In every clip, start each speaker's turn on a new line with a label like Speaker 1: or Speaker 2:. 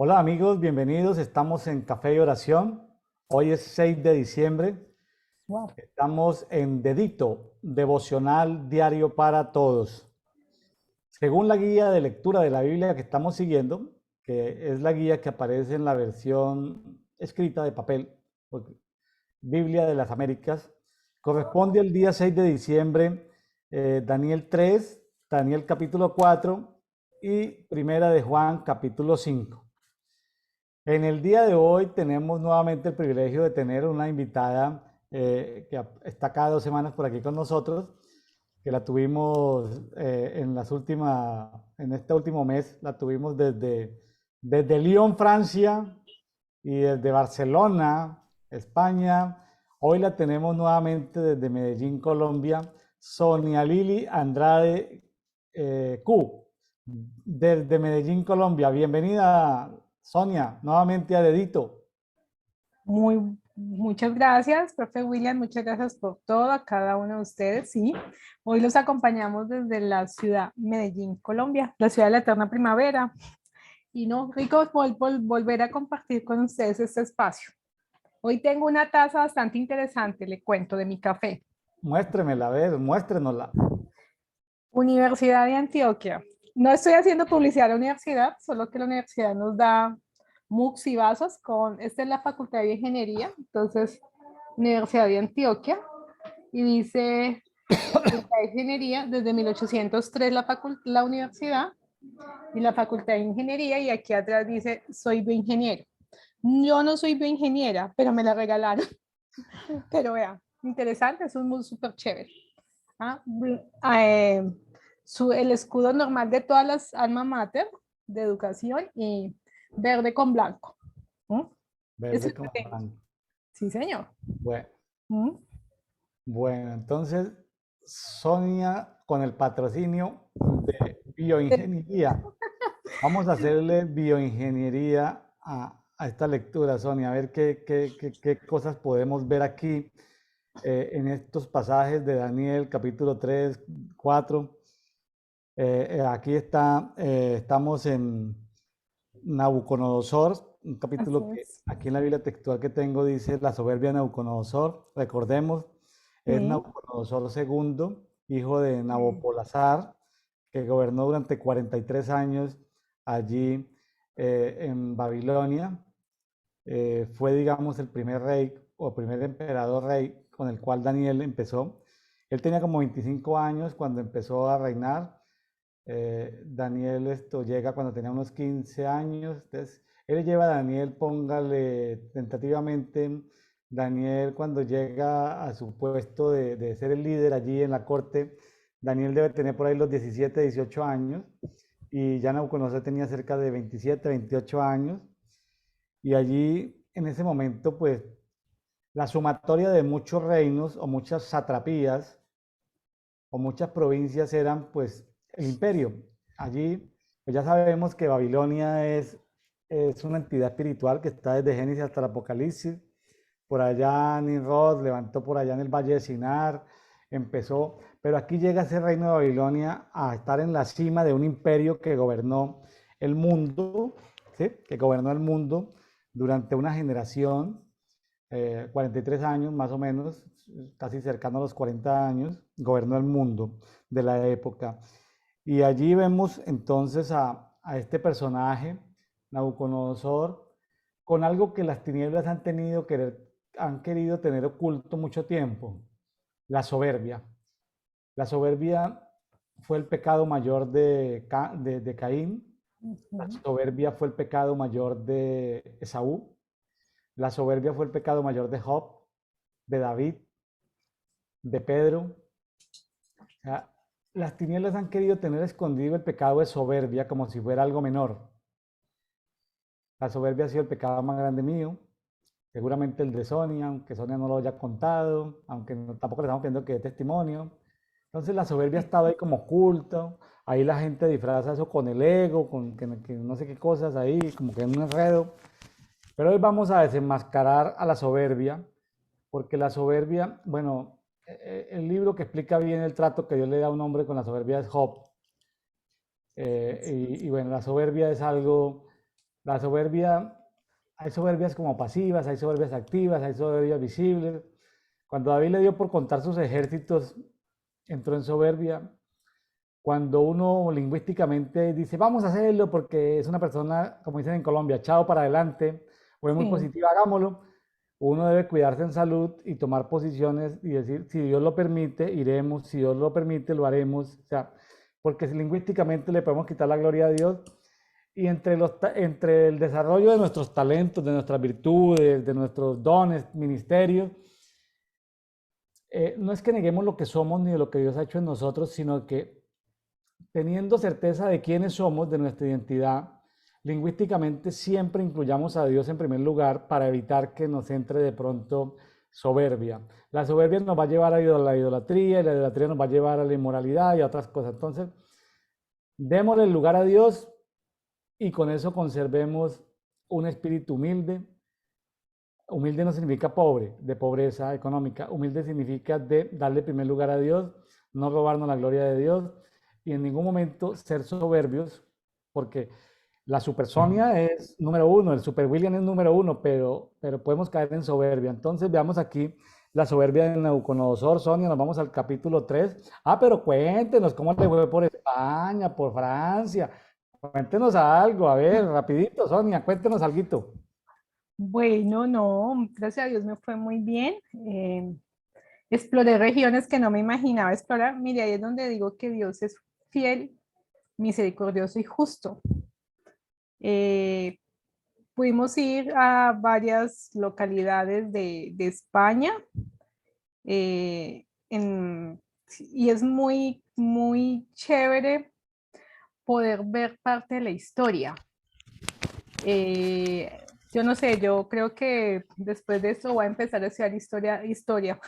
Speaker 1: Hola amigos, bienvenidos. Estamos en Café y Oración. Hoy es 6 de diciembre.
Speaker 2: Wow.
Speaker 1: Estamos en Dedito, devocional diario para todos. Según la guía de lectura de la Biblia que estamos siguiendo, que es la guía que aparece en la versión escrita de papel, porque Biblia de las Américas, corresponde al día 6 de diciembre, Daniel 3, Daniel capítulo 4 y Primera de Juan capítulo 5. En el día de hoy tenemos nuevamente el privilegio de tener una invitada que está cada 2 semanas por aquí con nosotros, que la tuvimos en este último mes, la tuvimos desde Lyon, Francia, y desde Barcelona, España. Hoy la tenemos nuevamente desde Medellín, Colombia, Sonia Lili Andrade Q, desde Medellín, Colombia. Bienvenida, Sonia, nuevamente a Dedito.
Speaker 2: Muchas gracias, profe William, muchas gracias por todo a cada uno de ustedes. Sí, hoy los acompañamos desde la ciudad Medellín, Colombia, la ciudad de la eterna primavera. Y no, rico volver a compartir con ustedes este espacio. Hoy tengo una taza bastante interesante, le cuento, de mi café.
Speaker 1: Muéstremela, a ver, muéstrenosla.
Speaker 2: Universidad de Antioquia. No estoy haciendo publicidad a la universidad, solo que la universidad nos da MOOCs y vasos esta es la Facultad de Ingeniería, entonces, Universidad de Antioquia, y dice Facultad de Ingeniería, desde 1803 la universidad y la Facultad de Ingeniería, y aquí atrás dice, soy bioingeniero. Yo no soy bioingeniera, pero me la regalaron. Pero vea, interesante, es un muy súper chévere. ¿Ah? El escudo normal de todas las alma mater de educación y verde con blanco. ¿Mm? Ese
Speaker 1: Verde
Speaker 2: es
Speaker 1: con
Speaker 2: el que tengo.
Speaker 1: blanco.
Speaker 2: Sí, señor.
Speaker 1: Bueno,
Speaker 2: ¿Mm?
Speaker 1: bueno, entonces, Sonia, con el patrocinio de Bioingeniería. Vamos a hacerle bioingeniería a esta lectura, Sonia, a ver qué cosas podemos ver aquí en estos pasajes de Daniel, capítulo 3, 4. Aquí estamos en Nabucodonosor, un
Speaker 2: Así
Speaker 1: capítulo que
Speaker 2: es.
Speaker 1: aquí en la Biblia textual que tengo dice la soberbia de Nabucodonosor. Recordemos, es
Speaker 2: Sí.
Speaker 1: Nabucodonosor segundo, hijo de Nabopolassar, que gobernó durante 43 años allí en Babilonia. Fue, digamos, el primer rey o primer emperador rey con el cual Daniel empezó. Él tenía como 25 años cuando empezó a reinar. Daniel esto llega cuando tenía unos 15 años. Entonces, él lleva a Daniel, póngale tentativamente, Daniel cuando llega a su puesto de ser el líder allí en la corte, Daniel debe tener por ahí los 17, 18 años y ya Nabucodonosor tenía cerca de 27, 28 años y allí en ese momento pues la sumatoria de muchos reinos o muchas satrapías o muchas provincias eran pues el imperio. Allí pues ya sabemos que Babilonia es una entidad espiritual que está desde Génesis hasta el Apocalipsis. Por allá Nimrod levantó por allá en el Valle de Sinar, empezó, pero aquí llega ese reino de Babilonia a estar en la cima de un imperio que gobernó el mundo, ¿sí? Que gobernó el mundo durante una generación 43 años más o menos, casi cercano a los 40 años, gobernó el mundo de la época. Y allí vemos entonces a este personaje, Nabucodonosor, con algo que las tinieblas han querido tener oculto mucho tiempo, la soberbia. La soberbia fue el pecado mayor de Caín, la
Speaker 2: Ujú.
Speaker 1: soberbia fue el pecado mayor de Esaú, la soberbia fue el pecado mayor de Job, de David, de Pedro. O sea, las tinieblas han querido tener escondido el pecado de soberbia como si fuera algo menor. La soberbia ha sido el pecado más grande mío, seguramente el de Sonia, aunque Sonia no lo haya contado, aunque tampoco le estamos pidiendo que dé testimonio. Entonces la soberbia ha estado ahí como oculto, ahí la gente disfraza eso con el ego, con que no sé qué cosas ahí, como que en un enredo. Pero hoy vamos a desenmascarar a la soberbia, porque la soberbia, bueno, el libro que explica bien el trato que Dios le da a un hombre con la soberbia es Job. Y bueno, La soberbia, hay soberbias como pasivas, hay soberbias activas, hay soberbias visibles. Cuando David le dio por contar sus ejércitos, entró en soberbia. Cuando uno lingüísticamente dice, vamos a hacerlo porque es una persona, como dicen en Colombia, echado para adelante, o es muy
Speaker 2: Sí.
Speaker 1: positiva, hagámoslo, uno debe cuidarse en salud y tomar posiciones y decir, si Dios lo permite, iremos, si Dios lo permite, lo haremos. O sea, porque si lingüísticamente le podemos quitar la gloria a Dios y entre el desarrollo de nuestros talentos, de nuestras virtudes, de nuestros dones, ministerios, no es que neguemos lo que somos ni de lo que Dios ha hecho en nosotros, sino que teniendo certeza de quiénes somos, de nuestra identidad, lingüísticamente siempre incluyamos a Dios en primer lugar para evitar que nos entre de pronto soberbia. La soberbia nos va a llevar a la idolatría y la idolatría nos va a llevar a la inmoralidad y a otras cosas. Entonces, démosle el lugar a Dios y con eso conservemos un espíritu humilde. Humilde no significa pobre, de pobreza económica. Humilde significa de darle primer lugar a Dios, no robarnos la gloria de Dios y en ningún momento ser soberbios, porque la supersonia es número uno, el super William es número uno, pero podemos caer en soberbia. Entonces veamos aquí la soberbia de Nabucodonosor. Sonia, nos vamos al capítulo 3. Ah, pero cuéntenos cómo le fue por España, por Francia. Cuéntenos algo, a ver, rapidito, Sonia, cuéntenos algo.
Speaker 2: Bueno, no, gracias a Dios me fue muy bien. Exploré regiones que no me imaginaba explorar. Mire, ahí es donde digo que Dios es fiel, misericordioso y justo. Eh, Pudimos ir a varias localidades de España y es muy, muy chévere poder ver parte de la historia. Yo no sé, yo creo que después de esto voy a empezar a estudiar historia.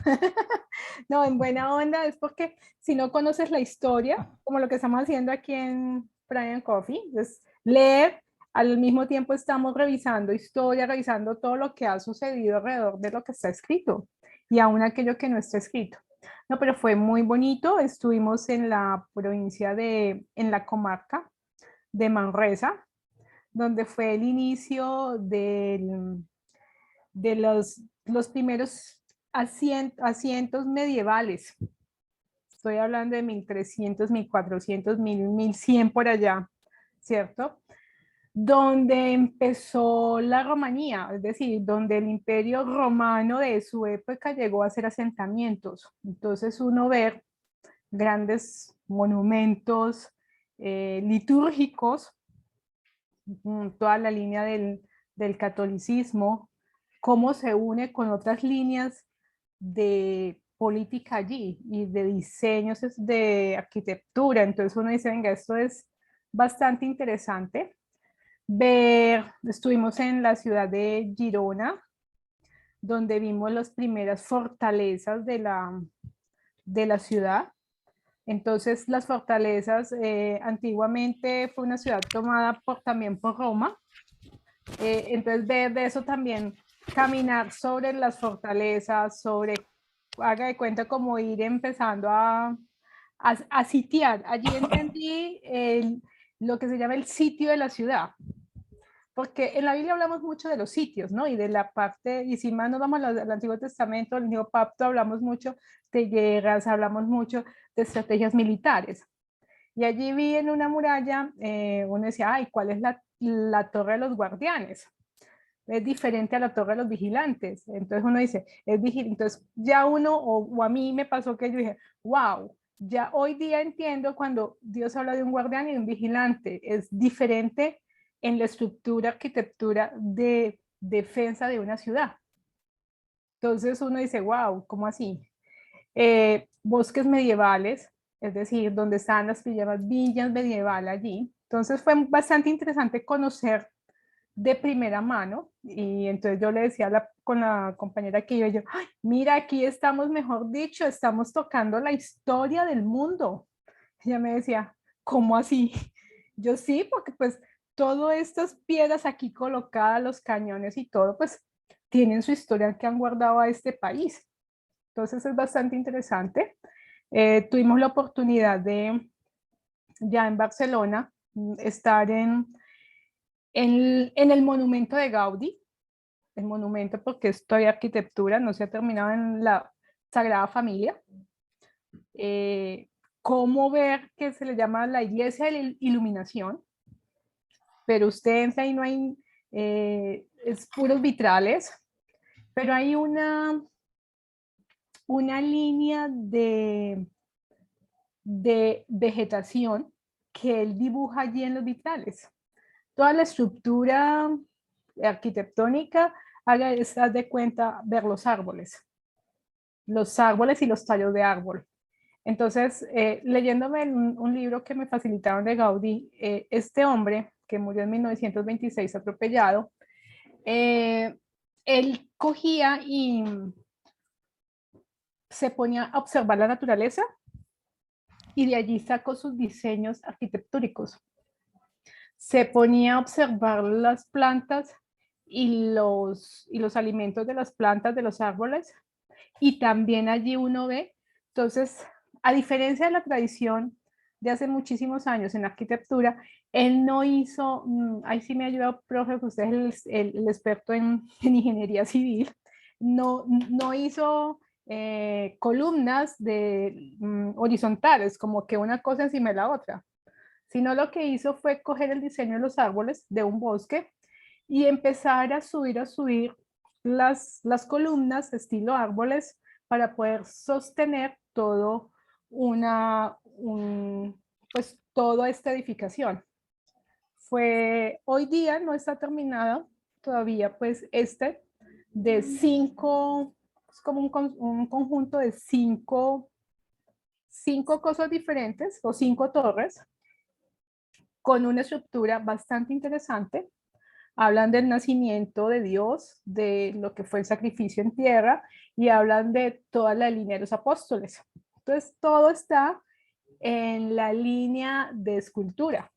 Speaker 2: No, en buena onda es porque si no conoces la historia, como lo que estamos haciendo aquí en Brian Coffee, es leer, al mismo tiempo estamos revisando historia, revisando todo lo que ha sucedido alrededor de lo que está escrito y aún aquello que no está escrito. No, pero fue muy bonito. Estuvimos en la provincia en la comarca de Manresa, donde fue el inicio de los primeros asientos medievales. Estoy hablando de 1300, 1400, 1100 por allá, ¿cierto? Donde empezó la Romanía, es decir, donde el imperio romano de su época llegó a hacer asentamientos. Entonces uno ve grandes monumentos litúrgicos, toda la línea del catolicismo, cómo se une con otras líneas de política allí y de diseños de arquitectura. Entonces uno dice, venga, esto es bastante interesante. Estuvimos en la ciudad de Girona, donde vimos las primeras fortalezas de la ciudad. Entonces, las fortalezas, antiguamente fue una ciudad tomada también por Roma. Entonces, ver de eso también, caminar sobre las fortalezas, haga de cuenta como ir empezando a sitiar. Allí entendí lo que se llama el sitio de la ciudad, porque en la Biblia hablamos mucho de los sitios, ¿no? Y de la parte, y si más nos vamos al Antiguo Testamento, al Antiguo Pacto, hablamos mucho de guerras, hablamos mucho de estrategias militares. Y allí vi en una muralla, uno decía, ay, ¿cuál es la torre de los guardianes? Es diferente a la torre de los vigilantes. Entonces uno dice, es vigilante. Entonces ya uno, o a mí me pasó que yo dije, wow, ya hoy día entiendo cuando Dios habla de un guardián y de un vigilante. Es diferente en la estructura, arquitectura de defensa de una ciudad. Entonces uno dice, wow, ¿cómo así? Bosques medievales, es decir, donde están las villas medievales allí. Entonces fue bastante interesante conocer de primera mano y entonces yo le decía con la compañera que yo, ay, mira, aquí estamos, mejor dicho, estamos tocando la historia del mundo. Ella me decía, ¿cómo así? Yo sí, porque pues todas estas piedras aquí colocadas, los cañones y todo, pues tienen su historia que han guardado a este país. Entonces es bastante interesante. Tuvimos la oportunidad de, ya en Barcelona, estar En el monumento de Gaudí, el monumento porque estoy arquitectura, no se ha terminado en la Sagrada Familia. Cómo ver que se le llama la iglesia de la iluminación, pero usted entra y no hay, es puros vitrales, pero hay una línea de vegetación que él dibuja allí en los vitrales. Toda la estructura arquitectónica, haz de cuenta ver los árboles y los tallos de árbol. Entonces, leyéndome un libro que me facilitaron de Gaudí, este hombre que murió en 1926 atropellado, él cogía y se ponía a observar la naturaleza y de allí sacó sus diseños arquitectónicos. Se ponía a observar las plantas y los alimentos de las plantas, de los árboles, y también allí uno ve, entonces, a diferencia de la tradición de hace muchísimos años en arquitectura, él no hizo, ahí sí me ha ayudado, profe, que usted es el experto en ingeniería civil, no hizo columnas horizontales, como que una cosa encima de la otra, sino lo que hizo fue coger el diseño de los árboles de un bosque y empezar a subir las columnas estilo árboles para poder sostener todo pues toda esta edificación. Hoy día no está terminado todavía, pues de 5, es como un conjunto de cinco cosas diferentes o 5 torres con una estructura bastante interesante. Hablan del nacimiento de Dios, de lo que fue el sacrificio en tierra y hablan de toda la línea de los apóstoles. Entonces, todo está en la línea de escultura.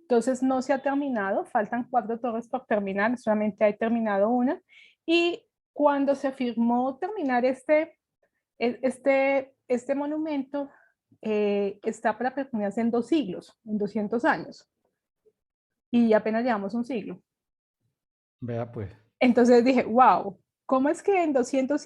Speaker 2: Entonces, no se ha terminado, faltan 4 torres por terminar, solamente hay terminado una. Y cuando se firmó terminar este monumento, está para terminarse en 2 siglos, en 200 años. Y apenas llevamos un siglo.
Speaker 1: Vea pues.
Speaker 2: Entonces dije, wow, ¿cómo es que en 200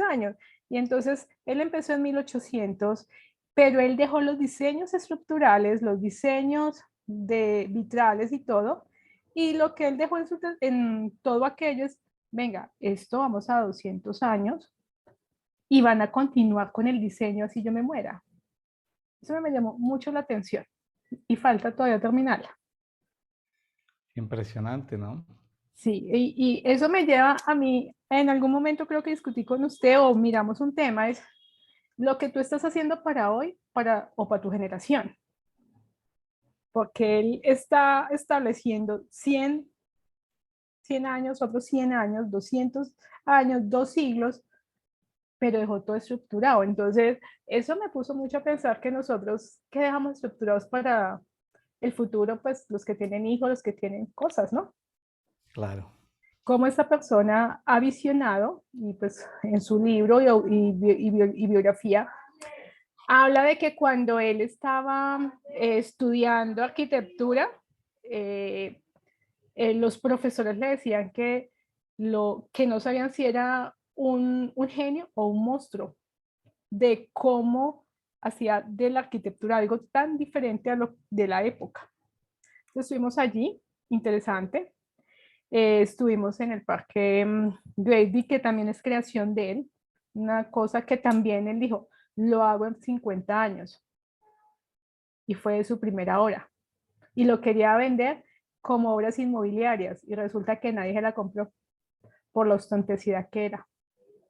Speaker 2: años? Y entonces él empezó en 1800, pero él dejó los diseños estructurales, los diseños de vitrales y todo, y lo que él dejó en todo aquello es, venga, esto vamos a 200 años y van a continuar con el diseño así yo me muera. Eso me llamó mucho la atención y falta todavía terminarla.
Speaker 1: Impresionante, ¿no?
Speaker 2: Sí, y eso me lleva a mí, en algún momento creo que discutí con usted o miramos un tema, es lo que tú estás haciendo para hoy o para tu generación, porque él está estableciendo 100 años, otros 100 años, 200 años, 2 siglos, pero dejó todo estructurado. Entonces, eso me puso mucho a pensar que nosotros, ¿qué dejamos estructurados para el futuro? Pues los que tienen hijos, los que tienen cosas, ¿no?
Speaker 1: Claro.
Speaker 2: Cómo esta persona ha visionado, y pues en su libro y biografía, habla de que cuando él estaba estudiando arquitectura, eh, los profesores le decían que no sabían si era un genio o un monstruo, de cómo hacía de la arquitectura algo tan diferente a lo de la época. Entonces estuvimos allí, interesante. Estuvimos en el parque Grady, que también es creación de él, una cosa que también él dijo, lo hago en 50 años, y fue su primera obra, y lo quería vender como obras inmobiliarias, y resulta que nadie se la compró por la ostentosidad que era.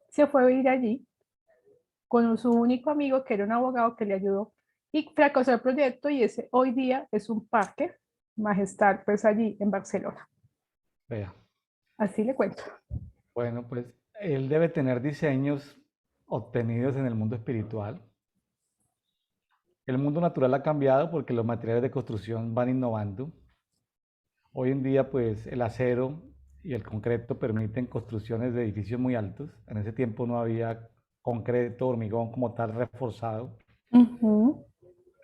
Speaker 2: Se fue a vivir allí con su único amigo, que era un abogado que le ayudó, y fracasó el proyecto, y ese hoy día es un parque magistral, pues allí en Barcelona.
Speaker 1: Vea.
Speaker 2: Así le cuento.
Speaker 1: Bueno, pues él debe tener diseños obtenidos en el mundo espiritual. El mundo natural ha cambiado porque los materiales de construcción van innovando. Hoy en día, pues el acero y el concreto permiten construcciones de edificios muy altos. En ese tiempo no había concreto, hormigón como tal reforzado.
Speaker 2: Uh -huh.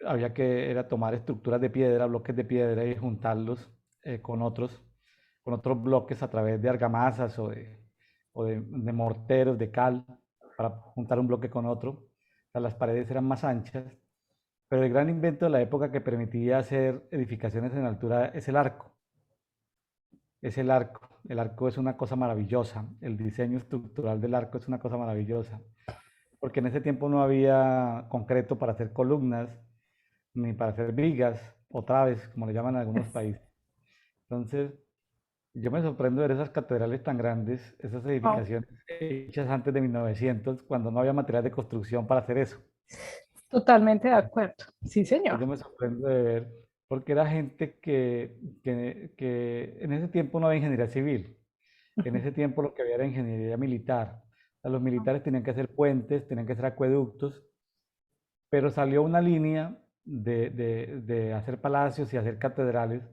Speaker 1: Había que era tomar estructuras de piedra, bloques de piedra y juntarlos con otros bloques a través de argamasas de morteros, de cal, para juntar un bloque con otro. O sea, las paredes eran más anchas, pero el gran invento de la época que permitía hacer edificaciones en altura es el arco. Es el arco. El arco es una cosa maravillosa. El diseño estructural del arco es una cosa maravillosa. Porque en ese tiempo no había concreto para hacer columnas, ni para hacer vigas o traves, como le llaman en algunos países. Entonces, yo me sorprendo de ver esas catedrales tan grandes, esas
Speaker 2: Wow,
Speaker 1: edificaciones hechas antes de 1900, cuando no había material de construcción para hacer eso.
Speaker 2: totalmente de acuerdo. Sí, señor.
Speaker 1: Yo me sorprendo de ver, porque era gente que en ese tiempo no había ingeniería civil. En ese tiempo lo que había era ingeniería militar. O sea, los militares tenían que hacer puentes, tenían que hacer acueductos, pero salió una línea de hacer palacios y hacer catedrales.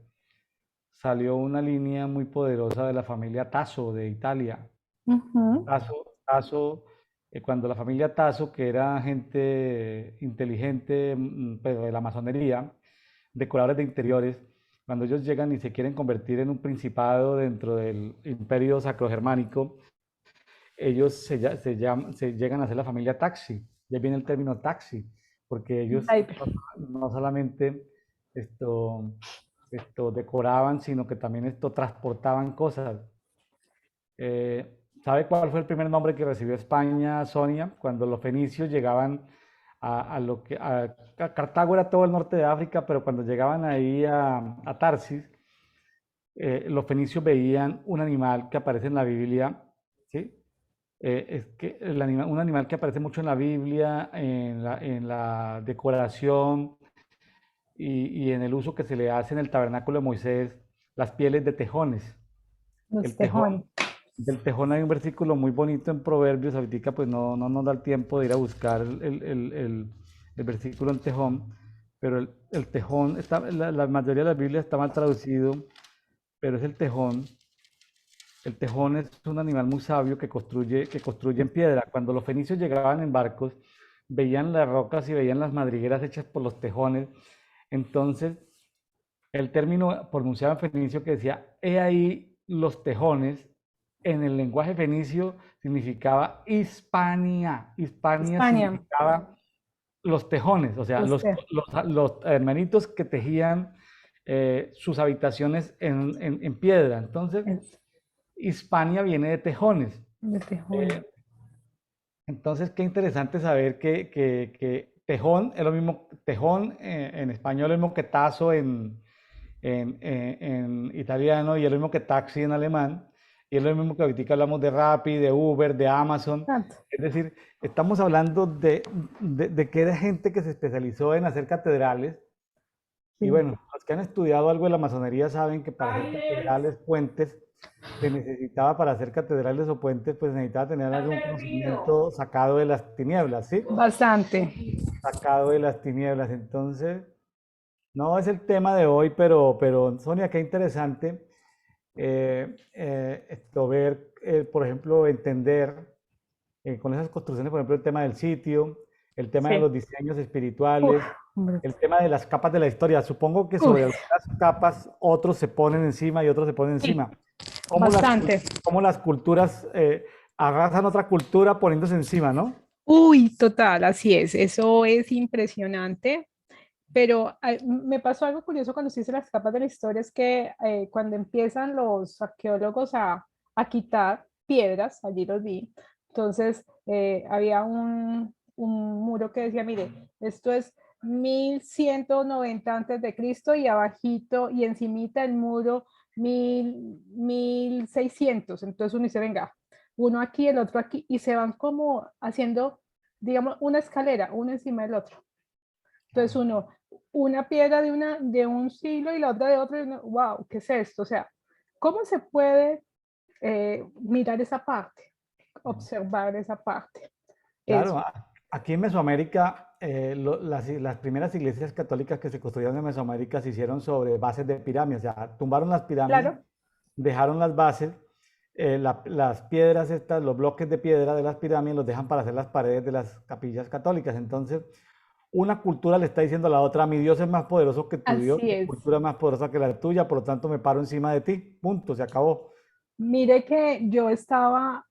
Speaker 1: Salió una línea muy poderosa de la familia Tasso de Italia.
Speaker 2: Ujú.
Speaker 1: Tasso, cuando la familia Tasso, que era gente inteligente, pero de la masonería, decoradores de interiores, cuando ellos llegan y se quieren convertir en un principado dentro del imperio sacrogermánico, ellos se llegan a ser la familia Taxi. Ya viene el término taxi, porque ellos
Speaker 2: Ahí.
Speaker 1: no solamente esto, decoraban, sino que también transportaban cosas. ¿Sabe cuál fue el primer nombre que recibió España, Sonia? Cuando los fenicios llegaban a Cartago era todo el norte de África, pero cuando llegaban ahí a Tarsis, los fenicios veían un animal que aparece en la Biblia, ¿sí? Es que un animal que aparece mucho en la Biblia, en la decoración y en el uso que se le hace en el tabernáculo de Moisés, las pieles de tejones.
Speaker 2: Los
Speaker 1: El tejón,
Speaker 2: tejones.
Speaker 1: del tejón hay un versículo muy bonito en Proverbios, ahorita pues no nos da el tiempo de ir a buscar el versículo en tejón, pero el tejón, la mayoría de la Biblia está mal traducido, pero es el tejón. El tejón es un animal muy sabio que construye en piedra. Cuando los fenicios llegaban en barcos, veían las rocas y veían las madrigueras hechas por los tejones. Entonces, el término pronunciado en fenicio que decía, he ahí los tejones, en el lenguaje fenicio significaba Hispania. Hispania
Speaker 2: España.
Speaker 1: significaba los tejones, o sea,
Speaker 2: Los
Speaker 1: los hermanitos que tejían sus habitaciones en piedra. Entonces,
Speaker 2: tejones.
Speaker 1: Hispania viene de tejones.
Speaker 2: De tejones.
Speaker 1: Eh, entonces, qué interesante saber que tejón es lo mismo, tejón en español es lo mismo que tazo en italiano y es lo mismo que taxi en alemán. Y es lo mismo que ahorita hablamos de Rappi, de Uber, de Amazon.
Speaker 2: Tanto.
Speaker 1: Es decir, estamos hablando de que era gente que se especializó en hacer catedrales. Y
Speaker 2: Sí.
Speaker 1: bueno, los que han estudiado algo de la masonería saben que para hacer catedrales, puentes, se necesitaba para hacer catedrales o puentes, pues necesitaba tener algún conocimiento sacado de las tinieblas, ¿sí?
Speaker 2: Bastante.
Speaker 1: Sacado de las tinieblas. Entonces, no es el tema de hoy, pero Sonia, qué interesante esto ver, por ejemplo, entender con esas construcciones, por ejemplo, el tema del sitio, el tema de
Speaker 2: Sí.
Speaker 1: los diseños
Speaker 2: Uf,
Speaker 1: espirituales,
Speaker 2: hombre.
Speaker 1: el tema de las capas de la historia. Supongo que
Speaker 2: Uy,
Speaker 1: sobre algunas capas otros se ponen encima y otros se ponen
Speaker 2: sí,
Speaker 1: encima. ¿Cómo
Speaker 2: bastante.
Speaker 1: cómo las culturas arrasan otra cultura poniéndose encima, ¿no?
Speaker 2: Uy, total, así es. Eso es impresionante. Pero me pasó algo curioso cuando se hizo las capas de la historia, es que cuando empiezan los arqueólogos a quitar piedras, allí los vi, entonces había un muro que decía, mire, esto es 1190 antes de Cristo y abajito y encimita el muro 1600. Entonces uno dice, venga, uno aquí, el otro aquí, y se van como haciendo, digamos, una escalera, uno encima del otro. Entonces uno, una piedra de un siglo y la otra de otro, y uno, wow, ¿qué es esto? O sea, ¿cómo se puede mirar esa parte, observar esa parte?
Speaker 1: Claro,
Speaker 2: Eso,
Speaker 1: aquí en Mesoamérica, las primeras iglesias católicas que se construyeron en Mesoamérica se hicieron sobre bases de pirámides, o sea, tumbaron las pirámides,
Speaker 2: claro,
Speaker 1: dejaron las bases, las piedras estas, los bloques de piedra de las pirámides los dejan para hacer las paredes de las capillas católicas. Entonces, una cultura le está diciendo a la otra, mi Dios es más poderoso que tu Dios,
Speaker 2: Así
Speaker 1: mi
Speaker 2: es.
Speaker 1: cultura es más poderosa que la tuya, por lo tanto me paro encima de ti. Punto, se acabó.
Speaker 2: Mire que yo estaba,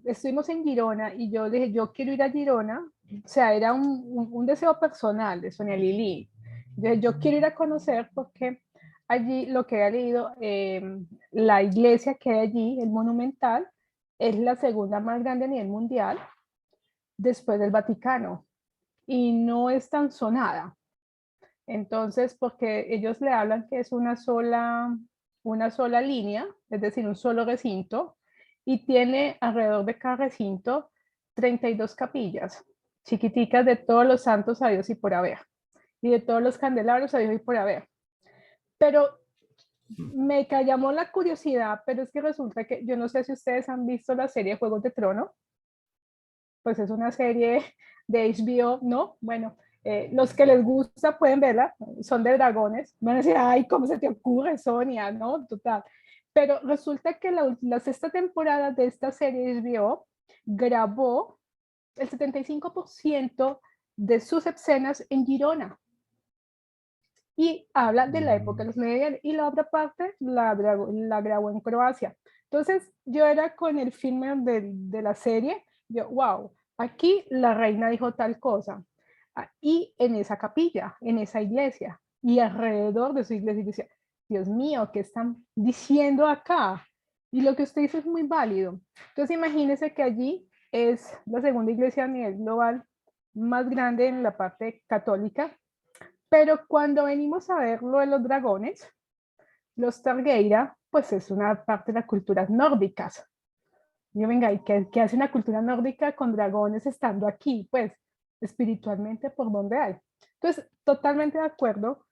Speaker 2: estuvimos en Girona y yo dije, yo quiero ir a Girona, o sea, era un deseo personal de Sonia Lili. Yo quiero ir a conocer porque allí lo que he leído, la iglesia que hay allí, el Monumental, es la segunda más grande a nivel mundial después del Vaticano y no es tan sonada. Entonces, porque ellos le hablan que es una sola línea, es decir, un solo recinto, y tiene alrededor de cada recinto 32 capillas, chiquiticas de todos los santos a Dios y por haber, y de todos los candelabros a Dios y por haber. Pero me llamó la curiosidad, pero es que resulta que yo no sé si ustedes han visto la serie Juegos de Trono, pues es una serie de HBO, ¿no? Bueno, los que les gusta pueden verla, son de dragones. Van a decir, ay, ¿cómo se te ocurre, Sonia? ¿No? Total. Pero resulta que la sexta temporada de esta serie de HBO grabó el 75% de sus escenas en Girona y habla de la época de
Speaker 1: Mm.
Speaker 2: los medievales y la otra parte la grabó en Croacia. Entonces yo era con el filme de la serie, yo, wow, aquí la reina dijo tal cosa, y en esa capilla, en esa iglesia, y alrededor de su iglesia, y decía, Dios mío, ¿qué están diciendo acá? Y lo que usted dice es muy válido. Entonces imagínese que allí es la segunda iglesia a nivel global más grande en la parte católica, pero cuando venimos a ver lo de los dragones, los Targueira, pues es una parte de las culturas nórdicas. Yo venga, ¿y qué hace una cultura nórdica con dragones estando aquí? Pues espiritualmente, ¿por dónde hay? Entonces, totalmente de acuerdo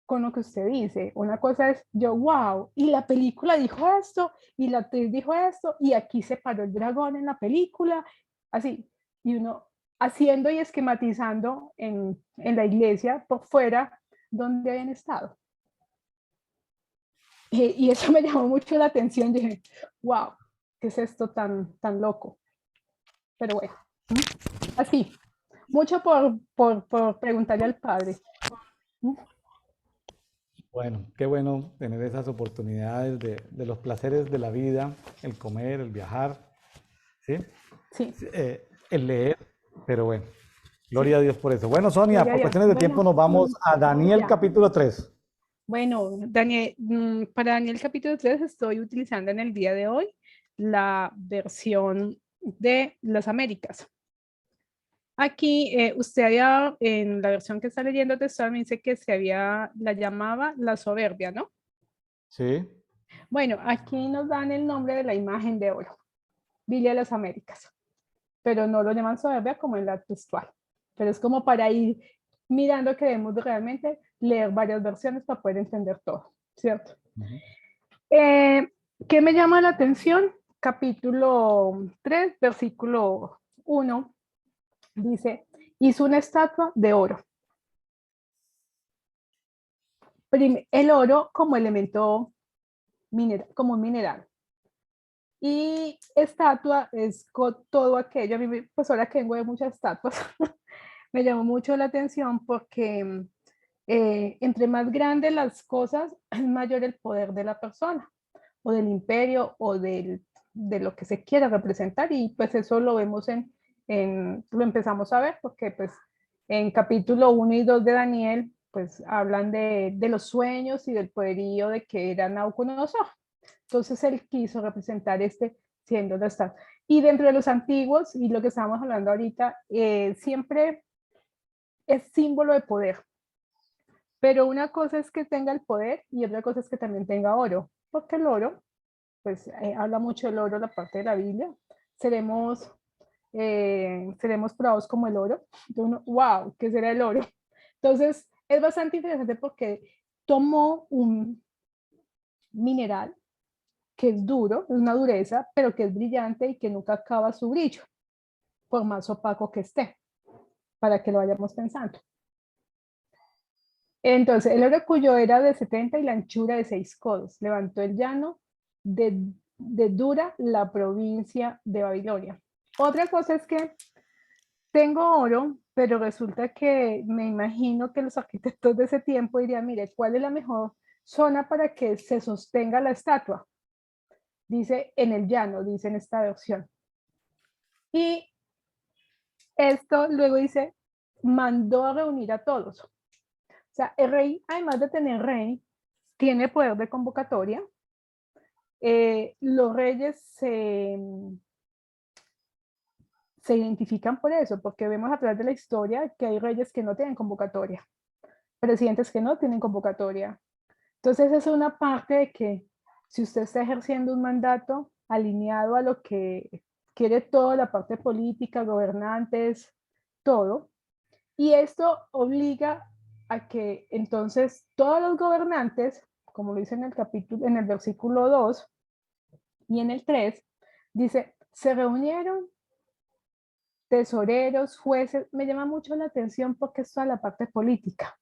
Speaker 2: con lo que usted dice. Una cosa es yo, wow, y la película dijo esto, y la actriz dijo esto, y aquí se paró el dragón en la película, así, y uno haciendo y esquematizando en la iglesia por fuera donde habían estado. Y eso me llamó mucho la atención, dije, wow, ¿qué es esto tan loco? Pero bueno, así, mucho por preguntarle al padre.
Speaker 1: Bueno, qué bueno tener esas oportunidades de los placeres de la vida, el comer, el viajar, ¿sí?
Speaker 2: Sí,
Speaker 1: El leer, pero bueno,
Speaker 2: sí,
Speaker 1: gloria a Dios por eso. Bueno, Sonia,
Speaker 2: gloria a
Speaker 1: por
Speaker 2: Dios.
Speaker 1: cuestiones de tiempo
Speaker 2: Bueno,
Speaker 1: nos vamos a Daniel
Speaker 2: ya.
Speaker 1: capítulo 3.
Speaker 2: Bueno, Daniel, para Daniel capítulo 3 estoy utilizando en el día de hoy la versión de las Américas. Aquí usted había, en la versión que está leyendo textual, me dice que la llamaba la soberbia, ¿no?
Speaker 1: Sí.
Speaker 2: Bueno, aquí nos dan el nombre de la imagen de oro, Biblia de las Américas, pero no lo llaman soberbia como en la textual. Pero es como para ir mirando que debemos realmente leer varias versiones para poder entender todo, ¿cierto?
Speaker 1: Ujú.
Speaker 2: Eh, ¿Qué me llama la atención? Capítulo 3, versículo 1, dice, hizo una estatua de oro. El oro como elemento mineral, como un mineral. Y estatua es todo aquello, a mí, pues ahora que vengo de muchas estatuas, me llamó mucho la atención porque entre más grandes las cosas, es mayor el poder de la persona, o del imperio, o de lo que se quiera representar, y pues eso lo vemos lo empezamos a ver, porque pues en capítulo 1 y 2 de Daniel, pues hablan de los sueños y del poderío de que era Nabucodonosor. Entonces él quiso representar siendo la estatua. Y dentro de los antiguos, y lo que estábamos hablando ahorita, siempre es símbolo de poder. Pero una cosa es que tenga el poder y otra cosa es que también tenga oro, porque el oro, pues habla mucho del oro, la parte de la Biblia. Seremos, seremos probados como el oro. Entonces, wow, ¿qué será el oro? Entonces, es bastante interesante porque tomó un mineral que es duro, es una dureza, pero que es brillante y que nunca acaba su brillo, por más opaco que esté, para que lo vayamos pensando. Entonces, el oro cuyo era de 70 y la anchura de 6 codos, levantó el llano de Dura, la provincia de Babilonia. Otra cosa es que tengo oro pero resulta que me imagino que los arquitectos de ese tiempo dirían, mire, ¿cuál es la mejor zona para que se sostenga la estatua? Dice en el llano, dice en esta versión. Y esto luego dice, mandó a reunir a todos. O sea, el rey, además de tener rey, tiene poder de convocatoria. Los reyes se identifican por eso, porque vemos a través de la historia que hay reyes que no tienen convocatoria, presidentes que no tienen convocatoria. Entonces, es una parte de que si usted está ejerciendo un mandato alineado a lo que quiere toda la parte política, gobernantes, todo, y esto obliga a que entonces todos los gobernantes, como lo dice en el capítulo, en el versículo 2 y en el 3, dice, se reunieron tesoreros, jueces, me llama mucho la atención porque es toda la parte política.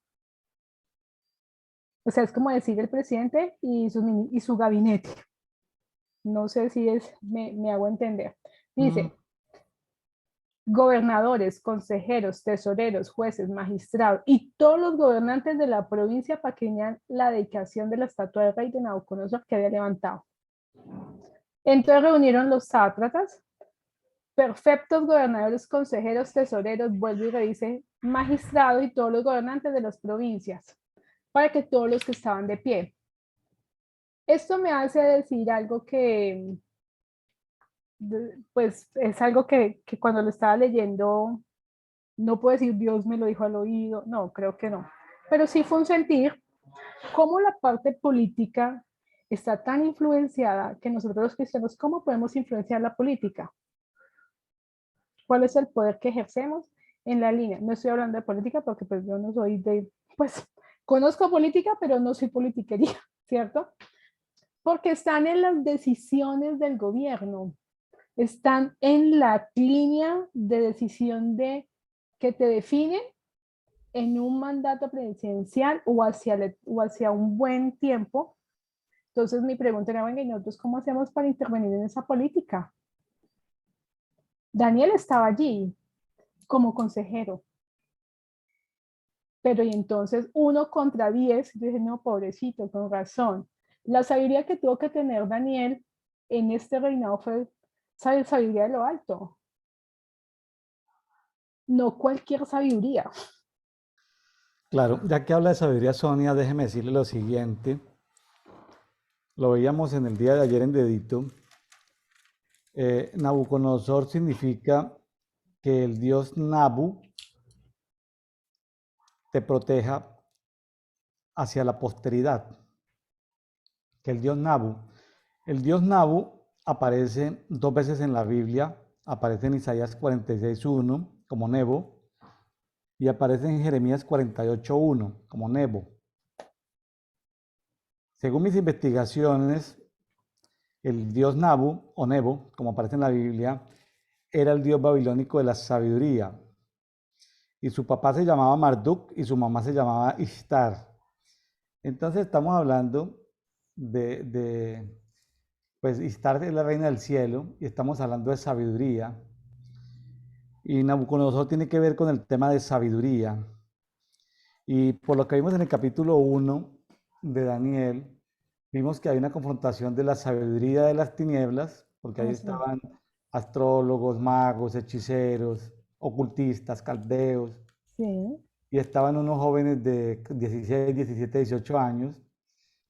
Speaker 2: O sea, es como decir el presidente y su gabinete. No sé si me hago entender. Dice, gobernadores, consejeros, tesoreros, jueces, magistrados y todos los gobernantes de la provincia para que vean la dedicación de la estatua del rey de Nabucodonosor que había levantado. Entonces reunieron los sátrapas, perfectos gobernadores, consejeros, tesoreros, vuelvo y redice, magistrados y todos los gobernantes de las provincias, para que todos los que estaban de pie. Esto me hace decir algo que, pues, es algo que cuando lo estaba leyendo, no puedo decir Dios me lo dijo al oído, no, creo que no. Pero sí fue un sentir cómo la parte política está tan influenciada que nosotros los cristianos, ¿cómo podemos influenciar la política? ¿Cuál es el poder que ejercemos en la línea? No estoy hablando de política porque pues yo no soy de, pues conozco política, pero no soy politiquería, ¿cierto? Porque están en las decisiones del gobierno, están en la línea de decisión de que te definen en un mandato presidencial o hacia un buen tiempo. Entonces mi pregunta era, venga, ¿y nosotros cómo hacemos para intervenir en esa política? Daniel estaba allí como consejero, pero y entonces 1 contra 10, yo dije, no, pobrecito, con razón. La sabiduría que tuvo que tener Daniel en este reinado fue sabiduría de lo alto, no cualquier sabiduría.
Speaker 1: Claro, ya que habla de sabiduría, Sonia, déjeme decirle lo siguiente. Lo veíamos en el día de ayer en Dedito. Nabucodonosor significa que el dios Nabu te proteja hacia la posteridad. Que el dios Nabu aparece 2 veces en la Biblia, aparece en Isaías 46:1 como Nebo y aparece en Jeremías 48:1 como Nebo. Según mis investigaciones, el dios Nabu o Nebo, como aparece en la Biblia, era el dios babilónico de la sabiduría. Y su papá se llamaba Marduk y su mamá se llamaba Ishtar. Entonces estamos hablando pues Ishtar es la reina del cielo y estamos hablando de sabiduría. Y Nabucodonosor tiene que ver con el tema de sabiduría. Y por lo que vimos en el capítulo 1 de Daniel, vimos que hay una confrontación de la sabiduría de las tinieblas, porque ahí
Speaker 2: Así es.
Speaker 1: estaban astrólogos, magos, hechiceros, ocultistas, caldeos,
Speaker 2: Sí,
Speaker 1: y estaban unos jóvenes de 16, 17, 18 años,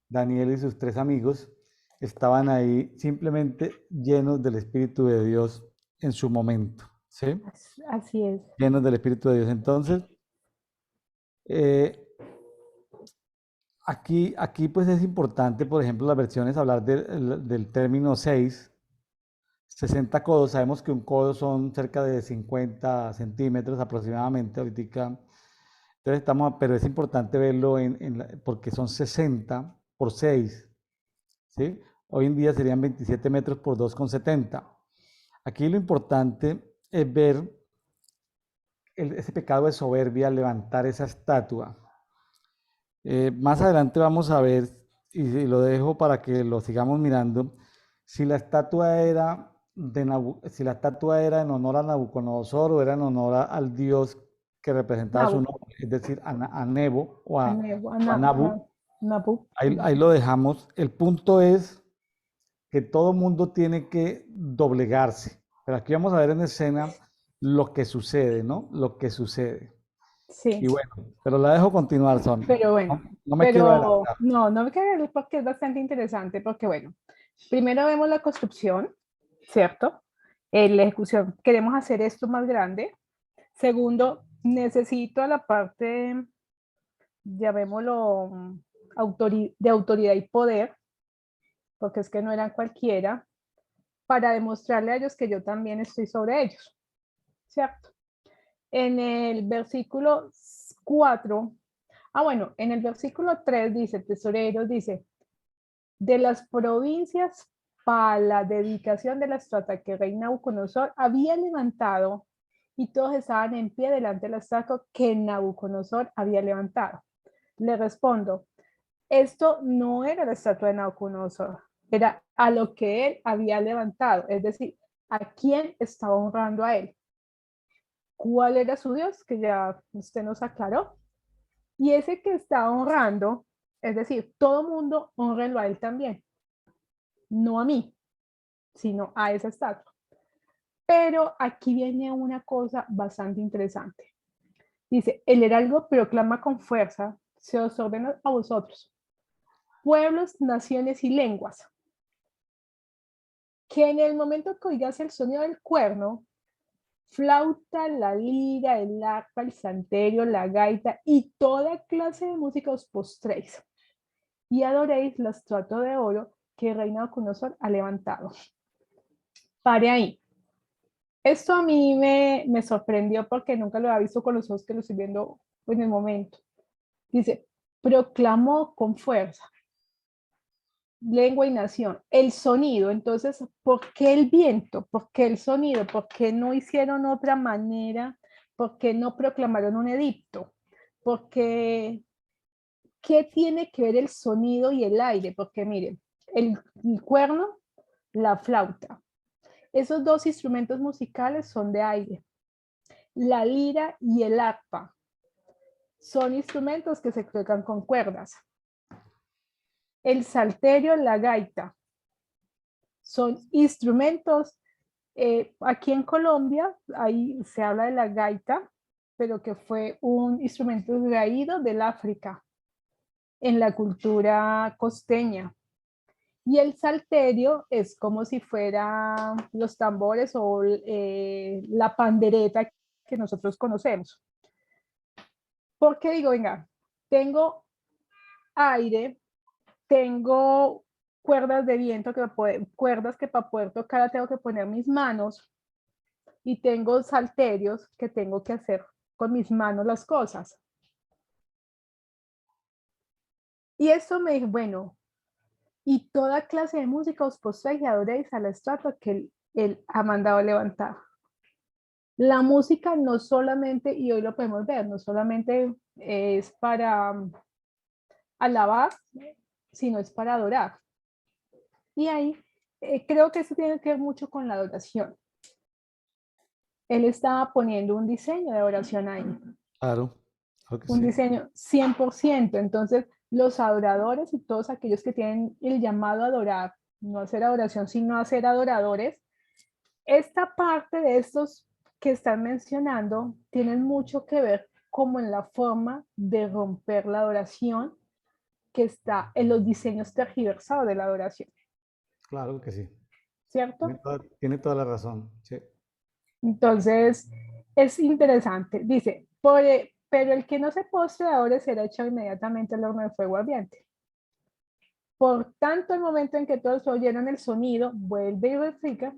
Speaker 1: Daniel y sus 3 amigos, estaban ahí simplemente llenos del Espíritu de Dios en su momento, ¿sí?
Speaker 2: así es.
Speaker 1: Llenos del Espíritu de Dios. Entonces, eh, aquí pues es importante, por ejemplo, las versiones hablar del término 6, 60 codos. Sabemos que un codo son cerca de 50 centímetros aproximadamente ahorita. Entonces pero es importante verlo porque son 60 por 6, ¿sí? Hoy en día serían 27 metros por 2,70. Aquí lo importante es ver ese pecado de soberbia, levantar esa estatua. Más adelante vamos a ver, y lo dejo para que lo sigamos mirando, si la estatua era si la estatua era en honor a Nabucodonosor o era en honor al dios que representaba su
Speaker 2: Nabu,
Speaker 1: nombre, es decir, a Nebo
Speaker 2: Anebu,
Speaker 1: o a Nabu.
Speaker 2: Nabu.
Speaker 1: Ahí lo dejamos. El punto es que todo mundo tiene que doblegarse. Pero aquí vamos a ver en escena lo que sucede, ¿no? Lo que sucede.
Speaker 2: Sí,
Speaker 1: Y bueno, pero la dejo continuar, Son.
Speaker 2: pero bueno,
Speaker 1: No me quiero
Speaker 2: pero
Speaker 1: adelantar.
Speaker 2: no, no me queda ver porque es bastante interesante, porque bueno, primero vemos la construcción, ¿cierto? La ejecución, queremos hacer esto más grande. Segundo, necesito a la parte, llamémoslo, de autoridad y poder, porque es que no eran cualquiera, para demostrarle a ellos que yo también estoy sobre ellos, ¿cierto? En el versículo 4, bueno, en el versículo 3 dice, tesoreros, dice, de las provincias para la dedicación de la estatua que el rey Nabucodonosor había levantado y todos estaban en pie delante de la estatua que Nabucodonosor había levantado. Le respondo, esto no era la estatua de Nabucodonosor, era a lo que él había levantado, es decir, a quién estaba honrando a él. ¿Cuál era su Dios? Que ya usted nos aclaró. Y ese que está honrando, es decir, todo mundo honrenlo a él también, no a mí, sino a esa estatua. Pero aquí viene una cosa bastante interesante. Dice, el heraldo proclama con fuerza, se os ordena a vosotros, pueblos, naciones y lenguas, que en el momento que oigas el sonido del cuerno, flauta, la lira, el arpa, el salterio, la gaita y toda clase de música os postréis y adoréis la estatua de oro que el rey Nabucodonosor ha levantado. Pare ahí. Esto a mí me sorprendió porque nunca lo había visto con los ojos que lo estoy viendo en el momento. Dice, proclamó con fuerza, lengua y nación, el sonido. Entonces, ¿por qué el viento? ¿Por qué el sonido? ¿Por qué no hicieron otra manera? ¿Por qué no proclamaron un edicto? Porque, ¿qué tiene que ver el sonido y el aire? Porque miren, el cuerno, la flauta. Esos dos instrumentos musicales son de aire. La lira y el arpa son instrumentos que se tocan con cuerdas. El salterio, la gaita, son instrumentos. Aquí en Colombia, ahí se habla de la gaita, pero que fue un instrumento traído del África, en la cultura costeña. Y el salterio es como si fuera los tambores o la pandereta que nosotros conocemos. Porque digo, venga, tengo aire, tengo cuerdas de viento, cuerdas que para poder tocar tengo que poner mis manos y tengo salterios que tengo que hacer con mis manos las cosas. Y eso me dijo, bueno, y toda clase de música os postréis y adoréis a la estatua que él ha mandado levantar. La música no solamente, y hoy lo podemos ver, no solamente es para alabar, sino es para adorar. Y ahí creo que eso tiene que ver mucho con la adoración. Él estaba poniendo un diseño de oración ahí,
Speaker 1: Claro, claro que
Speaker 2: un
Speaker 1: sí.
Speaker 2: diseño 100%. Entonces, los adoradores y todos aquellos que tienen el llamado a adorar, no hacer adoración, sino a ser adoradores, esta parte de estos que están mencionando tienen mucho que ver como en la forma de romper la adoración que está en los diseños tergiversados de la adoración,
Speaker 1: Claro que sí.
Speaker 2: ¿cierto?
Speaker 1: Tiene toda la razón. Sí.
Speaker 2: Entonces, es interesante. Dice, pero el que no se postre ahora será echado inmediatamente al horno de fuego ardiente. Por tanto, el momento en que todos oyeron el sonido, vuelve y replica,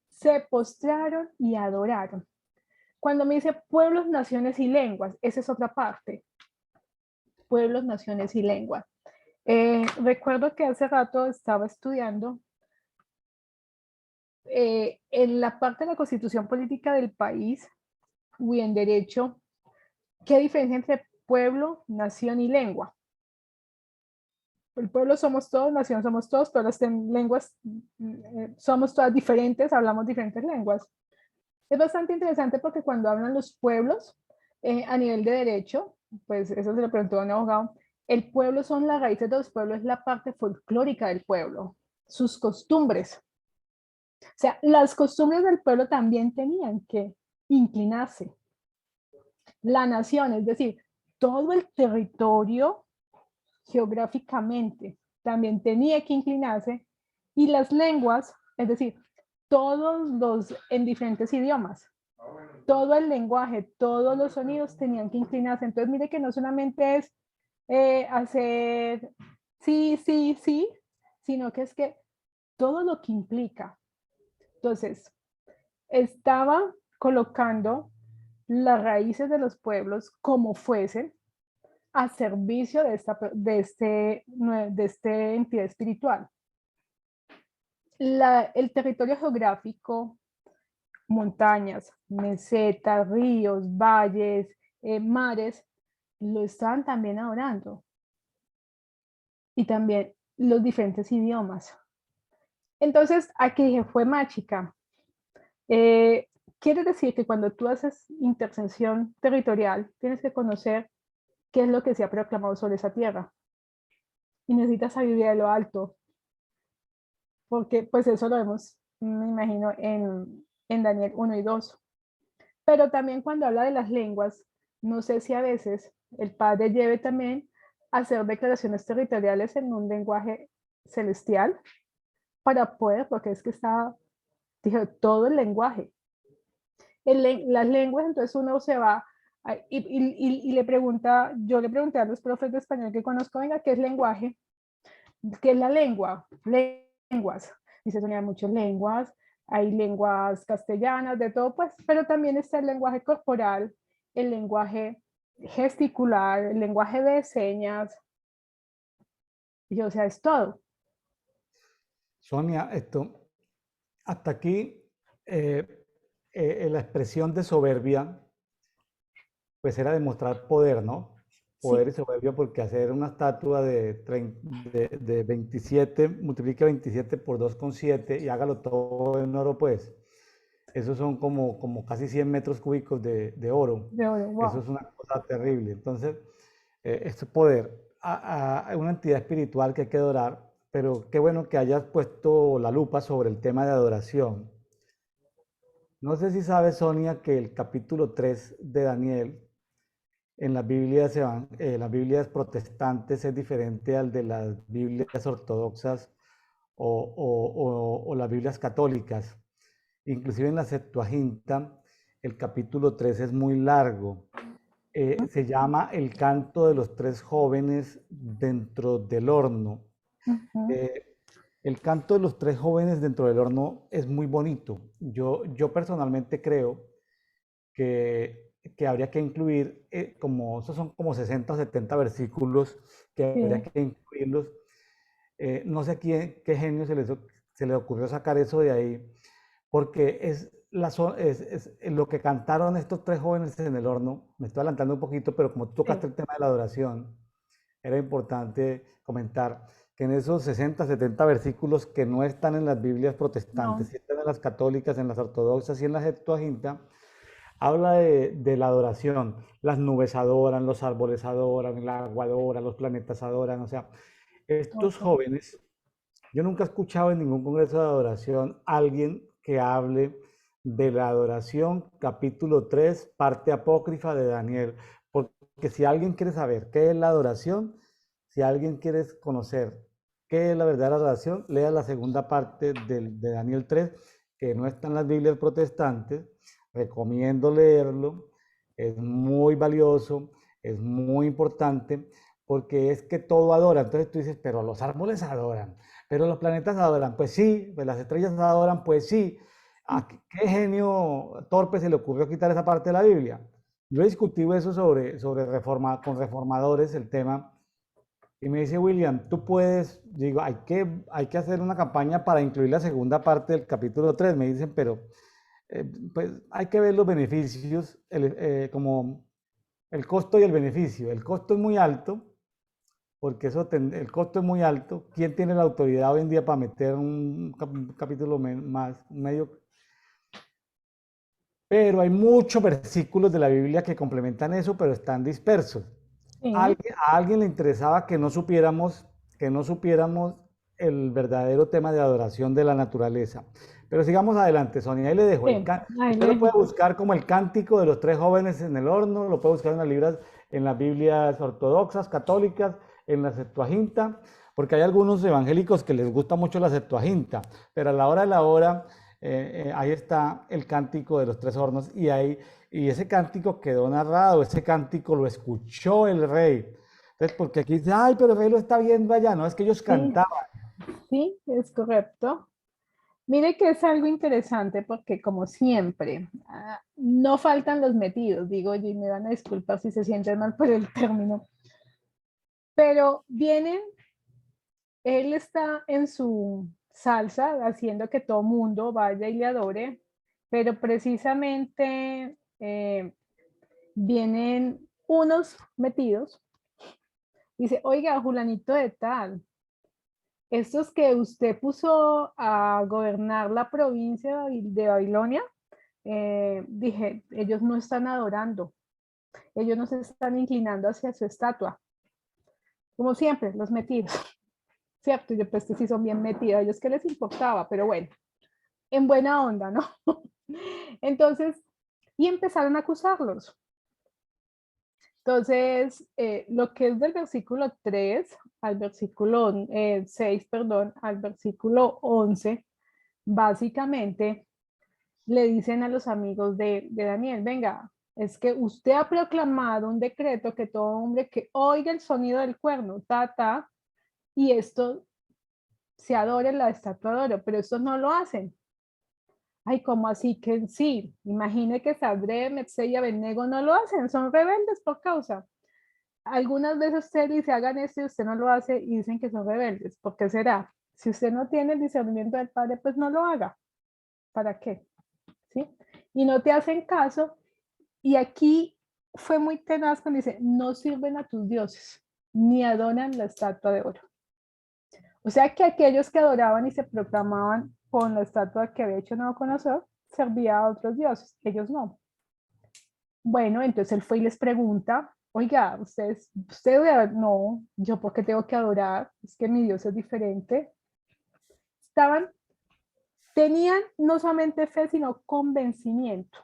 Speaker 2: se postraron y adoraron. Cuando me dice pueblos, naciones y lenguas, esa es otra parte. Pueblos, naciones y lenguas. Recuerdo que hace rato estaba estudiando en la parte de la constitución política del país y en derecho, ¿qué diferencia entre pueblo, nación y lengua? El pueblo somos todos, nación somos todos, pero las lenguas somos todas diferentes, hablamos diferentes lenguas. Es bastante interesante porque cuando hablan los pueblos, A nivel de derecho, pues eso se lo preguntó a un abogado, el pueblo son las raíces de los pueblos, es la parte folclórica del pueblo, sus costumbres. O sea, las costumbres del pueblo también tenían que inclinarse. La nación, es decir, todo el territorio geográficamente también tenía que inclinarse y las lenguas, es decir, todos los en diferentes idiomas, todo el lenguaje, todos los sonidos tenían que inclinarse. Entonces, mire que no solamente es hacer sí, sí, sí, sino que es que todo lo que implica. Entonces, estaba colocando las raíces de los pueblos como fuesen a servicio de este entidad espiritual. El territorio geográfico, montañas, mesetas, ríos, valles, mares, lo estaban también adorando. Y también los diferentes idiomas. Entonces, aquí dije, fue mágica. Quiere decir que cuando tú haces intersección territorial, tienes que conocer qué es lo que se ha proclamado sobre esa tierra. Y necesitas sabiduría de lo alto, porque pues eso lo vemos, me imagino, en Daniel 1 y 2. Pero también cuando habla de las lenguas, no sé si a veces el Padre lleve también a hacer declaraciones territoriales en un lenguaje celestial para poder, porque es que está, dije, todo el lenguaje. Las lenguas, entonces uno se va y le pregunta, yo le pregunté a los profes de español que conozco, venga, ¿qué es lenguaje? ¿Qué es la lengua? Lenguas. Dice, Sonia, hay muchas lenguas, hay lenguas castellanas, de todo, pues, pero también está el lenguaje corporal, el lenguaje gesticular, el lenguaje de señas, y o sea, es todo.
Speaker 1: Sonia, hasta aquí la expresión de soberbia, pues era demostrar poder, ¿no? Poder
Speaker 2: Sí,
Speaker 1: y soberbia, porque hacer una estatua de 27, multiplique 27 por 2,7 y hágalo todo en oro, pues esos son como casi 100 metros cúbicos de oro.
Speaker 2: de oro,
Speaker 1: Eso
Speaker 2: wow.
Speaker 1: es una cosa terrible. Entonces, es poder a una entidad espiritual que hay que adorar, pero qué bueno que hayas puesto la lupa sobre el tema de adoración. No sé si sabes, Sonia, que el capítulo 3 de Daniel en las Biblias protestantes es diferente al de las Biblias ortodoxas o las Biblias católicas. Inclusive en la Septuaginta, el capítulo 3 es muy largo. Se llama El canto de los tres jóvenes dentro del horno.
Speaker 2: Ujú.
Speaker 1: Eh, el canto de los tres jóvenes dentro del horno es muy bonito. Yo personalmente creo que habría que incluir, como esos son como 60 o 70 versículos, que habría
Speaker 2: Sí,
Speaker 1: que incluirlos. No sé qué genio se le ocurrió sacar eso de ahí, porque es lo que cantaron estos tres jóvenes en el horno. Me estoy adelantando un poquito, pero como tú
Speaker 2: sí,
Speaker 1: tocaste el tema de la adoración, era importante comentar que en esos 60, 70 versículos que no están en las Biblias protestantes,
Speaker 2: no,
Speaker 1: sí están en las católicas, en las ortodoxas y en la Septuaginta, habla de la adoración. Las nubes adoran, los árboles adoran, el agua adora, los planetas adoran. O sea, estos
Speaker 2: ok.
Speaker 1: jóvenes, yo nunca he escuchado en ningún congreso de adoración alguien que hable de la adoración, capítulo 3 parte apócrifa de Daniel. Porque si alguien quiere saber qué es la adoración, si alguien quiere conocer qué es la verdadera adoración, lea la segunda parte de Daniel 3 que no está en las Biblias protestantes. Recomiendo leerlo, es muy valioso, es muy importante, porque es que todo adora. Entonces tú dices, pero los árboles adoran, pero los planetas adoran. Pues sí, pues las estrellas adoran, pues sí. ¿A qué genio torpe se le ocurrió quitar esa parte de la Biblia? Yo he discutido eso con reformadores, el tema, y me dice William, tú puedes, digo, hay que hacer una campaña para incluir la segunda parte del capítulo 3. Me dicen, pero pues hay que ver los beneficios, como el costo y el beneficio. El costo es muy alto, porque el costo es muy alto. ¿Quién tiene la autoridad hoy en día para meter un capítulo más, medio? pero hay muchos versículos de la Biblia que complementan eso, pero están dispersos.
Speaker 2: Sí,
Speaker 1: A alguien le interesaba que no supiéramos el verdadero tema de adoración de la naturaleza. Pero sigamos adelante, Sonia. Ahí le dejo
Speaker 2: sí. Ahí
Speaker 1: Usted
Speaker 2: le
Speaker 1: lo puede
Speaker 2: dejo.
Speaker 1: buscar como el cántico de los tres jóvenes en el horno, lo puede buscar en las libras, en las Biblias ortodoxas, católicas, en la Septuaginta, porque hay algunos evangélicos que les gusta mucho la Septuaginta, pero a la hora de la hora, ahí está el cántico de los tres hornos y ese cántico quedó narrado, ese cántico lo escuchó el rey. Entonces, porque aquí dice, ay, pero el rey lo está viendo allá, no, es que ellos
Speaker 2: Sí,
Speaker 1: cantaban.
Speaker 2: sí, es correcto. Mire que es algo interesante porque como siempre, no faltan los metidos, digo yo, y me van a disculpar si se sienten mal por el término, pero vienen, él está en su salsa haciendo que todo mundo vaya y le adore, pero precisamente vienen unos metidos, dice, oiga, Julanito de tal, estos que usted puso a gobernar la provincia de Babilonia, dije, ellos no están adorando, ellos no se están inclinando hacia su estatua. Como siempre, los metidos, ¿cierto? Yo pues que sí son bien metidos, a ellos qué les importaba, pero bueno, en buena onda, ¿no? Entonces, y empezaron a acusarlos. Entonces, lo que es del versículo 3 al versículo 6, perdón, al versículo 11, básicamente le dicen a los amigos de Daniel, venga, es que usted ha proclamado un decreto que todo hombre que oiga el sonido del cuerno, ta, y esto se adore la estatua de oro, pero estos no lo hacen. Ay, ¿cómo así que sí? Imagine que Sabré, Metzé y Abednego no lo hacen, son rebeldes por causa. Algunas veces usted dice, hagan esto y usted no lo hace y dicen que son rebeldes. ¿Por qué será? Si usted no tiene el discernimiento del Padre, pues no lo haga. ¿Para qué? ¿Sí? Y no te hacen caso. Y aquí fue muy tenaz cuando dice, no sirven a tus dioses, ni adoran la estatua de oro. O sea que aquellos que adoraban y se proclamaban con la estatua que había hecho Nabucodonosor, servía a otros dioses, ellos no. Bueno, entonces él fue y les pregunta, oiga, usted no, yo porque tengo que adorar, es que mi Dios es diferente. Estaban, tenían no solamente fe, sino convencimiento.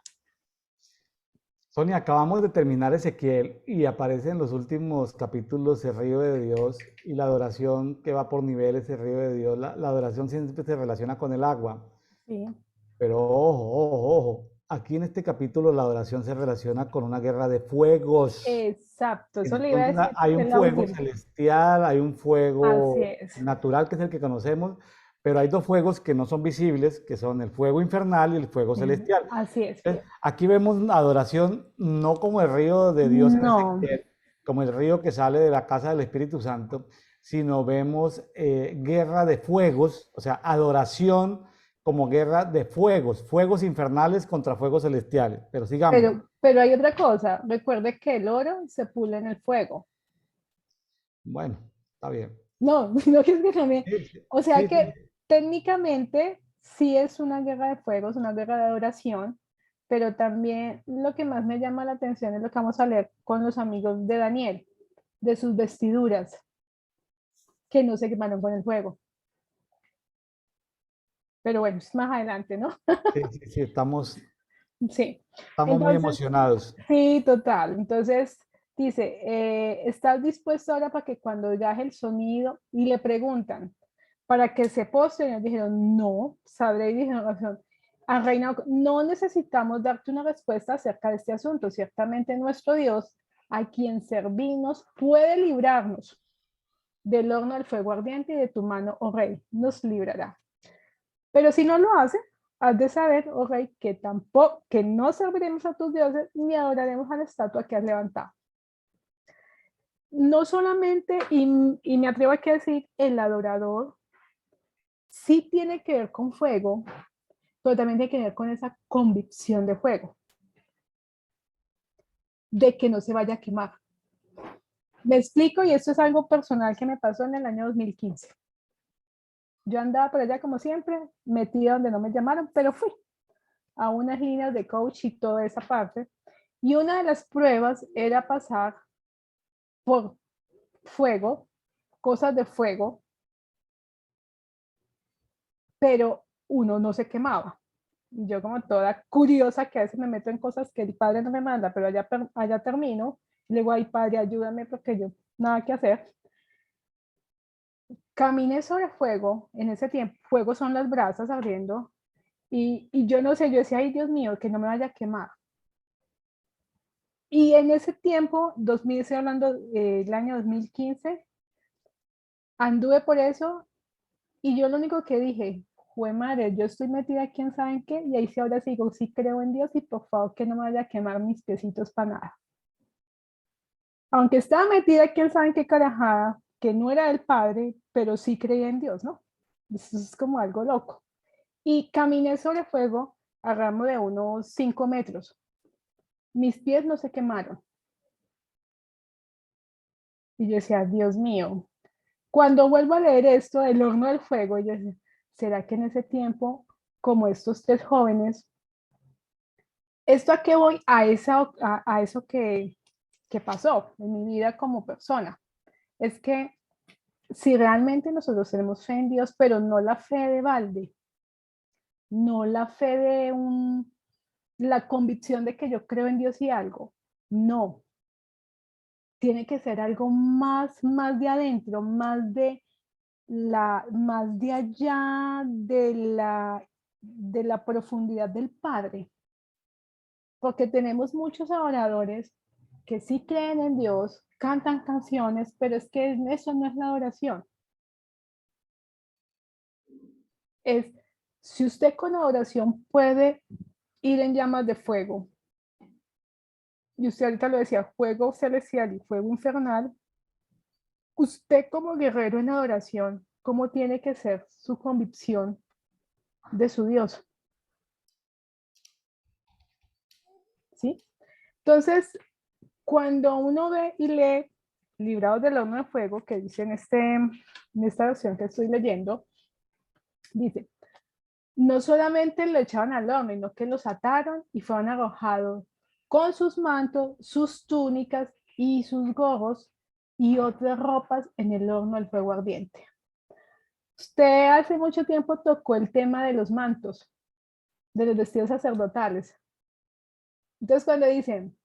Speaker 1: Sonia, acabamos de terminar Ezequiel y aparece en los últimos capítulos el río de Dios y la adoración que va por niveles, el río de Dios. La adoración siempre se relaciona con el agua,
Speaker 2: Sí,
Speaker 1: pero ojo, ojo, ojo. Aquí en este capítulo la adoración se relaciona con una guerra de fuegos.
Speaker 2: exacto, eso le iba a
Speaker 1: Entonces
Speaker 2: decir
Speaker 1: hay un
Speaker 2: en la
Speaker 1: fuego
Speaker 2: última.
Speaker 1: celestial, hay un
Speaker 2: Así
Speaker 1: fuego
Speaker 2: es.
Speaker 1: natural que es el que conocemos, pero hay dos fuegos que no son visibles, que son el fuego infernal y el fuego celestial.
Speaker 2: Así es.
Speaker 1: Entonces, aquí vemos adoración no como el río de Dios en
Speaker 2: No,
Speaker 1: Ezequiel, como el río que sale de la casa del Espíritu Santo, sino vemos guerra de fuegos, o sea, adoración como guerra de fuegos, fuegos infernales contra fuegos celestiales. Pero sigamos.
Speaker 2: pero hay otra cosa. Recuerde que el oro se pule en el fuego.
Speaker 1: Bueno, está bien.
Speaker 2: No, no es que también.
Speaker 1: Sí, sí,
Speaker 2: O sea
Speaker 1: sí,
Speaker 2: que
Speaker 1: sí.
Speaker 2: técnicamente sí es una guerra de fuegos, una guerra de adoración, pero también lo que más me llama la atención es lo que vamos a leer con los amigos de Daniel, de sus vestiduras, que no se quemaron con el fuego. Pero bueno, es más adelante, ¿no?
Speaker 1: Sí, sí, sí,
Speaker 2: Sí.
Speaker 1: estamos muy
Speaker 2: Entonces,
Speaker 1: emocionados.
Speaker 2: sí, total. Entonces, dice, ¿estás dispuesto ahora para que cuando yaje el sonido y le preguntan para que se postren? Ellos dijeron, no, sabré y dijeron, al reino, no necesitamos darte una respuesta acerca de este asunto. Ciertamente nuestro Dios, a quien servimos, puede librarnos del horno del fuego ardiente y de tu mano, oh rey, nos librará. Pero si no lo hace, has de saber, oh rey, que tampoco, que no serviremos a tus dioses ni adoraremos a la estatua que has levantado. No solamente, y me atrevo a decir, el adorador sí tiene que ver con fuego, pero también tiene que ver con esa convicción de fuego, de que no se vaya a quemar. Me explico, y esto es algo personal que me pasó en el año 2015. Yo andaba por allá como siempre, metida donde no me llamaron, pero fui a unas líneas de coach y toda esa parte. Y una de las pruebas era pasar por fuego, cosas de fuego, pero uno no se quemaba. Y yo como toda curiosa, que a veces me meto en cosas que el padre no me manda, pero allá termino, y le digo, ay padre, ayúdame porque yo nada que hacer. Caminé sobre fuego, en ese tiempo, fuego son las brasas ardiendo, y yo no sé, yo decía, ay Dios mío, que no me vaya a quemar. Y en ese tiempo, 2000, estoy hablando del año 2015, anduve por eso y yo lo único que dije, fue madre, yo estoy metida aquí en saben qué, y ahí sí ahora sí digo, sí creo en Dios y por favor que no me vaya a quemar mis piecitos para nada. Aunque estaba metida aquí en saben qué carajada, que no era del Padre, pero sí creía en Dios, ¿no? Eso es como algo loco. Y caminé sobre fuego a ramo de unos 5 metros. Mis pies no se quemaron. Y yo decía, Dios mío, cuando vuelvo a leer esto del horno del fuego, yo decía, ¿será que en ese tiempo, como estos tres jóvenes, esto a qué voy? A eso que pasó en mi vida como persona. Es que si realmente nosotros tenemos fe en Dios, pero no la fe de balde, no la fe de la convicción de que yo creo en Dios y algo, no, tiene que ser algo más de adentro, más de allá de la profundidad del Padre, porque tenemos muchos adoradores que sí creen en Dios, cantan canciones, pero es que eso no es la adoración. Es si usted con adoración puede ir en llamas de fuego, y usted ahorita lo decía, fuego celestial y fuego infernal, usted como guerrero en adoración, ¿cómo tiene que ser su convicción de su Dios? ¿Sí? Entonces, cuando uno ve y lee Librados del horno de fuego, que dice en esta versión que estoy leyendo, dice, no solamente lo echaban al horno, sino que los ataron y fueron arrojados con sus mantos, sus túnicas y sus gorros y otras ropas en el horno del fuego ardiente. Usted hace mucho tiempo tocó el tema de los mantos, de los vestidos sacerdotales. Entonces, cuando dicen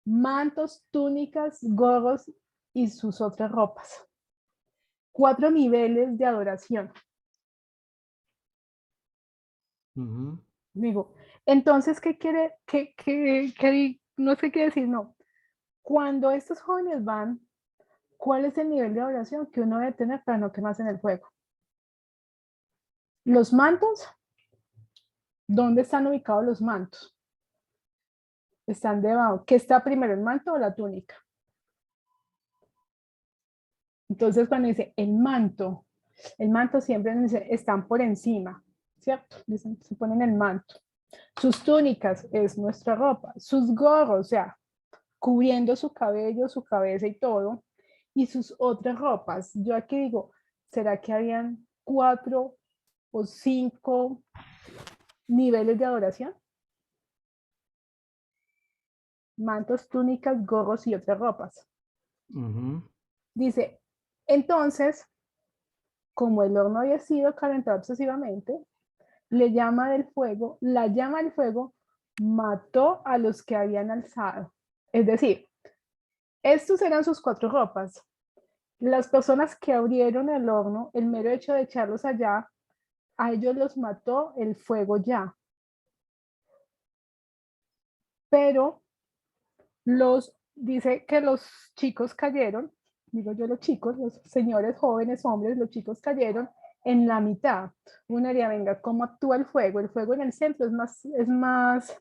Speaker 2: mantos, túnicas, gorros y sus otras ropas, 4 niveles de adoración. Digo, entonces, ¿qué quiere? No sé qué decir, no. Cuando estos jóvenes van, ¿cuál es el nivel de adoración que uno debe tener para no quemarse en el fuego? Los mantos, ¿dónde están ubicados los mantos? Están debajo. ¿Qué está primero, el manto o la túnica? Entonces, cuando dice el manto siempre dice, están por encima, ¿cierto? Dicen, se ponen el manto. Sus túnicas es nuestra ropa, sus gorros, o sea, cubriendo su cabello, su cabeza y todo, y sus otras ropas. Yo aquí digo, ¿será que habían 4 o 5 niveles de adoración? Mantos, túnicas, gorros y otras ropas. Dice, entonces, como el horno había sido calentado excesivamente, la llama del fuego mató a los que habían alzado. Es decir, estos eran sus 4 ropas. Las personas que abrieron el horno, el mero hecho de echarlos allá, a ellos los mató el fuego ya. Pero dice que los chicos cayeron, digo yo los chicos, los señores jóvenes hombres, los chicos cayeron en la mitad. Uno diría, venga, ¿cómo actúa el fuego? El fuego en el centro más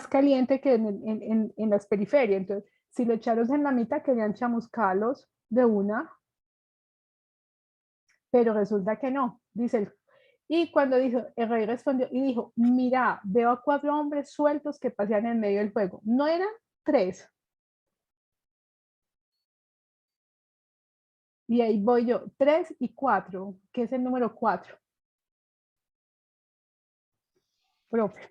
Speaker 2: caliente que en las periferias. Entonces, si lo echaron en la mitad, querían chamuscarlos de una, pero resulta que no, dice el. Y cuando dijo, el rey respondió y dijo, mira, veo a 4 hombres sueltos que pasean en medio del fuego. No eran 3. Y ahí voy yo, 3 y 4, que es el número 4. propio.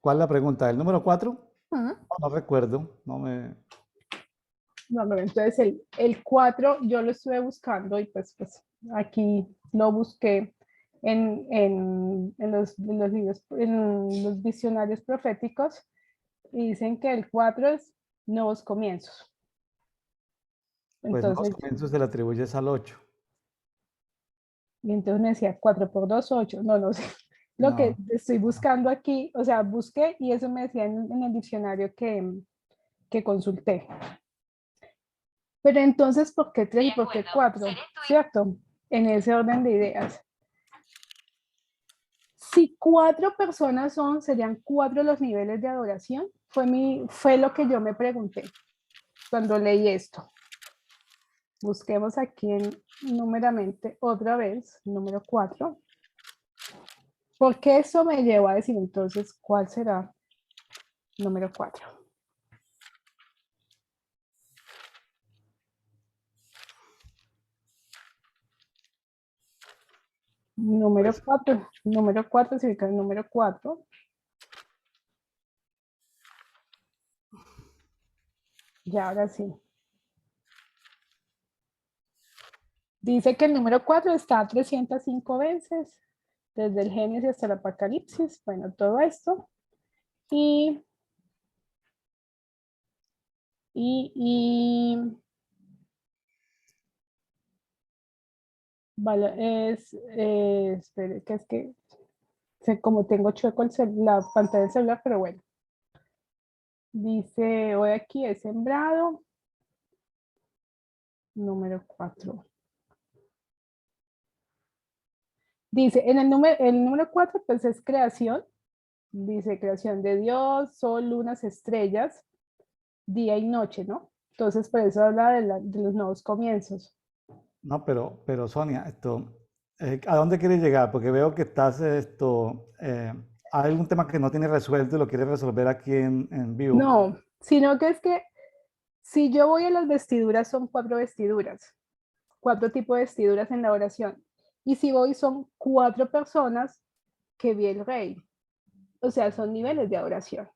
Speaker 1: ¿Cuál es la pregunta? ¿El número 4?
Speaker 2: Ujú.
Speaker 1: No recuerdo, no me...
Speaker 2: No, pero entonces el 4 yo lo estuve buscando y pues aquí lo busqué en los libros, en los diccionarios proféticos y dicen que el 4 es nuevos comienzos.
Speaker 1: Pues nuevos
Speaker 2: Entonces,
Speaker 1: comienzos se le atribuyes al 8.
Speaker 2: y entonces me decía 4 por 2, 8. No, no sé. Lo que
Speaker 1: No,
Speaker 2: estoy buscando aquí, o sea, busqué y eso me decía en el diccionario que consulté. Pero entonces, ¿por qué 3 y por qué 4? ¿Cierto? En ese orden de ideas. Si 4 personas son, serían 4 los niveles de adoración. Fue lo que yo me pregunté cuando leí esto. Busquemos aquí númeramente otra vez, número 4. Porque eso me lleva a decir entonces cuál será número 4.
Speaker 1: pues
Speaker 2: Número 4 significa el número 4. Y ahora sí. Dice que el número 4 está 305 veces, desde el Génesis hasta el Apocalipsis. Bueno, todo esto. Y vale, espere, que es que como tengo chueco la pantalla del celular, pero bueno. Dice, hoy aquí he sembrado, número 4. Dice, el número 4 pues es creación. Dice creación de Dios, sol, lunas, estrellas, día y noche, ¿no? Entonces, por eso habla de los nuevos comienzos.
Speaker 1: no, pero Sonia, ¿a dónde quieres llegar? Porque veo que estás, hay algún tema que no tienes resuelto y lo quieres resolver aquí en vivo.
Speaker 2: No, sino que es que si yo voy a las vestiduras, son 4 vestiduras, 4 tipos de vestiduras en la oración. Y si voy, son 4 personas que vi el rey. O sea, son niveles de adoración.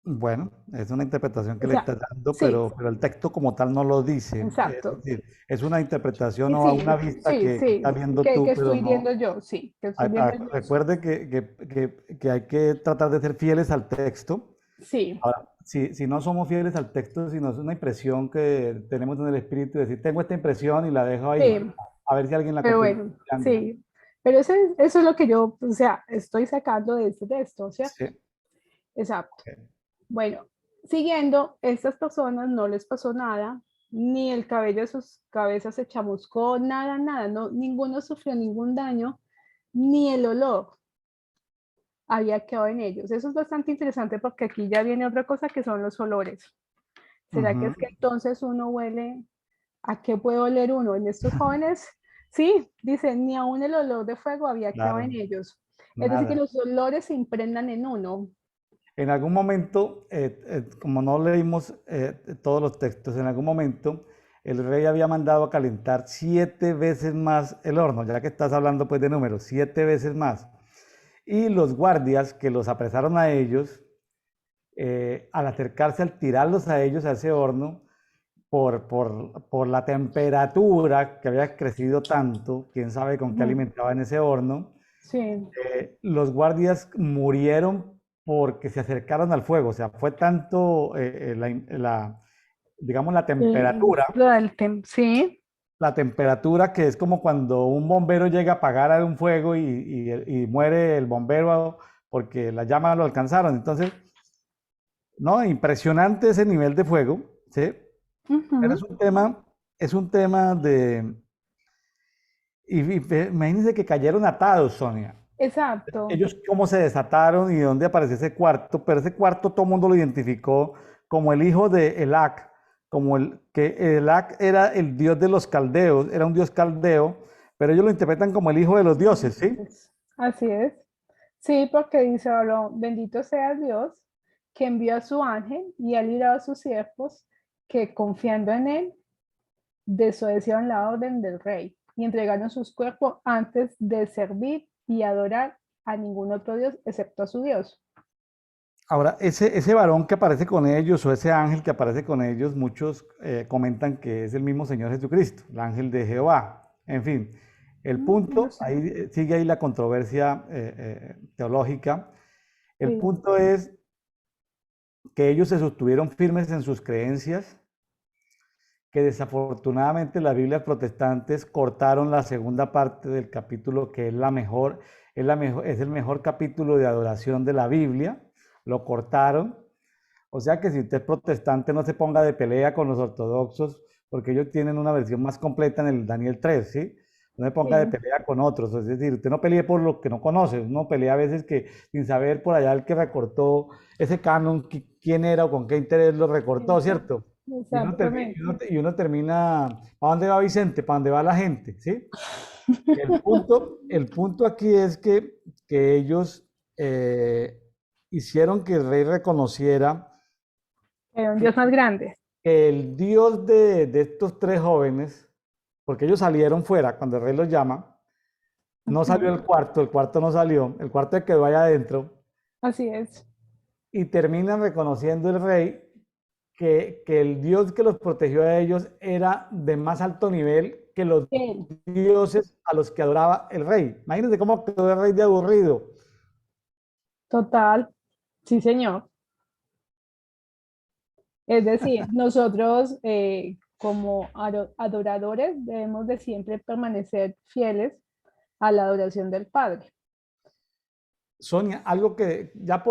Speaker 1: Bueno, es una interpretación
Speaker 2: O
Speaker 1: que le
Speaker 2: sea,
Speaker 1: estás dando,
Speaker 2: sí,
Speaker 1: pero el texto como tal no lo dice. Es
Speaker 2: exacto.
Speaker 1: decir, es una interpretación
Speaker 2: Sí,
Speaker 1: o a
Speaker 2: sí,
Speaker 1: una vista
Speaker 2: sí,
Speaker 1: que
Speaker 2: sí,
Speaker 1: estás viendo
Speaker 2: que
Speaker 1: tú, pero
Speaker 2: estoy viendo
Speaker 1: no.
Speaker 2: yo, sí, que estoy viendo yo.
Speaker 1: Recuerde que hay que tratar de ser fieles al texto.
Speaker 2: Sí,
Speaker 1: Ahora, si no somos fieles al texto, sino es una impresión que tenemos en el espíritu, decir, tengo esta impresión y la dejo ahí,
Speaker 2: sí,
Speaker 1: a ver si alguien la
Speaker 2: pero
Speaker 1: continúa
Speaker 2: bueno,
Speaker 1: estudiando.
Speaker 2: sí. Pero eso es lo que yo, o sea, estoy sacando de este texto, ¿cierto?
Speaker 1: Sí,
Speaker 2: Exacto.
Speaker 1: ok.
Speaker 2: Bueno, siguiendo, estas personas no les pasó nada, ni el cabello de sus cabezas se chamuscó, nada, nada, no, ninguno sufrió ningún daño, ni el olor había quedado en ellos. Eso es bastante interesante porque aquí ya viene otra cosa que son los olores. ¿Será que
Speaker 1: Ujú.
Speaker 2: es que entonces uno huele? ¿A qué puede oler uno? En estos jóvenes, sí, dicen, ni aún el olor de fuego había quedado en
Speaker 1: Claro,
Speaker 2: ellos. Es decir, que
Speaker 1: nada.
Speaker 2: los olores se impregnan en uno.
Speaker 1: En algún momento, como no leímos todos los textos, en algún momento el rey había mandado a calentar 7 veces más el horno, ya que estás hablando pues de números, 7 veces más. Y los guardias que los apresaron a ellos, al acercarse, al tirarlos a ellos a ese horno, por la temperatura que había crecido tanto, quién sabe con qué
Speaker 2: Ujú.
Speaker 1: alimentaban ese horno,
Speaker 2: Sí,
Speaker 1: los guardias murieron porque se acercaron al fuego. O sea, fue tanto digamos,
Speaker 2: sí,
Speaker 1: la temperatura que es como cuando un bombero llega a apagar un fuego y muere el bombero porque las llamas lo alcanzaron. Entonces, no, impresionante ese nivel de fuego, ¿sí? Pero
Speaker 2: ujú,
Speaker 1: es un tema de... Imagínense que cayeron atados, Sonia.
Speaker 2: exacto.
Speaker 1: Ellos cómo se desataron y de dónde apareció ese cuarto, pero ese cuarto todo el mundo lo identificó como el hijo de Elac, como el que Elac era el dios de los caldeos, era un dios caldeo, pero ellos lo interpretan como el hijo de los dioses, ¿sí?
Speaker 2: Así es. Sí, porque dice, bendito sea Dios que envió a su ángel y ha librado a sus siervos que confiando en él desobedecieron la orden del rey y entregaron sus cuerpos antes de servir y adorar a ningún otro Dios excepto a su Dios.
Speaker 1: Ahora, ese varón que aparece con ellos o ese ángel que aparece con ellos, muchos comentan que es el mismo Señor Jesucristo, el ángel de Jehová. En fin, el
Speaker 2: No
Speaker 1: punto,
Speaker 2: sé.
Speaker 1: ahí sigue ahí la controversia teológica. El
Speaker 2: Sí,
Speaker 1: punto es que ellos se sostuvieron firmes en sus creencias, que desafortunadamente las Biblias protestantes cortaron la segunda parte del capítulo, que es es el mejor capítulo de adoración de la Biblia, lo cortaron. O sea que si usted es protestante, no se ponga de pelea con los ortodoxos, porque ellos tienen una versión más completa en el Daniel 3, ¿sí? No se ponga de
Speaker 2: sí,
Speaker 1: pelea con otros, es decir, usted no pelee por lo que no conoce, uno pelea a veces que sin saber por allá el que recortó ese canon, quién era o con qué interés lo recortó, ¿cierto?
Speaker 2: exactamente.
Speaker 1: Y uno termina, ¿para dónde va Vicente? ¿Para dónde va la gente? ¿Sí? El punto aquí es que ellos hicieron que el rey reconociera
Speaker 2: Era un
Speaker 1: que
Speaker 2: Dios más grande.
Speaker 1: el Dios de estos tres jóvenes, porque ellos salieron fuera cuando el rey los llama, no salió
Speaker 2: Ujú.
Speaker 1: el cuarto no salió, el cuarto quedó allá adentro,
Speaker 2: Así es.
Speaker 1: y terminan reconociendo el rey que el Dios que los protegió a ellos era de más alto nivel que los
Speaker 2: Él,
Speaker 1: dioses a los que adoraba el rey. Imagínense cómo quedó el rey de aburrido.
Speaker 2: total. Sí, señor. Es decir, nosotros como adoradores debemos de siempre permanecer fieles a la adoración del Padre.
Speaker 1: Sonia, algo que ya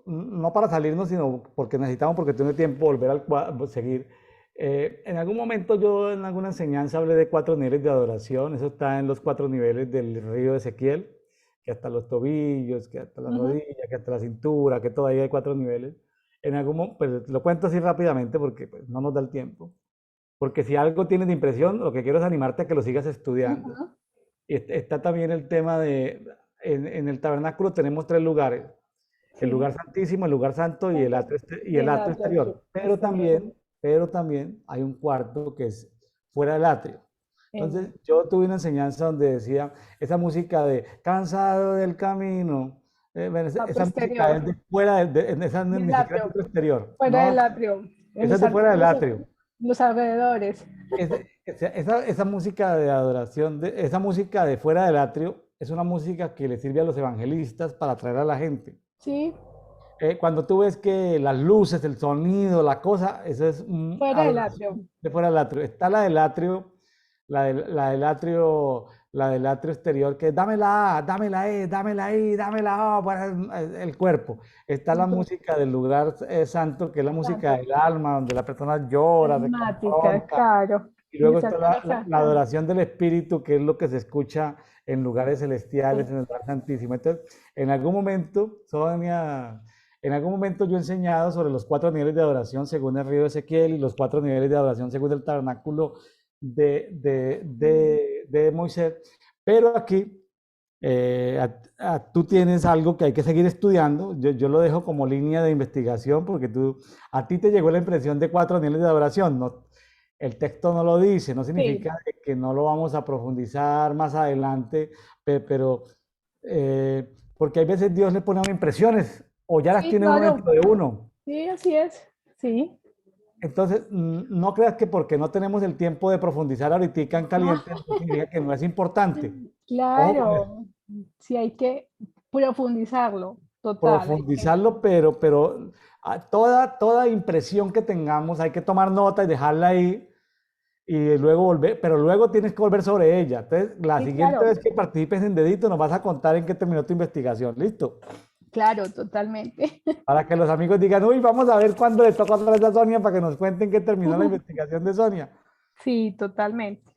Speaker 1: no para salirnos, sino porque necesitamos, porque tengo tiempo, volver seguir. En algún momento yo en alguna enseñanza hablé de cuatro niveles de adoración, eso está en los cuatro niveles del río de Ezequiel, que hasta los tobillos, que hasta las
Speaker 2: Ujú,
Speaker 1: rodillas, que hasta la cintura, que todo ahí hay cuatro niveles. Pues lo cuento así rápidamente porque pues, no nos da el tiempo. Porque si algo tienes de impresión, lo que quiero es animarte a que lo sigas estudiando.
Speaker 2: ujú.
Speaker 1: Está también el tema en el tabernáculo tenemos tres lugares, el lugar
Speaker 2: Sí,
Speaker 1: santísimo, el lugar santo y y
Speaker 2: y
Speaker 1: el
Speaker 2: el
Speaker 1: atrio
Speaker 2: atrio
Speaker 1: exterior.
Speaker 2: exterior.
Speaker 1: Pero también hay un cuarto que es fuera del atrio.
Speaker 2: En
Speaker 1: Entonces yo tuve una enseñanza donde decía, esa música de cansado del camino, bueno,
Speaker 2: atrio
Speaker 1: esa música es
Speaker 2: exterior,
Speaker 1: de fuera, esa
Speaker 2: del
Speaker 1: ni siquiera es
Speaker 2: atrio,
Speaker 1: del exterior,
Speaker 2: fuera
Speaker 1: no,
Speaker 2: del atrio,
Speaker 1: esa es de fuera del atrio.
Speaker 2: los alrededores.
Speaker 1: Esa música de adoración, esa música de fuera del atrio, es una música que le sirve a los evangelistas para atraer a la gente.
Speaker 2: Sí,
Speaker 1: Cuando tú ves que las luces, el sonido, la cosa, eso es
Speaker 2: fuera del atrio.
Speaker 1: adoración de fuera del atrio. Está la del atrio, la del atrio, la del atrio exterior, que es dame la A, dame la E, dame la I, dame la O, para el cuerpo. Está la
Speaker 2: Ujú,
Speaker 1: música del lugar santo, que es la música
Speaker 2: santo.
Speaker 1: del alma, donde la persona llora, se
Speaker 2: Carismática,
Speaker 1: confronta.
Speaker 2: claro.
Speaker 1: Y
Speaker 2: Y
Speaker 1: luego está la adoración del Espíritu, que es lo que se escucha en lugares celestiales, en el lugar santísimo. Entonces, en algún momento, Sonia, en algún momento yo he enseñado sobre los cuatro niveles de adoración según el río de Ezequiel y los cuatro niveles de adoración según el tabernáculo de Moisés. Pero aquí tú tienes algo que hay que seguir estudiando. Yo lo dejo como línea de investigación porque a ti te llegó la impresión de cuatro niveles de adoración. No, el texto no lo dice, no
Speaker 2: Sí,
Speaker 1: significa que no lo vamos a profundizar más adelante, pero porque hay veces Dios le pone a uno impresiones o ya las
Speaker 2: sí,
Speaker 1: tiene uno dentro
Speaker 2: claro.
Speaker 1: de uno.
Speaker 2: Sí, así es. Sí.
Speaker 1: Entonces, no creas que porque no tenemos el tiempo de profundizar ahorita en caliente, no significa que no es importante. Ojo con eso.
Speaker 2: Claro, sí hay que profundizarlo, total.
Speaker 1: Profundizarlo, pero toda impresión que tengamos hay que tomar nota y dejarla ahí y luego volver, pero luego tienes que volver sobre ella. Entonces, la
Speaker 2: Sí,
Speaker 1: siguiente
Speaker 2: claro,
Speaker 1: vez que participes en Dedito nos vas a contar en qué terminó tu investigación. ¿Listo?
Speaker 2: claro, totalmente.
Speaker 1: Para que los amigos digan, uy, vamos a ver cuándo le toca otra vez a Sonia para que nos cuenten qué terminó la investigación de Sonia.
Speaker 2: Sí, totalmente.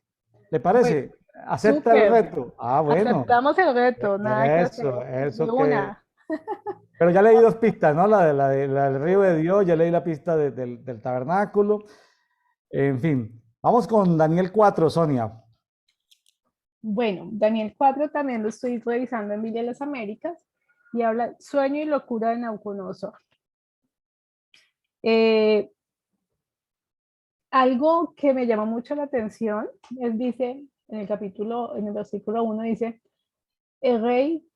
Speaker 1: ¿Le
Speaker 2: Bueno,
Speaker 1: parece? ¿Acepta el
Speaker 2: súper.
Speaker 1: reto? Ah, bueno.
Speaker 2: Aceptamos el reto, nada que hacer. De
Speaker 1: Eso que...
Speaker 2: una.
Speaker 1: Pero ya leí dos pistas, ¿no? La del río de Dios, ya leí la pista del tabernáculo. En fin, vamos con Daniel 4, Sonia.
Speaker 2: Bueno, Daniel 4 también lo estoy revisando en Biblia de las Américas y habla sueño y locura de Nabucodonosor. Eh, Algo que me llama mucho la atención, él dice en el versículo 1, dice, el rey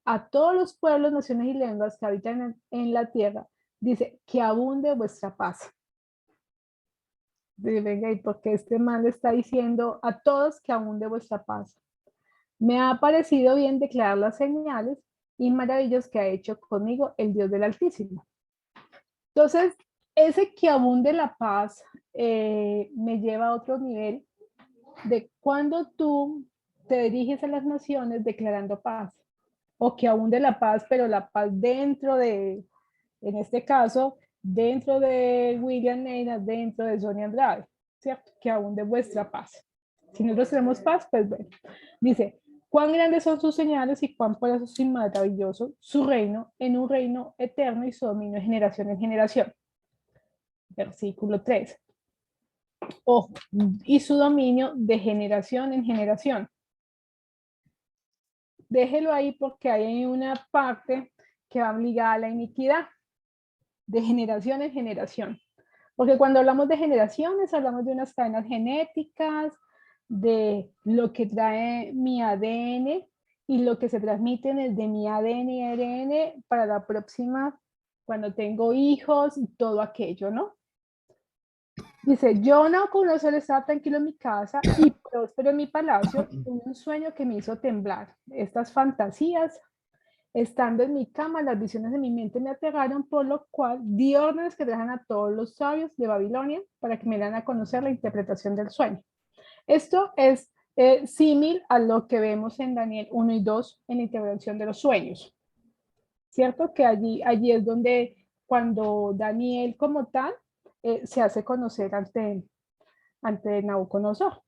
Speaker 2: a todos los pueblos, naciones y lenguas que habitan en la tierra, dice que abunde vuestra paz. Dice, venga, ¿y por qué este man le está diciendo a todos que abunde vuestra paz? Me ha parecido bien declarar las señales y maravillas que ha hecho conmigo el Dios del Altísimo. Entonces, ese que abunde la paz me lleva a otro nivel de cuando tú te diriges a las naciones declarando paz, o que abunde la paz, pero la paz dentro de, en este caso, dentro de William Neira, dentro de Sonia Andrade, ¿cierto? Que abunde vuestra paz. Si nosotros tenemos paz, pues bueno. Dice, cuán grandes son sus señales y cuán poderoso y maravilloso su reino, en un reino eterno y su dominio de generación en generación. Versículo 3. Ojo, y su dominio de generación en generación. Déjelo ahí porque hay una parte que va ligada a la iniquidad, de generación en generación. Porque cuando hablamos de generaciones, hablamos de unas cadenas genéticas, de lo que trae mi ADN y lo que se transmite desde mi ADN y ARN para la próxima, cuando tengo hijos y todo aquello, ¿no? Dice, yo Nabucodonosor estaba tranquilo en mi casa y próspero en mi palacio, tuve un sueño que me hizo temblar. Estas fantasías, estando en mi cama, las visiones de mi mente me aterraron, por lo cual di órdenes que trajeran a todos los sabios de Babilonia para que me dieran a conocer la interpretación del sueño. Esto es símil a lo que vemos en Daniel 1 y 2 en la intervención de los sueños, ¿cierto? Que allí es donde cuando Daniel como tal se hace conocer ante Nabucodonosor.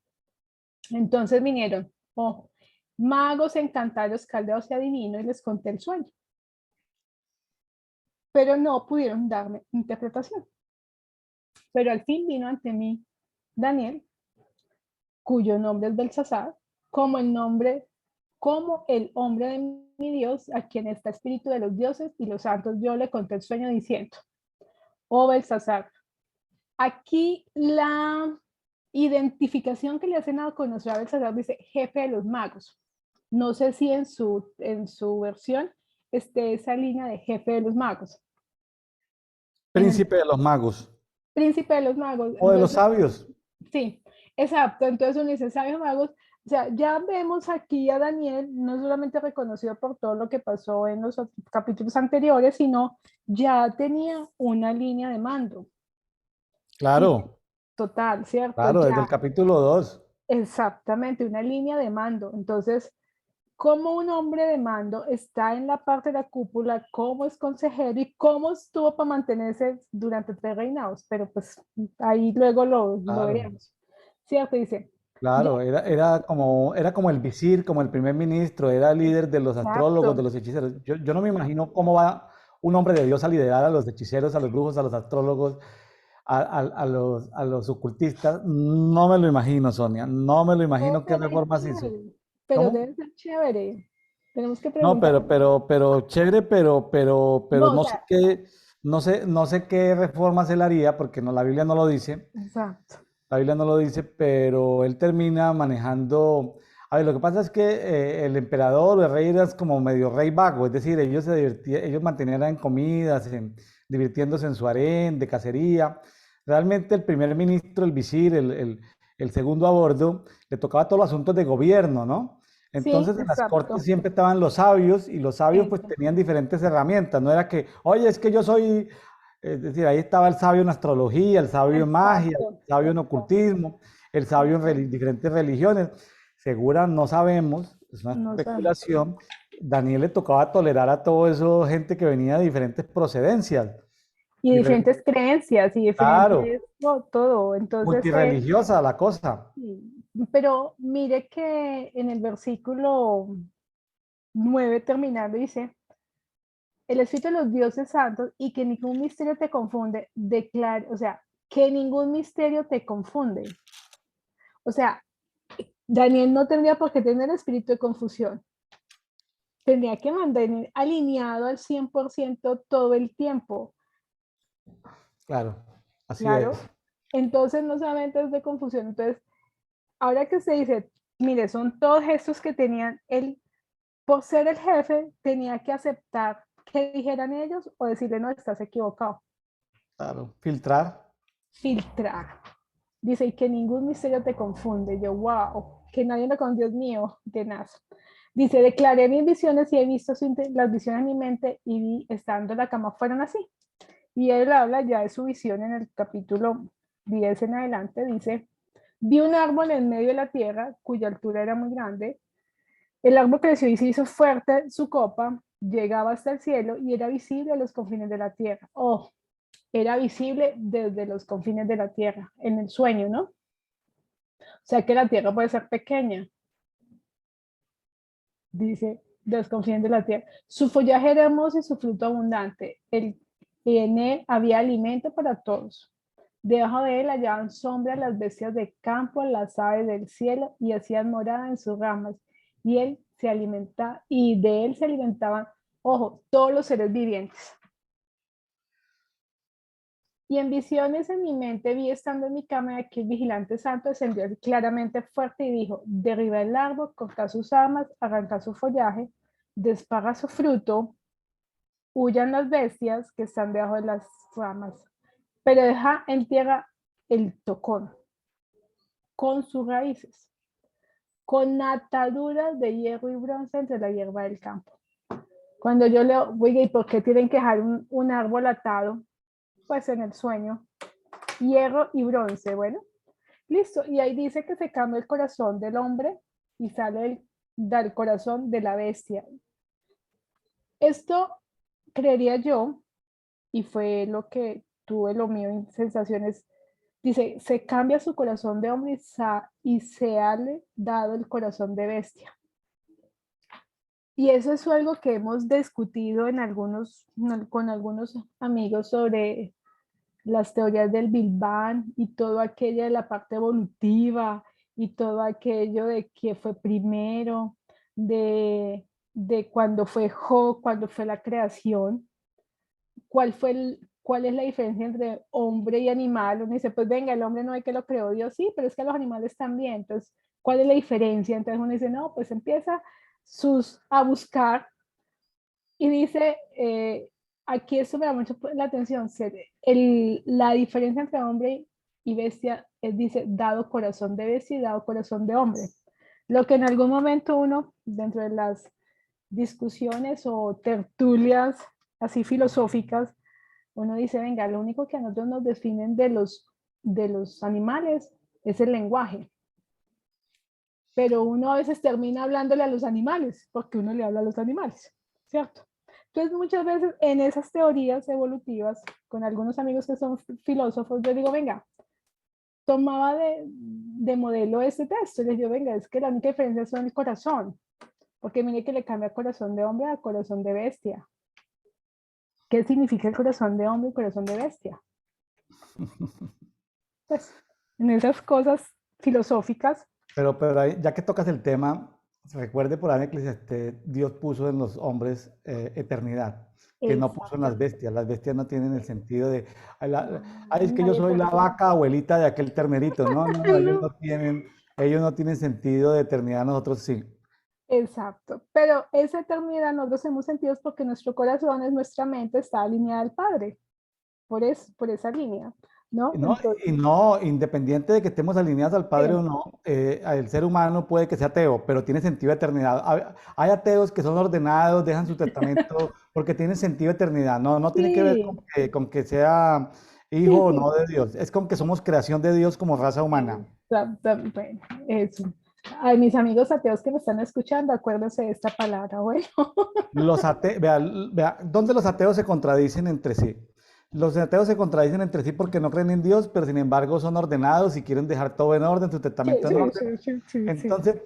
Speaker 2: Entonces vinieron, ojo, magos, encantados, caldeos y adivinos y les conté el sueño. Pero no pudieron darme interpretación. Pero al fin vino ante mí Daniel, cuyo nombre es Belsasar, como el hombre de mi Dios, a quien está espíritu de los dioses y los santos. Yo le conté el sueño diciendo, oh Belsasar, aquí la identificación que le hacen a conocer a Belsasar dice jefe de los magos. No sé si en su versión esté esa línea de jefe de los magos.
Speaker 1: Príncipe de los magos
Speaker 2: Príncipe de los magos.
Speaker 1: o de los
Speaker 2: Entonces,
Speaker 1: sabios.
Speaker 2: sí, exacto. Entonces, uno dice sabios magos. O sea, ya vemos aquí a Daniel, no solamente reconocido por todo lo que pasó en los capítulos anteriores, sino ya tenía una línea de mando. Y
Speaker 1: Claro,
Speaker 2: total, ¿cierto?
Speaker 1: claro, desde el
Speaker 2: Ya,
Speaker 1: capítulo 2.
Speaker 2: exactamente, una línea de mando. Entonces, cómo un hombre de mando está en la parte de la cúpula, cómo es consejero y cómo estuvo para mantenerse durante 3 reinados. Pero pues ahí luego lo
Speaker 1: Claro,
Speaker 2: veremos. ¿Cierto? Dice, yo,
Speaker 1: claro, era como el visir, como el primer ministro, era el líder de los astrólogos, de
Speaker 2: exacto.
Speaker 1: los hechiceros. Yo no me imagino cómo va un hombre de Dios a liderar a los hechiceros, a los brujos, a los astrólogos, a los ocultistas. No me lo imagino, Sonia. No me lo
Speaker 2: Debe
Speaker 1: imagino qué
Speaker 2: ser
Speaker 1: reformas hizo.
Speaker 2: chévere, pero
Speaker 1: ¿Cómo?
Speaker 2: debe ser chévere. Tenemos que
Speaker 1: No,
Speaker 2: preguntar.
Speaker 1: pero chévere, pero
Speaker 2: No, o
Speaker 1: no sé
Speaker 2: sea,
Speaker 1: qué, no sé qué reformas él haría, porque no, la Biblia no lo dice.
Speaker 2: exacto.
Speaker 1: La Biblia no lo dice, pero él termina manejando. A ver, lo que pasa es que el emperador o el rey era como medio rey vago, es decir, ellos se divertían, ellos mantenían en comidas, divirtiéndose en su harén, de cacería. Realmente el primer ministro, el visir, el segundo a bordo, le tocaba todos los asuntos de gobierno, ¿no?
Speaker 2: Sí,
Speaker 1: Entonces en las cortes
Speaker 2: exacto.
Speaker 1: siempre estaban los sabios y los sabios pues
Speaker 2: Eso.
Speaker 1: tenían diferentes herramientas, no era que, oye, es que yo soy, es decir, ahí estaba el sabio en astrología, el sabio en magia,
Speaker 2: Exacto.
Speaker 1: el sabio en
Speaker 2: Exacto.
Speaker 1: ocultismo, el sabio en
Speaker 2: Exacto.
Speaker 1: diferentes religiones. Segura no sabemos, es una
Speaker 2: No sé.
Speaker 1: especulación. Daniel le tocaba tolerar a todo eso, gente que venía de diferentes procedencias,
Speaker 2: Y
Speaker 1: diferentes,
Speaker 2: diferentes creencias y
Speaker 1: claro,
Speaker 2: diferentes, no, todo. Entonces,
Speaker 1: multireligiosa la cosa.
Speaker 2: sí. Pero mire que en el versículo 9 terminando dice, el Espíritu de los dioses santos y que ningún misterio te confunde, declara, o sea, que ningún misterio te confunde. O sea, Daniel no tendría por qué tener espíritu de confusión. Tendría que mantener alineado al 100% todo el tiempo.
Speaker 1: Claro, así es.
Speaker 2: Claro. Entonces no solamente es de confusión. Entonces, ahora que se dice, mire, son todos gestos que tenían él, por ser el jefe, tenía que aceptar que dijeran ellos o decirle, no, estás equivocado.
Speaker 1: Claro, filtrar.
Speaker 2: Filtrar. Dice, y que ningún misterio te confunde. Yo, wow, que nadie anda con Dios mío, de nada. Dice, declaré mis visiones y he visto las visiones en mi mente y vi, estando en la cama fueron así. Y él habla ya de su visión en el capítulo 10 en adelante. Dice, vi un árbol en medio de la tierra cuya altura era muy grande. El árbol creció y se hizo fuerte su copa, llegaba hasta el cielo y era visible a los confines de la tierra. Oh, era visible desde los confines de la tierra, en el sueño, ¿no? O sea que la tierra puede ser pequeña, dice, de los confines de la tierra. Su follaje era hermoso y su fruto abundante. En él había alimento para todos. Debajo de él hallaban sombra las bestias de campo, las aves del cielo, y hacían morada en sus ramas. Y él se alimenta, y de él se alimentaban, ojo, todos los seres vivientes. Y en visiones en mi mente vi estando en mi cama que el vigilante santo descendió claramente fuerte y dijo, derriba el árbol, corta sus ramas, arranca su follaje, desparra su fruto, huyan las bestias que están debajo de las ramas, pero deja en tierra el tocón con sus raíces, con ataduras de hierro y bronce entre la hierba del campo. Cuando yo leo, oiga, ¿y por qué tienen que dejar un árbol atado? Pues en el sueño, hierro y bronce, bueno, listo. Y ahí dice que se cambia el corazón del hombre y sale del corazón de la bestia. Esto creería yo, y fue lo que tuve lo mío en sensaciones, dice, se cambia su corazón de hombre y se ha dado el corazón de bestia. Y eso es algo que hemos discutido con algunos amigos sobre las teorías del Big Bang y todo aquello de la parte evolutiva y todo aquello de que fue primero, de cuando fue cuando fue la creación, cuál es la diferencia entre hombre y animal. Uno dice, pues venga, el hombre no es que lo creó Dios, sí, pero es que los animales también. Entonces, ¿cuál es la diferencia? Entonces uno dice, no, pues empieza a buscar y dice, aquí esto me da mucho la atención, la diferencia entre hombre y bestia es, dice, dado corazón de bestia y dado corazón de hombre. Lo que en algún momento uno, dentro de las discusiones o tertulias así filosóficas, uno dice, venga, lo único que a nosotros nos definen de los animales es el lenguaje. Pero uno a veces termina hablándole a los animales, porque uno le habla a los animales, ¿cierto? Entonces, muchas veces en esas teorías evolutivas, con algunos amigos que son filósofos, yo digo, venga, tomaba de modelo este texto, les digo, venga, es que la única diferencia son el corazón, porque mire que le cambia corazón de hombre a corazón de bestia. ¿Qué significa el corazón de hombre y corazón de bestia? Pues, en esas cosas filosóficas.
Speaker 1: Pero ahí, ya que tocas el tema, recuerde por ahí en Eclesiastés, Dios puso en los hombres eternidad, que no puso en las
Speaker 2: Exactamente.
Speaker 1: bestias. Las bestias no tienen el sentido de, ay, es que yo
Speaker 2: Nadie
Speaker 1: soy la
Speaker 2: eterno.
Speaker 1: vaca abuelita de aquel ternerito. No, no, no,
Speaker 2: No.
Speaker 1: ellos no tienen sentido de eternidad, nosotros sí.
Speaker 2: Exacto, pero esa eternidad nosotros hemos sentido porque nuestro corazón, es nuestra mente, está alineada al Padre, por esa línea, ¿no?
Speaker 1: No,
Speaker 2: Entonces,
Speaker 1: y no, independiente de que estemos alineados al Padre
Speaker 2: sí,
Speaker 1: o no, el ser humano puede que sea ateo, pero tiene sentido de eternidad. Hay ateos que son ordenados, dejan su testamento porque tienen sentido de eternidad. No, no tiene que ver
Speaker 2: sí,
Speaker 1: con que sea hijo
Speaker 2: sí,
Speaker 1: o
Speaker 2: sí,
Speaker 1: no de Dios, es con que somos creación de Dios como raza humana.
Speaker 2: bueno, eso. A mis amigos ateos que me están escuchando, acuérdense de esta palabra, bueno.
Speaker 1: Vea, ¿dónde los ateos se contradicen entre sí? Los ateos se contradicen entre sí porque no creen en Dios, pero sin embargo son ordenados y quieren dejar todo en orden, su
Speaker 2: Sí,
Speaker 1: testamento en
Speaker 2: sí,
Speaker 1: orden.
Speaker 2: sí, sí, sí, sí.
Speaker 1: Entonces,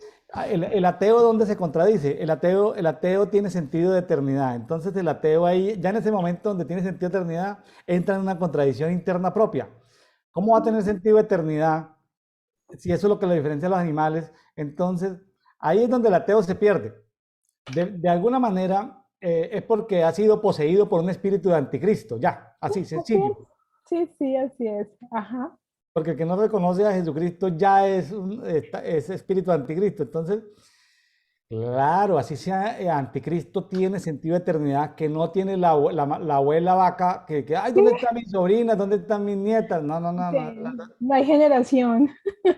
Speaker 1: el ateo, ¿dónde se contradice? El ateo tiene sentido de eternidad. Entonces, el ateo ahí, ya en ese momento donde tiene sentido de eternidad, entra en una contradicción interna propia. ¿Cómo va a tener sentido de eternidad si eso es lo que lo diferencia a los animales? Entonces, ahí es donde el ateo se pierde. De alguna manera, es porque ha sido poseído por un espíritu de anticristo. Ya, así,
Speaker 2: Así
Speaker 1: sencillo.
Speaker 2: es. Sí, sí, así es. Ajá.
Speaker 1: Porque el que no reconoce a Jesucristo ya es espíritu de anticristo. Entonces, Claro, así sea, anticristo tiene sentido de eternidad que no tiene la abuela vaca ay,
Speaker 2: Sí,
Speaker 1: ¿dónde están mis sobrinas? ¿Dónde están mis nietas? No, no, no, no,
Speaker 2: sí, no hay generación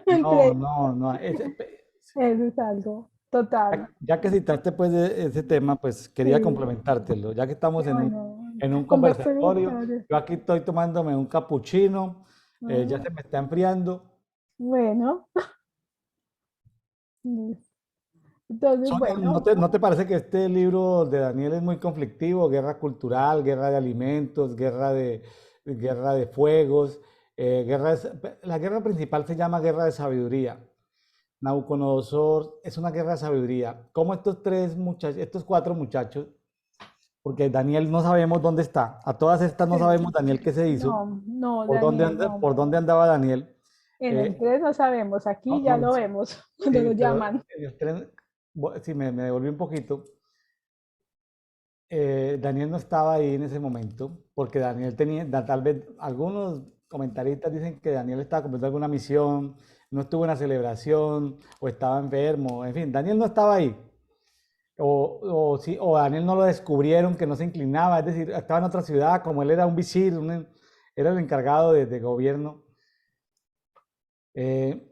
Speaker 1: no,
Speaker 2: entre
Speaker 1: no, no.
Speaker 2: eso es algo total.
Speaker 1: Ya que citaste pues ese tema, pues quería
Speaker 2: Sí,
Speaker 1: complementártelo. Ya que
Speaker 2: qué
Speaker 1: estamos
Speaker 2: bueno.
Speaker 1: en un
Speaker 2: Conversar
Speaker 1: conversatorio,
Speaker 2: historias.
Speaker 1: yo aquí estoy tomándome un capuchino, ya
Speaker 2: Ah,
Speaker 1: se me está enfriando.
Speaker 2: bueno, entonces,
Speaker 1: Sonia,
Speaker 2: bueno,
Speaker 1: no te parece que este libro de Daniel es muy conflictivo? Guerra cultural, guerra de alimentos, guerra de fuegos, la guerra principal se llama guerra de sabiduría. Nabucodonosor es una guerra de sabiduría. ¿Cómo estos tres muchachos, estos cuatro muchachos, porque Daniel no sabemos dónde está, a todas estas no
Speaker 2: sí.
Speaker 1: sabemos Daniel qué se hizo,
Speaker 2: No, no, Daniel, no.
Speaker 1: por dónde andaba Daniel?
Speaker 2: En el
Speaker 1: Eh,
Speaker 2: 3 no sabemos, aquí
Speaker 1: no,
Speaker 2: ya
Speaker 1: no,
Speaker 2: lo vemos cuando
Speaker 1: sí,
Speaker 2: lo
Speaker 1: pero
Speaker 2: llaman.
Speaker 1: sí, me devolví un poquito. Daniel no estaba ahí en ese momento, porque Daniel tenía, tal vez algunos comentaristas dicen que Daniel estaba cumpliendo alguna misión, no estuvo en la celebración o estaba enfermo, en fin, Daniel no estaba ahí. Sí, o Daniel no lo descubrieron, que no se inclinaba, es decir, estaba en otra ciudad, como él era un visir, era el encargado de gobierno. Eh,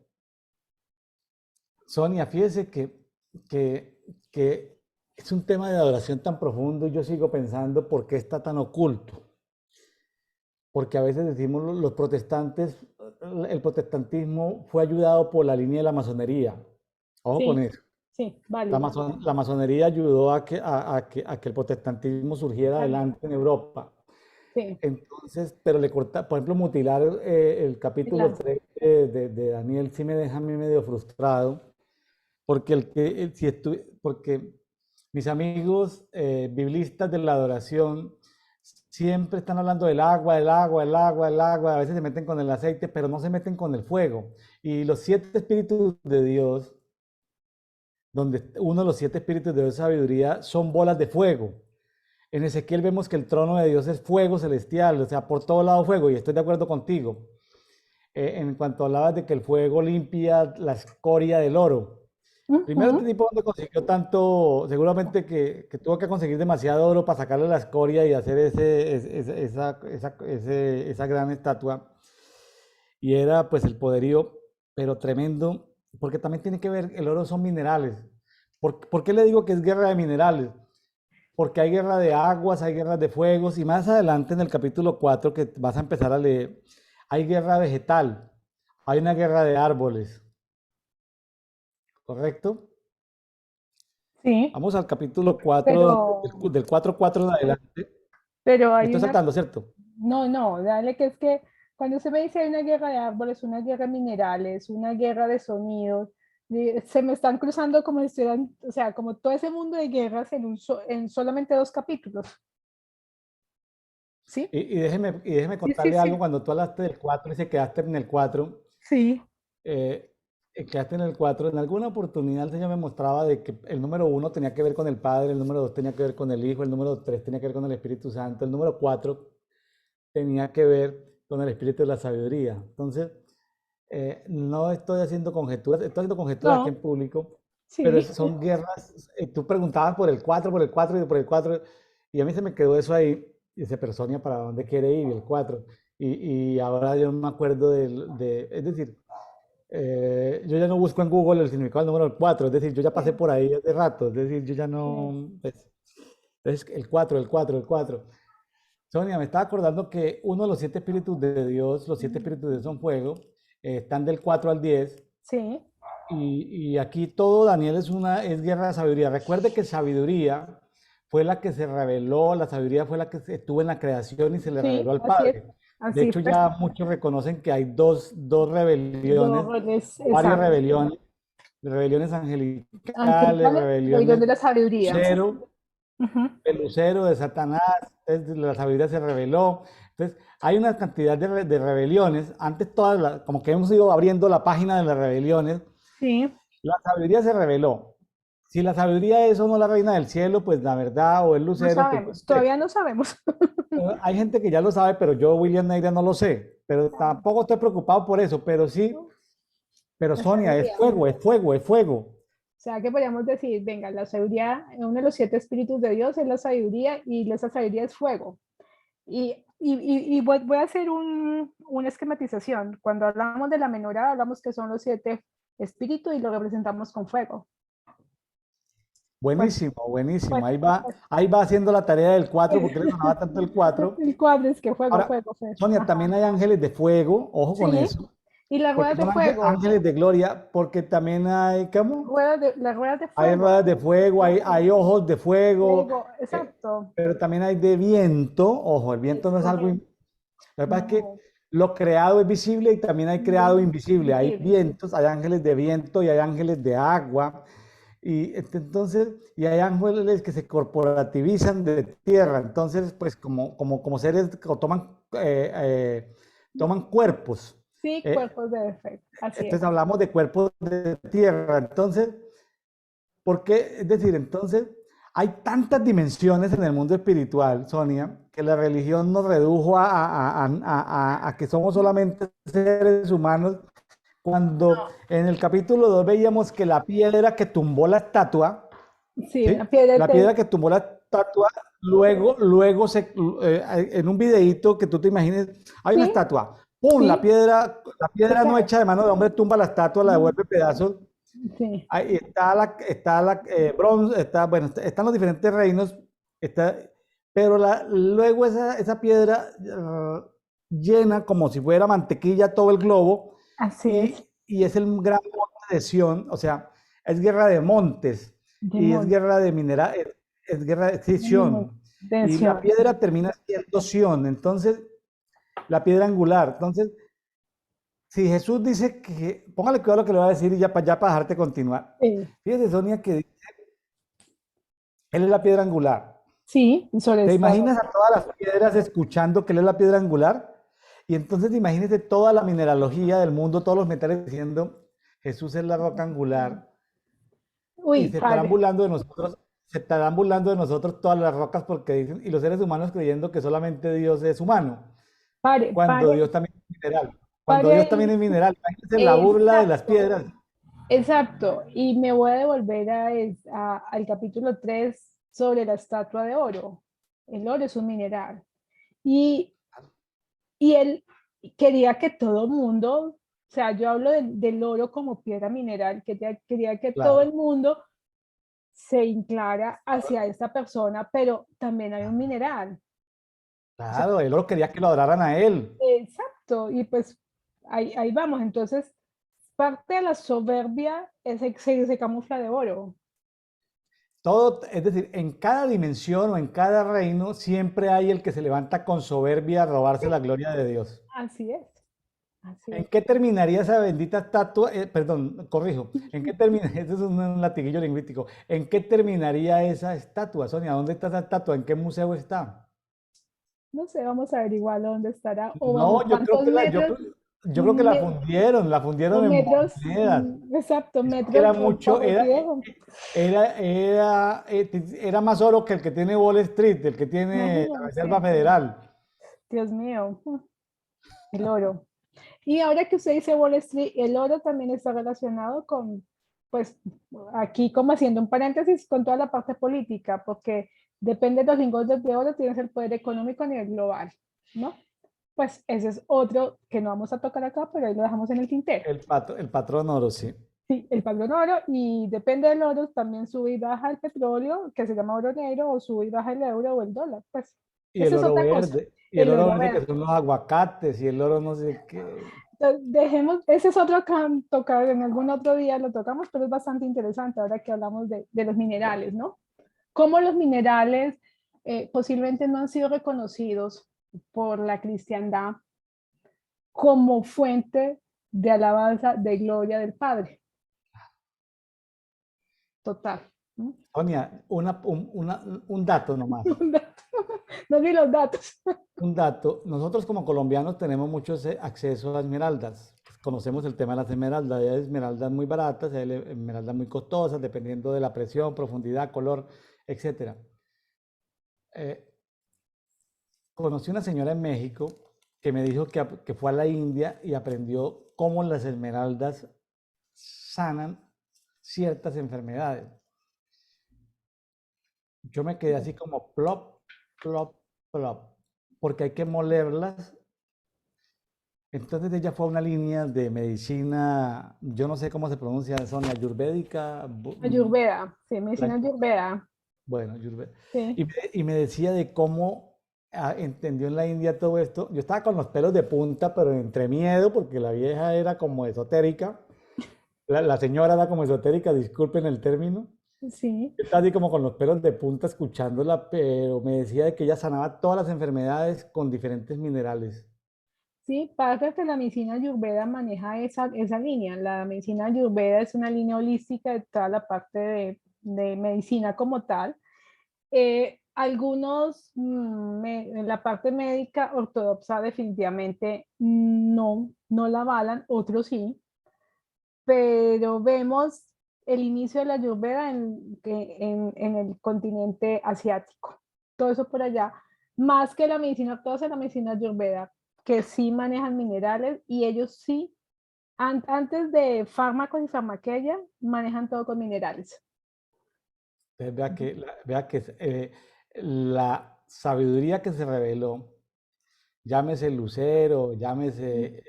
Speaker 1: Sonia, fíjese que es un tema de adoración tan profundo y yo sigo pensando por qué está tan oculto. Porque a veces decimos los protestantes, el protestantismo fue ayudado por la línea de la masonería. Ojo con
Speaker 2: Sí,
Speaker 1: eso.
Speaker 2: sí, válido.
Speaker 1: La masonería ayudó a que el protestantismo surgiera
Speaker 2: Ay,
Speaker 1: adelante en Europa.
Speaker 2: sí,
Speaker 1: Entonces, pero le corta, por ejemplo, mutilar el capítulo
Speaker 2: la-
Speaker 1: 3 de Daniel sí me deja a mí medio frustrado, porque porque mis amigos biblistas de la adoración siempre están hablando del agua, el agua, el agua, el agua, a veces se meten con el aceite, pero no se meten con el fuego. Y los siete espíritus de Dios, donde uno de los siete espíritus de Dios es sabiduría, son bolas de fuego. En Ezequiel vemos que el trono de Dios es fuego celestial, o sea, por todo lado fuego, y estoy de acuerdo contigo. En cuanto hablabas de que el fuego limpia la escoria del oro. Primero, este
Speaker 2: Ujú.
Speaker 1: tipo donde consiguió tanto, seguramente que tuvo que conseguir demasiado oro para sacarle la escoria y hacer esa gran estatua. Y era pues el poderío, pero tremendo, porque también tiene que ver, el oro son minerales. ¿Por qué le digo que es guerra de minerales? Porque hay guerra de aguas, hay guerra de fuegos, y más adelante en el capítulo 4 que vas a empezar a leer, hay guerra vegetal, hay una guerra de árboles, ¿correcto?
Speaker 2: Sí,
Speaker 1: Vamos al capítulo 4
Speaker 2: pero,
Speaker 1: del 4:4 en adelante.
Speaker 2: pero
Speaker 1: Me
Speaker 2: hay
Speaker 1: estoy
Speaker 2: una,
Speaker 1: saltando, ¿cierto?
Speaker 2: no, no, dale que es que cuando se me dice hay una guerra de árboles, una guerra de minerales, una guerra de sonidos, se me están cruzando como si estuvieran, o sea, como todo ese mundo de guerras en solamente 2 capítulos, ¿sí?
Speaker 1: Y déjeme
Speaker 2: Sí, sí,
Speaker 1: contarle algo,
Speaker 2: sí,
Speaker 1: cuando tú hablaste del 4 y se quedaste en el 4,
Speaker 2: sí,
Speaker 1: eh, quedaste en el 4, en alguna oportunidad el Señor me mostraba de que el número uno tenía que ver con el Padre, el número 2 tenía que ver con el Hijo, el número 3 tenía que ver con el Espíritu Santo, el número 4 tenía que ver con el espíritu de la sabiduría. Entonces, no estoy haciendo conjeturas, estoy haciendo conjeturas aquí
Speaker 2: no,
Speaker 1: en público, pero
Speaker 2: sí,
Speaker 1: son guerras. Tú preguntabas por el 4 y por el 4 y a mí se me quedó eso ahí. Y dice, pero Sonia, ¿para dónde quiere ir? El 4. Y ahora yo no me acuerdo es decir, yo ya no busco en Google el significado del número 4, es decir, yo ya pasé
Speaker 2: sí,
Speaker 1: por ahí hace rato, es decir, yo ya
Speaker 2: sí,
Speaker 1: no, pues, es el 4 el 4 el 4. Sonia, me estaba acordando que uno de los siete espíritus de Dios, los siete espíritus de Dios son fuego, están del 4 al 10,
Speaker 2: sí,
Speaker 1: y aquí todo, Daniel, es guerra de sabiduría. Recuerde que sabiduría fue la que se reveló, la sabiduría fue la que estuvo en la creación y se le
Speaker 2: sí,
Speaker 1: reveló al
Speaker 2: así es,
Speaker 1: Padre. De
Speaker 2: así
Speaker 1: hecho,
Speaker 2: pues,
Speaker 1: ya muchos reconocen que hay dos
Speaker 2: dos
Speaker 1: rebeliones,
Speaker 2: roles,
Speaker 1: o varias
Speaker 2: exacto,
Speaker 1: rebeliones angelicales,
Speaker 2: angelicales, rebelión
Speaker 1: rebeliones
Speaker 2: de la sabiduría.
Speaker 1: lucero,
Speaker 2: Ujú.
Speaker 1: el lucero de Satanás, entonces la sabiduría se reveló. Entonces, hay una cantidad de rebeliones. Antes, como que hemos ido abriendo la página de las rebeliones,
Speaker 2: Sí,
Speaker 1: la sabiduría se reveló. Si la sabiduría es o no la reina del cielo, pues la verdad, o el
Speaker 2: no
Speaker 1: lucero, pues
Speaker 2: sabemos, todavía no sabemos.
Speaker 1: hay gente que ya lo sabe, pero yo, William Neira, no lo sé. Pero tampoco estoy preocupado por eso, pero sí, pero
Speaker 2: La
Speaker 1: Sonia, es
Speaker 2: sabiduría.
Speaker 1: fuego, es fuego, es fuego.
Speaker 2: O sea, que podríamos decir, venga, la sabiduría, uno de los 7 espíritus de Dios es la sabiduría y esa sabiduría es fuego. Y voy a hacer una esquematización. Cuando hablamos de la menorá, hablamos que son los 7 espíritus y lo representamos con fuego. Pues,
Speaker 1: Buenísimo, buenísimo.
Speaker 2: pues,
Speaker 1: Ahí va haciendo la tarea del 4 porque le sonaba tanto el 4.
Speaker 2: el cuadro es que fuego,
Speaker 1: Ahora,
Speaker 2: fuego, fuego.
Speaker 1: Sonia,
Speaker 2: Ajá.
Speaker 1: también hay ángeles de fuego, ojo con
Speaker 2: Sí,
Speaker 1: eso,
Speaker 2: y las
Speaker 1: porque
Speaker 2: ruedas de
Speaker 1: son
Speaker 2: fuego,
Speaker 1: ángeles de gloria, porque también hay, ¿cómo?
Speaker 2: las ruedas de
Speaker 1: Hay
Speaker 2: fuego,
Speaker 1: ruedas de fuego, hay ojos de fuego,
Speaker 2: fuego,
Speaker 1: eh,
Speaker 2: exacto,
Speaker 1: pero también hay de viento. Ojo, el viento
Speaker 2: es
Speaker 1: no es algo.
Speaker 2: correcto,
Speaker 1: Lo que pasa es que
Speaker 2: no,
Speaker 1: lo creado es visible y también hay creado invisible. Hay
Speaker 2: invisible,
Speaker 1: vientos, hay ángeles de viento y hay ángeles de agua. Entonces, y hay ángeles que se corporativizan de tierra. Entonces, pues como seres que toman cuerpos.
Speaker 2: sí,
Speaker 1: Eh,
Speaker 2: cuerpos de defecto, así es.
Speaker 1: entonces hablamos de cuerpos de tierra. Entonces, ¿por qué? Es decir, entonces hay tantas dimensiones en el mundo espiritual, Sonia, que la religión nos redujo a que somos solamente seres humanos, cuando en el capítulo 2 veíamos que la piedra que tumbó la estatua,
Speaker 2: Sí, una
Speaker 1: ¿sí?
Speaker 2: piedra
Speaker 1: La piedra que tumbó la estatua, luego en un videíto que tú te imagines, hay una
Speaker 2: sí,
Speaker 1: estatua, ¡pum!
Speaker 2: sí,
Speaker 1: La
Speaker 2: se
Speaker 1: piedra no
Speaker 2: cae.
Speaker 1: hecha de mano de hombre tumba la estatua, la devuelve pedazos.
Speaker 2: Sí,
Speaker 1: Ahí está la bronce, bueno, están los diferentes reinos, está, pero luego esa piedra llena como si fuera mantequilla todo el globo
Speaker 2: así es,
Speaker 1: y es el gran monte de Sión, o sea, es guerra de montes y es
Speaker 2: demonios,
Speaker 1: guerra de mineral, es guerra de Sión y la
Speaker 2: tensión.
Speaker 1: piedra termina siendo Sión, entonces la piedra angular, entonces si Jesús dice que, póngale cuidado a lo que le va a decir y ya para dejarte continuar.
Speaker 2: Sí,
Speaker 1: Fíjese, Sonia, que él es la piedra angular.
Speaker 2: sí, y sobre
Speaker 1: ¿Te
Speaker 2: esta
Speaker 1: imaginas
Speaker 2: roca.
Speaker 1: a todas las piedras escuchando que él es la piedra angular? Y entonces imagínese toda la mineralogía del mundo, todos los metales diciendo, Jesús es la roca angular y
Speaker 2: Uy, padre,
Speaker 1: se estarán burlando de nosotros todas las rocas porque dicen, y los seres humanos creyendo que solamente Dios es humano,
Speaker 2: padre,
Speaker 1: cuando
Speaker 2: padre,
Speaker 1: Dios también es mineral. Cuando
Speaker 2: padre
Speaker 1: Dios también
Speaker 2: ahí.
Speaker 1: es mineral, imagínense la burla de las
Speaker 2: Exacto,
Speaker 1: piedras.
Speaker 2: exacto. Y me voy a devolver al capítulo 3 sobre la estatua de oro. El oro es un mineral. Y, y él quería que todo mundo, o sea, yo hablo del oro como piedra mineral, que quería que todo
Speaker 1: Claro,
Speaker 2: el mundo se inclara hacia esta persona, pero también hay un mineral. O sea,
Speaker 1: claro, él lo quería que lo adoraran a él.
Speaker 2: exacto, y pues ahí vamos. Entonces, parte de la soberbia se camufla de oro.
Speaker 1: Todo, es decir, en cada dimensión o en cada reino siempre hay el que se levanta con soberbia a robarse la gloria de Dios.
Speaker 2: Así es, así
Speaker 1: ¿En
Speaker 2: es.
Speaker 1: qué terminaría esa bendita estatua? Perdón, corrijo. ¿En qué termina? Este es un latiguillo lingüístico. ¿En qué terminaría esa estatua, Sonia? ¿Dónde está esa estatua? ¿En qué museo está?
Speaker 2: No sé, vamos a averiguar dónde estará o vamos,
Speaker 1: No,
Speaker 2: cuántos metros,
Speaker 1: yo creo que
Speaker 2: me-
Speaker 1: la
Speaker 2: o
Speaker 1: fundieron en
Speaker 2: metros,
Speaker 1: monedas.
Speaker 2: exacto,
Speaker 1: Es que
Speaker 2: metros
Speaker 1: era mucho,
Speaker 2: convertidos.
Speaker 1: era más oro que el que tiene Wall Street, el que tiene la Reserva
Speaker 2: Imagínense,
Speaker 1: Federal.
Speaker 2: Dios mío, el oro. Y ahora que usted dice Wall Street, el oro también está relacionado con, pues, aquí como haciendo un paréntesis con toda la parte política, porque depende de los lingotes de oro, tienes el poder económico a nivel global, ¿no? Pues ese es otro que no vamos a tocar acá, pero ahí lo dejamos en el tintero.
Speaker 1: El patrón oro, sí.
Speaker 2: Sí, el patrón oro, y depende del oro, también sube y baja el petróleo, que se llama oro negro, o sube y baja el euro o el dólar, pues
Speaker 1: Y
Speaker 2: esa
Speaker 1: el
Speaker 2: es
Speaker 1: oro
Speaker 2: otra cosa,
Speaker 1: verde, y el
Speaker 2: el
Speaker 1: oro
Speaker 2: oro
Speaker 1: verde que
Speaker 2: verde.
Speaker 1: son los aguacates, y el oro no sé qué.
Speaker 2: Entonces, dejemos, ese es otro que tocar en algún otro día, lo tocamos, pero es bastante interesante ahora que hablamos de los minerales, ¿no? Cómo los minerales posiblemente no han sido reconocidos por la cristiandad como fuente de alabanza, de gloria del Padre. Total. ¿No?
Speaker 1: Sonia, un dato nomás.
Speaker 2: No di los datos.
Speaker 1: Un dato. Nosotros como colombianos tenemos mucho acceso a esmeraldas. Pues, conocemos el tema de las esmeraldas. Hay esmeraldas muy baratas, hay esmeraldas muy costosas, dependiendo de la presión, profundidad, color, etcétera. Eh, Conocí una señora en México que me dijo que fue a la India y aprendió cómo las esmeraldas sanan ciertas enfermedades. Yo me quedé así como plop, plop, plop, porque hay que molerlas. Entonces ella fue a una línea de medicina, yo no sé cómo se pronuncia, Sonia, ayurvédica,
Speaker 2: Ayurveda, sí, medicina
Speaker 1: la-
Speaker 2: Ayurveda,
Speaker 1: bueno, ayurveda.
Speaker 2: sí.
Speaker 1: Y me decía de cómo entendió en la India todo esto. Yo estaba con los pelos de punta, pero entre miedo, porque la vieja era como esotérica. La señora era como esotérica, disculpen el término.
Speaker 2: Sí,
Speaker 1: Yo estaba así como con los pelos de punta escuchándola, pero me decía de que ella sanaba todas las enfermedades con diferentes minerales.
Speaker 2: sí, pasa que la medicina Ayurveda maneja esa línea. La medicina Ayurveda es una línea holística de toda la parte de medicina como tal. Algunos, en la parte médica ortodoxa definitivamente no la avalan, otros sí, pero vemos el inicio de la Ayurveda en el continente asiático. Todo eso por allá, más que la medicina ortodoxa, la medicina Ayurveda, que sí manejan minerales y ellos sí, antes de fármacos y farmaqueia, manejan todo con minerales.
Speaker 1: Entonces, vea que la sabiduría que se reveló, llámese Lucero, o llámese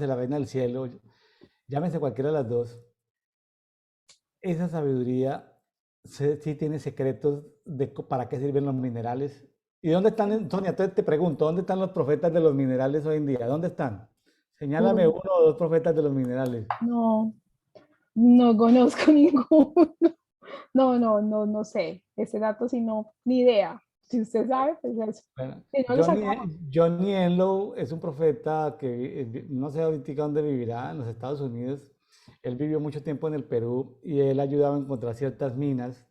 Speaker 1: la Reina del Cielo, llámese cualquiera de las dos, esa sabiduría sí tiene secretos de para qué sirven los minerales. ¿Y dónde están, Sonia? Entonces te pregunto, ¿dónde están los profetas de los minerales hoy en día? ¿Dónde están? Señálame
Speaker 2: Uy,
Speaker 1: uno o dos profetas de los minerales.
Speaker 2: no, no conozco ninguno. No sé. Ese dato sí no, ni idea. Si usted sabe, pues eso.
Speaker 1: Bueno,
Speaker 2: Si no lo sacamos.
Speaker 1: Johnny Enlow es un profeta que no sé ahorita dónde vivirá, en los Estados Unidos. Él vivió mucho tiempo en el Perú y él ayudaba a encontrar ciertas minas.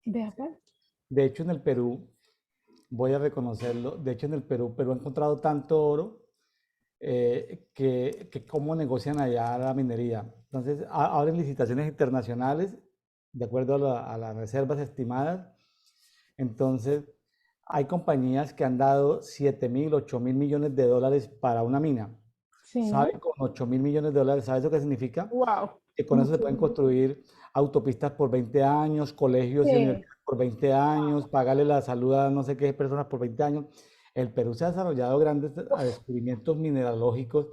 Speaker 2: Vea, pues.
Speaker 1: De hecho, en el Perú, voy a reconocerlo, de hecho en el Perú ha encontrado tanto oro que cómo negocian allá la minería. Entonces, abren licitaciones internacionales de acuerdo a las reservas estimadas. Entonces, hay compañías que han dado 7.000, 8.000 millones de dólares para una mina.
Speaker 2: Sí.
Speaker 1: ¿Saben? Con 8.000 millones de dólares, ¿sabes lo que significa?
Speaker 2: Wow.
Speaker 1: Que con eso se pueden
Speaker 2: Muchísimo.
Speaker 1: construir autopistas por 20 años, colegios y
Speaker 2: Sí.
Speaker 1: universidades por 20 años, pagarle la salud a no sé qué personas por 20 años. El Perú se ha desarrollado grandes descubrimientos mineralógicos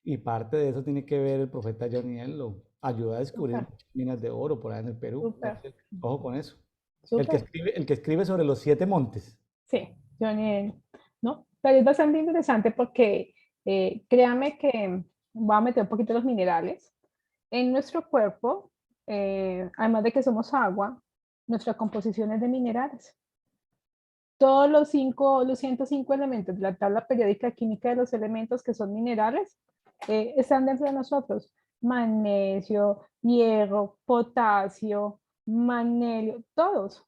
Speaker 1: y parte de eso tiene que ver el profeta Johnny Enlow. Ayuda a descubrir
Speaker 2: Súper,
Speaker 1: muchas minas de oro por ahí en el Perú.
Speaker 2: súper,
Speaker 1: Entonces, ojo con eso.
Speaker 2: súper.
Speaker 1: El que escribe sobre los 7 montes.
Speaker 2: Sí, Johnny, ¿no? Pero es bastante interesante porque créame que voy a meter un poquito los minerales. En nuestro cuerpo, además de que somos agua, nuestra composición es de minerales. Todos los 105 elementos de la tabla periódica química de los elementos que son minerales están dentro de nosotros. Magnesio, hierro, potasio, manelio, todos.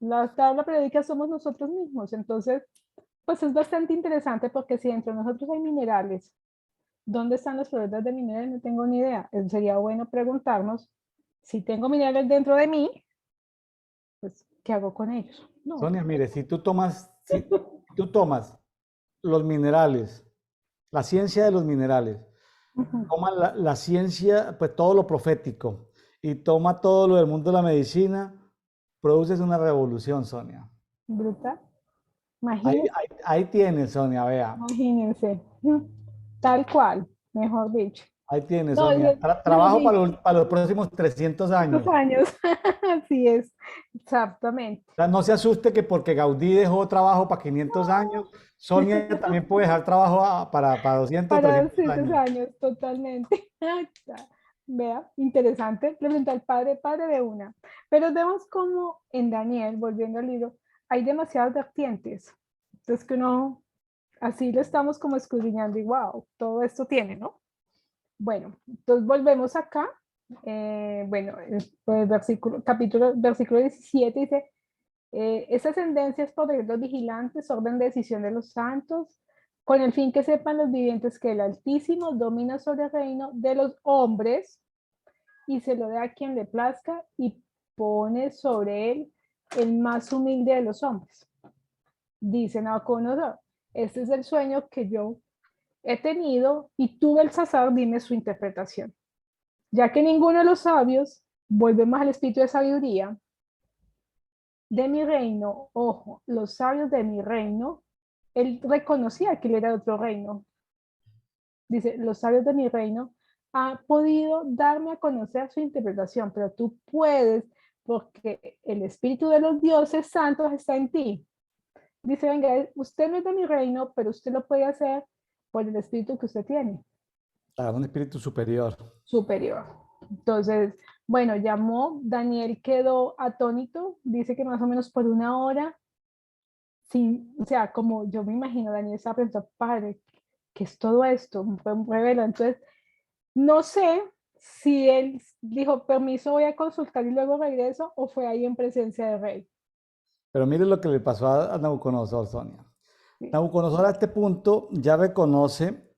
Speaker 2: La tabla periódica somos nosotros mismos. Entonces, pues es bastante interesante porque si dentro de nosotros hay minerales, ¿dónde están los problemas de minerales? No tengo ni idea. Sería bueno preguntarnos, si tengo minerales dentro de mí, pues, ¿qué hago con ellos? No.
Speaker 1: Sonia, mire, si tú tomas los minerales, la ciencia de los minerales,
Speaker 2: Ujú.
Speaker 1: toma la ciencia, pues todo lo profético, y toma todo lo del mundo de la medicina, produces una revolución, Sonia.
Speaker 2: Brutal.
Speaker 1: Ahí,
Speaker 2: Imagínense,
Speaker 1: ahí, ahí tienes, Sonia, vea.
Speaker 2: imagínense. Tal cual, mejor dicho.
Speaker 1: Ahí tienes,
Speaker 2: No,
Speaker 1: Sonia.
Speaker 2: mejor
Speaker 1: Trabajo para
Speaker 2: dicho,
Speaker 1: los próximos 300
Speaker 2: estos
Speaker 1: años.
Speaker 2: años. Así es, exactamente.
Speaker 1: O sea, no se asuste que porque Gaudí dejó trabajo para 500 años, Sonia también puede dejar trabajo para 200,
Speaker 2: Para
Speaker 1: 300
Speaker 2: 200
Speaker 1: años.
Speaker 2: años, totalmente. Vea, interesante. Le pregunté al padre, padre de una. Pero vemos como en Daniel, volviendo al libro, hay demasiadas vertientes. Entonces que uno, así lo estamos como escudriñando y wow, todo esto tiene, ¿no? Bueno, entonces volvemos acá. Bueno, pues versículo 17 dice, esta ascendencia es poder de los vigilantes, orden de decisión de los santos, con el fin que sepan los vivientes que el Altísimo domina sobre el reino de los hombres y se lo da a quien le plazca y pone sobre él el más humilde de los hombres. Dice Nabucodonosor, este es el sueño que yo he tenido y tú, Belsasar, dime su interpretación. Ya que ninguno de los sabios volvemos al espíritu de sabiduría, de mi reino, ojo, los sabios de mi reino, él reconocía que él era de otro reino. Dice, los sabios de mi reino han podido darme a conocer su interpretación, pero tú puedes porque el espíritu de los dioses santos está en ti. Dice, venga, usted no es de mi reino, pero usted lo puede hacer por el espíritu que usted tiene,
Speaker 1: Claro, un espíritu superior.
Speaker 2: superior. Entonces, bueno, llamó, Daniel quedó atónito, dice que más o menos por una hora, sin, o sea, como yo me imagino, Daniel estaba pensando, padre, ¿qué es todo esto? Revela. Entonces, no sé si él dijo, permiso, voy a consultar y luego regreso, o fue ahí en presencia del rey.
Speaker 1: Pero mire lo que le pasó a Nabucodonosor, Sonia.
Speaker 2: Sí.
Speaker 1: Nabucodonosor a este punto ya reconoce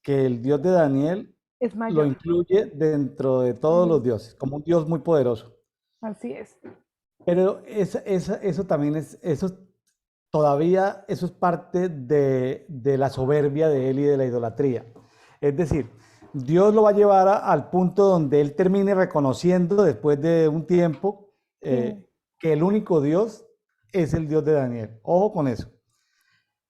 Speaker 1: que el Dios de Daniel
Speaker 2: Es
Speaker 1: lo
Speaker 2: mayor.
Speaker 1: incluye dentro de todos los dioses, como un Dios muy poderoso.
Speaker 2: Así es.
Speaker 1: Pero eso también todavía eso es parte de la soberbia de él y de la idolatría. Es decir, Dios lo va a llevar al punto donde él termine reconociendo después de un tiempo
Speaker 2: Sí.
Speaker 1: que el único Dios es el Dios de Daniel. Ojo con eso.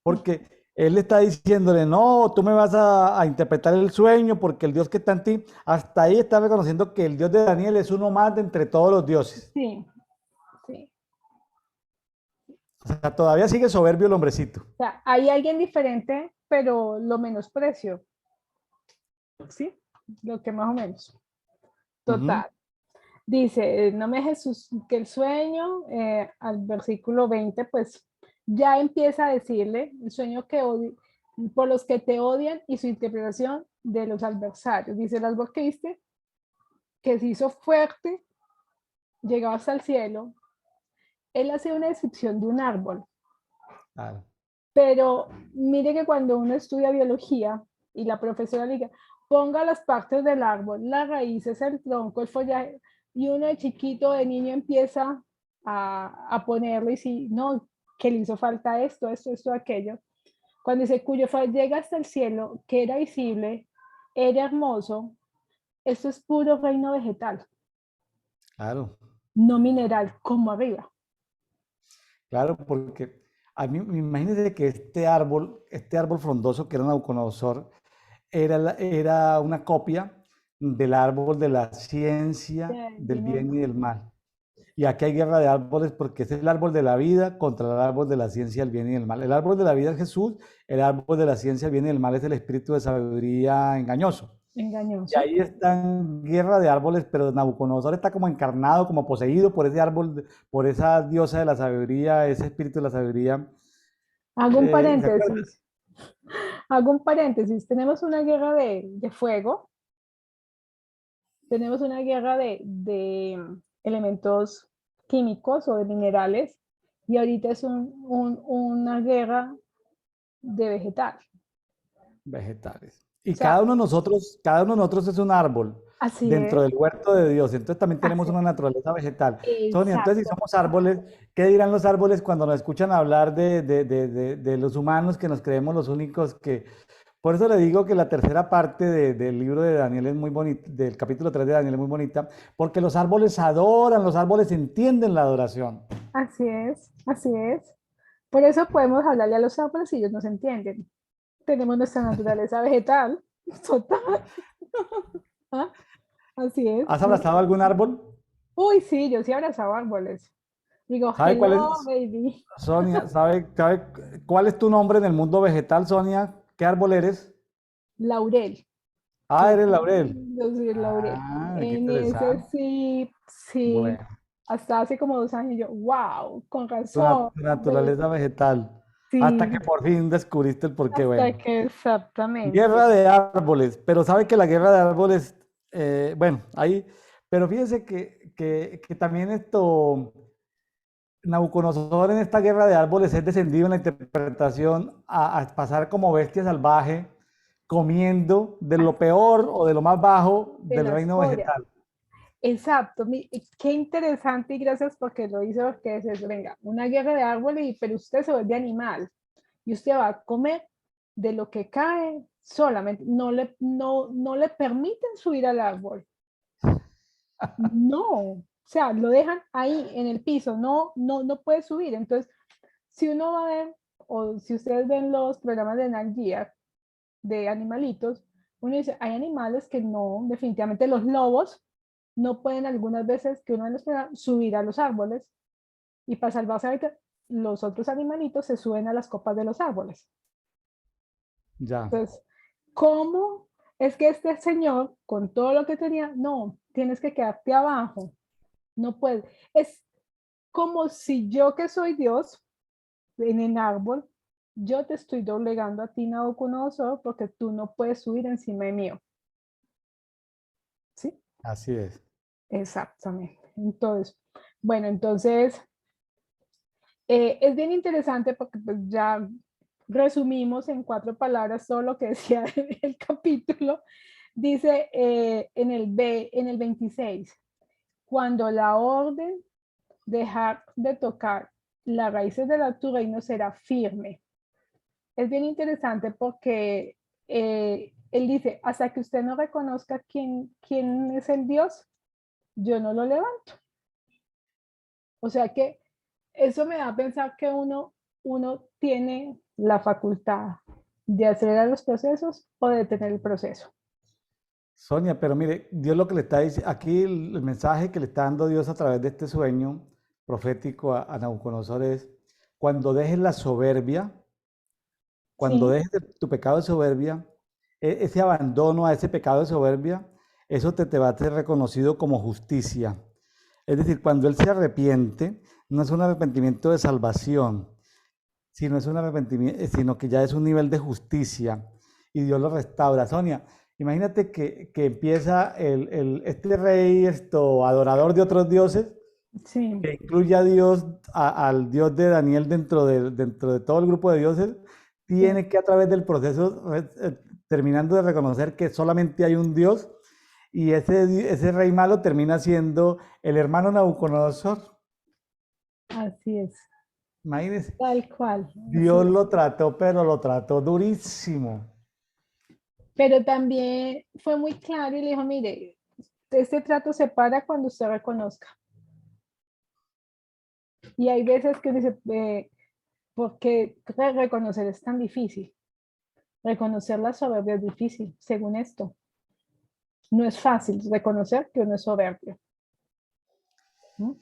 Speaker 1: Porque él está diciéndole, no, tú me vas a interpretar el sueño porque el Dios que está en ti, hasta ahí está reconociendo que el Dios de Daniel es uno más de entre todos los dioses.
Speaker 2: Sí, sí.
Speaker 1: O sea, todavía sigue soberbio el hombrecito.
Speaker 2: O sea, hay alguien diferente, pero lo menosprecio, ¿sí? Lo que más o menos.
Speaker 1: Ujú.
Speaker 2: Total. Dice, no me Jesús, que el sueño, al versículo 20, pues ya empieza a decirle el sueño por los que te odian y su interpretación de los adversarios. Dice, el árbol que viste, que se hizo fuerte, llegaba hasta el cielo. Él hace una descripción de un árbol,
Speaker 1: Claro.
Speaker 2: pero mire que cuando uno estudia biología y la profesora le diga, ponga las partes del árbol, las raíces, el tronco, el follaje, y uno de chiquito, de niño empieza a ponerlo y si no, que le hizo falta esto, aquello. Cuando dice cuyo llega hasta el cielo, que era visible, era hermoso, esto es puro reino vegetal,
Speaker 1: Claro,
Speaker 2: no mineral, como arriba.
Speaker 1: claro, porque a mí, imagínense que este árbol frondoso que era Nabucodonosor, era una copia del árbol de la ciencia del
Speaker 2: Bien,
Speaker 1: bien y del mal. Y aquí hay guerra de árboles porque es el árbol de la vida contra el árbol de la ciencia del bien y del mal. El árbol de la vida es Jesús, el árbol de la ciencia del bien y del mal es el espíritu de sabiduría engañoso. Y
Speaker 2: engañoso.
Speaker 1: ahí está en guerra de árboles, pero Nabucodonosor está como encarnado, como poseído por ese árbol, por esa diosa de la sabiduría, ese espíritu de la sabiduría.
Speaker 2: Hago un
Speaker 1: ¿Se acuerdan?
Speaker 2: paréntesis. Hago un paréntesis. Tenemos una guerra de fuego, tenemos una guerra de elementos químicos o de minerales, y ahorita es una guerra de vegetal.
Speaker 1: Vegetales.
Speaker 2: O
Speaker 1: Y
Speaker 2: sea,
Speaker 1: cada uno de nosotros es un árbol
Speaker 2: así
Speaker 1: dentro
Speaker 2: es,
Speaker 1: del huerto de Dios. Entonces también tenemos
Speaker 2: así
Speaker 1: una
Speaker 2: es.
Speaker 1: naturaleza vegetal. Sonia, entonces si
Speaker 2: Exacto.
Speaker 1: somos árboles, ¿qué dirán los árboles cuando nos escuchan hablar de los humanos que nos creemos los únicos que... Por eso le digo que la tercera parte del libro de Daniel es muy bonita, del capítulo 3 de Daniel es muy bonita, porque los árboles adoran, los árboles entienden la adoración.
Speaker 2: Así es, así es. Por eso podemos hablarle a los árboles y ellos nos entienden. Tenemos nuestra naturaleza vegetal. Total. ¿Ah? Así es.
Speaker 1: ¿Has abrazado algún árbol?
Speaker 2: Uy, sí, yo sí abrazaba árboles. Digo,
Speaker 1: ¿Sabe cuál
Speaker 2: hello,
Speaker 1: es?
Speaker 2: baby.
Speaker 1: Sonia, ¿sabe cuál es tu nombre en el mundo vegetal, Sonia? ¿Qué árbol eres?
Speaker 2: Laurel.
Speaker 1: Ah,
Speaker 2: Qué
Speaker 1: eres laurel.
Speaker 2: lindo, sí, el laurel.
Speaker 1: Ah, qué
Speaker 2: En ese
Speaker 1: interesante.
Speaker 2: sí, sí.
Speaker 1: Bueno,
Speaker 2: Hasta hace como 2 años yo, wow, con
Speaker 1: tu,
Speaker 2: razón.
Speaker 1: tu naturaleza vegetal. Hasta que
Speaker 2: Sí,
Speaker 1: por fin descubriste el porqué.
Speaker 2: hasta
Speaker 1: Bueno,
Speaker 2: que exactamente.
Speaker 1: guerra de árboles. Pero sabe que la guerra de árboles, bueno, ahí, pero fíjese que también Nabucodonosor en esta guerra de árboles es descendido en la interpretación a pasar como bestia salvaje, comiendo de lo peor o de lo más bajo
Speaker 2: De
Speaker 1: del
Speaker 2: la
Speaker 1: reino
Speaker 2: escoria.
Speaker 1: vegetal.
Speaker 2: Exacto, qué interesante y gracias porque lo hizo, porque es eso, venga, una guerra de árboles, pero usted se vuelve animal y usted va a comer de lo que cae solamente, no le permiten subir al árbol. No, o sea, lo dejan ahí en el piso, no puede subir. Entonces, si uno va a ver, o si ustedes ven los programas de Nat Geo de animalitos, uno dice, hay animales que no, definitivamente los lobos no pueden algunas veces que uno los programas subir a los árboles y para salvarse ahorita, los otros animalitos se suben a las copas de los árboles.
Speaker 1: Ya,
Speaker 2: Entonces, ¿cómo es que este señor, con todo lo que tenía, no, tienes que quedarte abajo? No puede. Es como si yo que soy Dios en el árbol, yo te estoy doblegando a ti, Nabucodonosor, porque tú no puedes subir encima de mío. ¿Sí?
Speaker 1: así es.
Speaker 2: Exactamente. Entonces, bueno, entonces es bien interesante porque pues, ya resumimos en 4 palabras todo lo que decía el capítulo. Dice en el 26, cuando la orden dejar de tocar las raíces de tu reino será firme. Es bien interesante porque él dice, hasta que usted no reconozca quién es el Dios, yo no lo levanto. O sea que eso me da a pensar que uno tiene la facultad de acelerar los procesos o de detener el proceso.
Speaker 1: Sonia, pero mire, Dios lo que le está diciendo, aquí el mensaje que le está dando Dios a través de este sueño profético a Nabucodonosor es, cuando dejes la soberbia, cuando
Speaker 2: Sí,
Speaker 1: dejes tu pecado de soberbia, ese abandono a ese pecado de soberbia, eso te va a ser reconocido como justicia. Es decir, cuando Él se arrepiente, no es un arrepentimiento de salvación, sino es un arrepentimiento, sino que ya es un nivel de justicia y Dios lo restaura. Sonia, imagínate que empieza este rey, adorador de otros dioses,
Speaker 2: sí,
Speaker 1: que incluye a Dios, al Dios de Daniel dentro de todo el grupo de dioses,
Speaker 2: sí,
Speaker 1: tiene que a través del proceso, terminando de reconocer que solamente hay un Dios, y ese rey malo termina siendo el hermano Nabucodonosor.
Speaker 2: así es,
Speaker 1: Imagínense,
Speaker 2: tal cual, así
Speaker 1: Dios
Speaker 2: es.
Speaker 1: lo trató, pero lo trató durísimo.
Speaker 2: Pero también fue muy claro y le dijo, mire, este trato se para cuando usted reconozca. Y hay veces que dice, ¿por qué reconocer es tan difícil? Reconocer la soberbia es difícil, según esto. No es fácil reconocer que uno es soberbio. ¿No?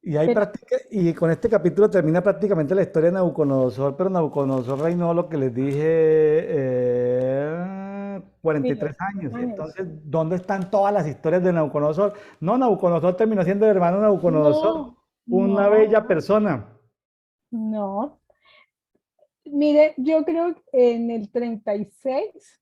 Speaker 2: Pero
Speaker 1: Y con este capítulo termina prácticamente la historia de Nabucodonosor, pero Nabucodonosor reinó lo que les dije, 43
Speaker 2: sí,
Speaker 1: años.
Speaker 2: años.
Speaker 1: Entonces, ¿dónde están todas las historias de Nabucodonosor? No, Nabucodonosor terminó siendo el hermano Nabucodonosor,
Speaker 2: No,
Speaker 1: una
Speaker 2: no,
Speaker 1: bella persona.
Speaker 2: no. Mire, yo creo que en el 36,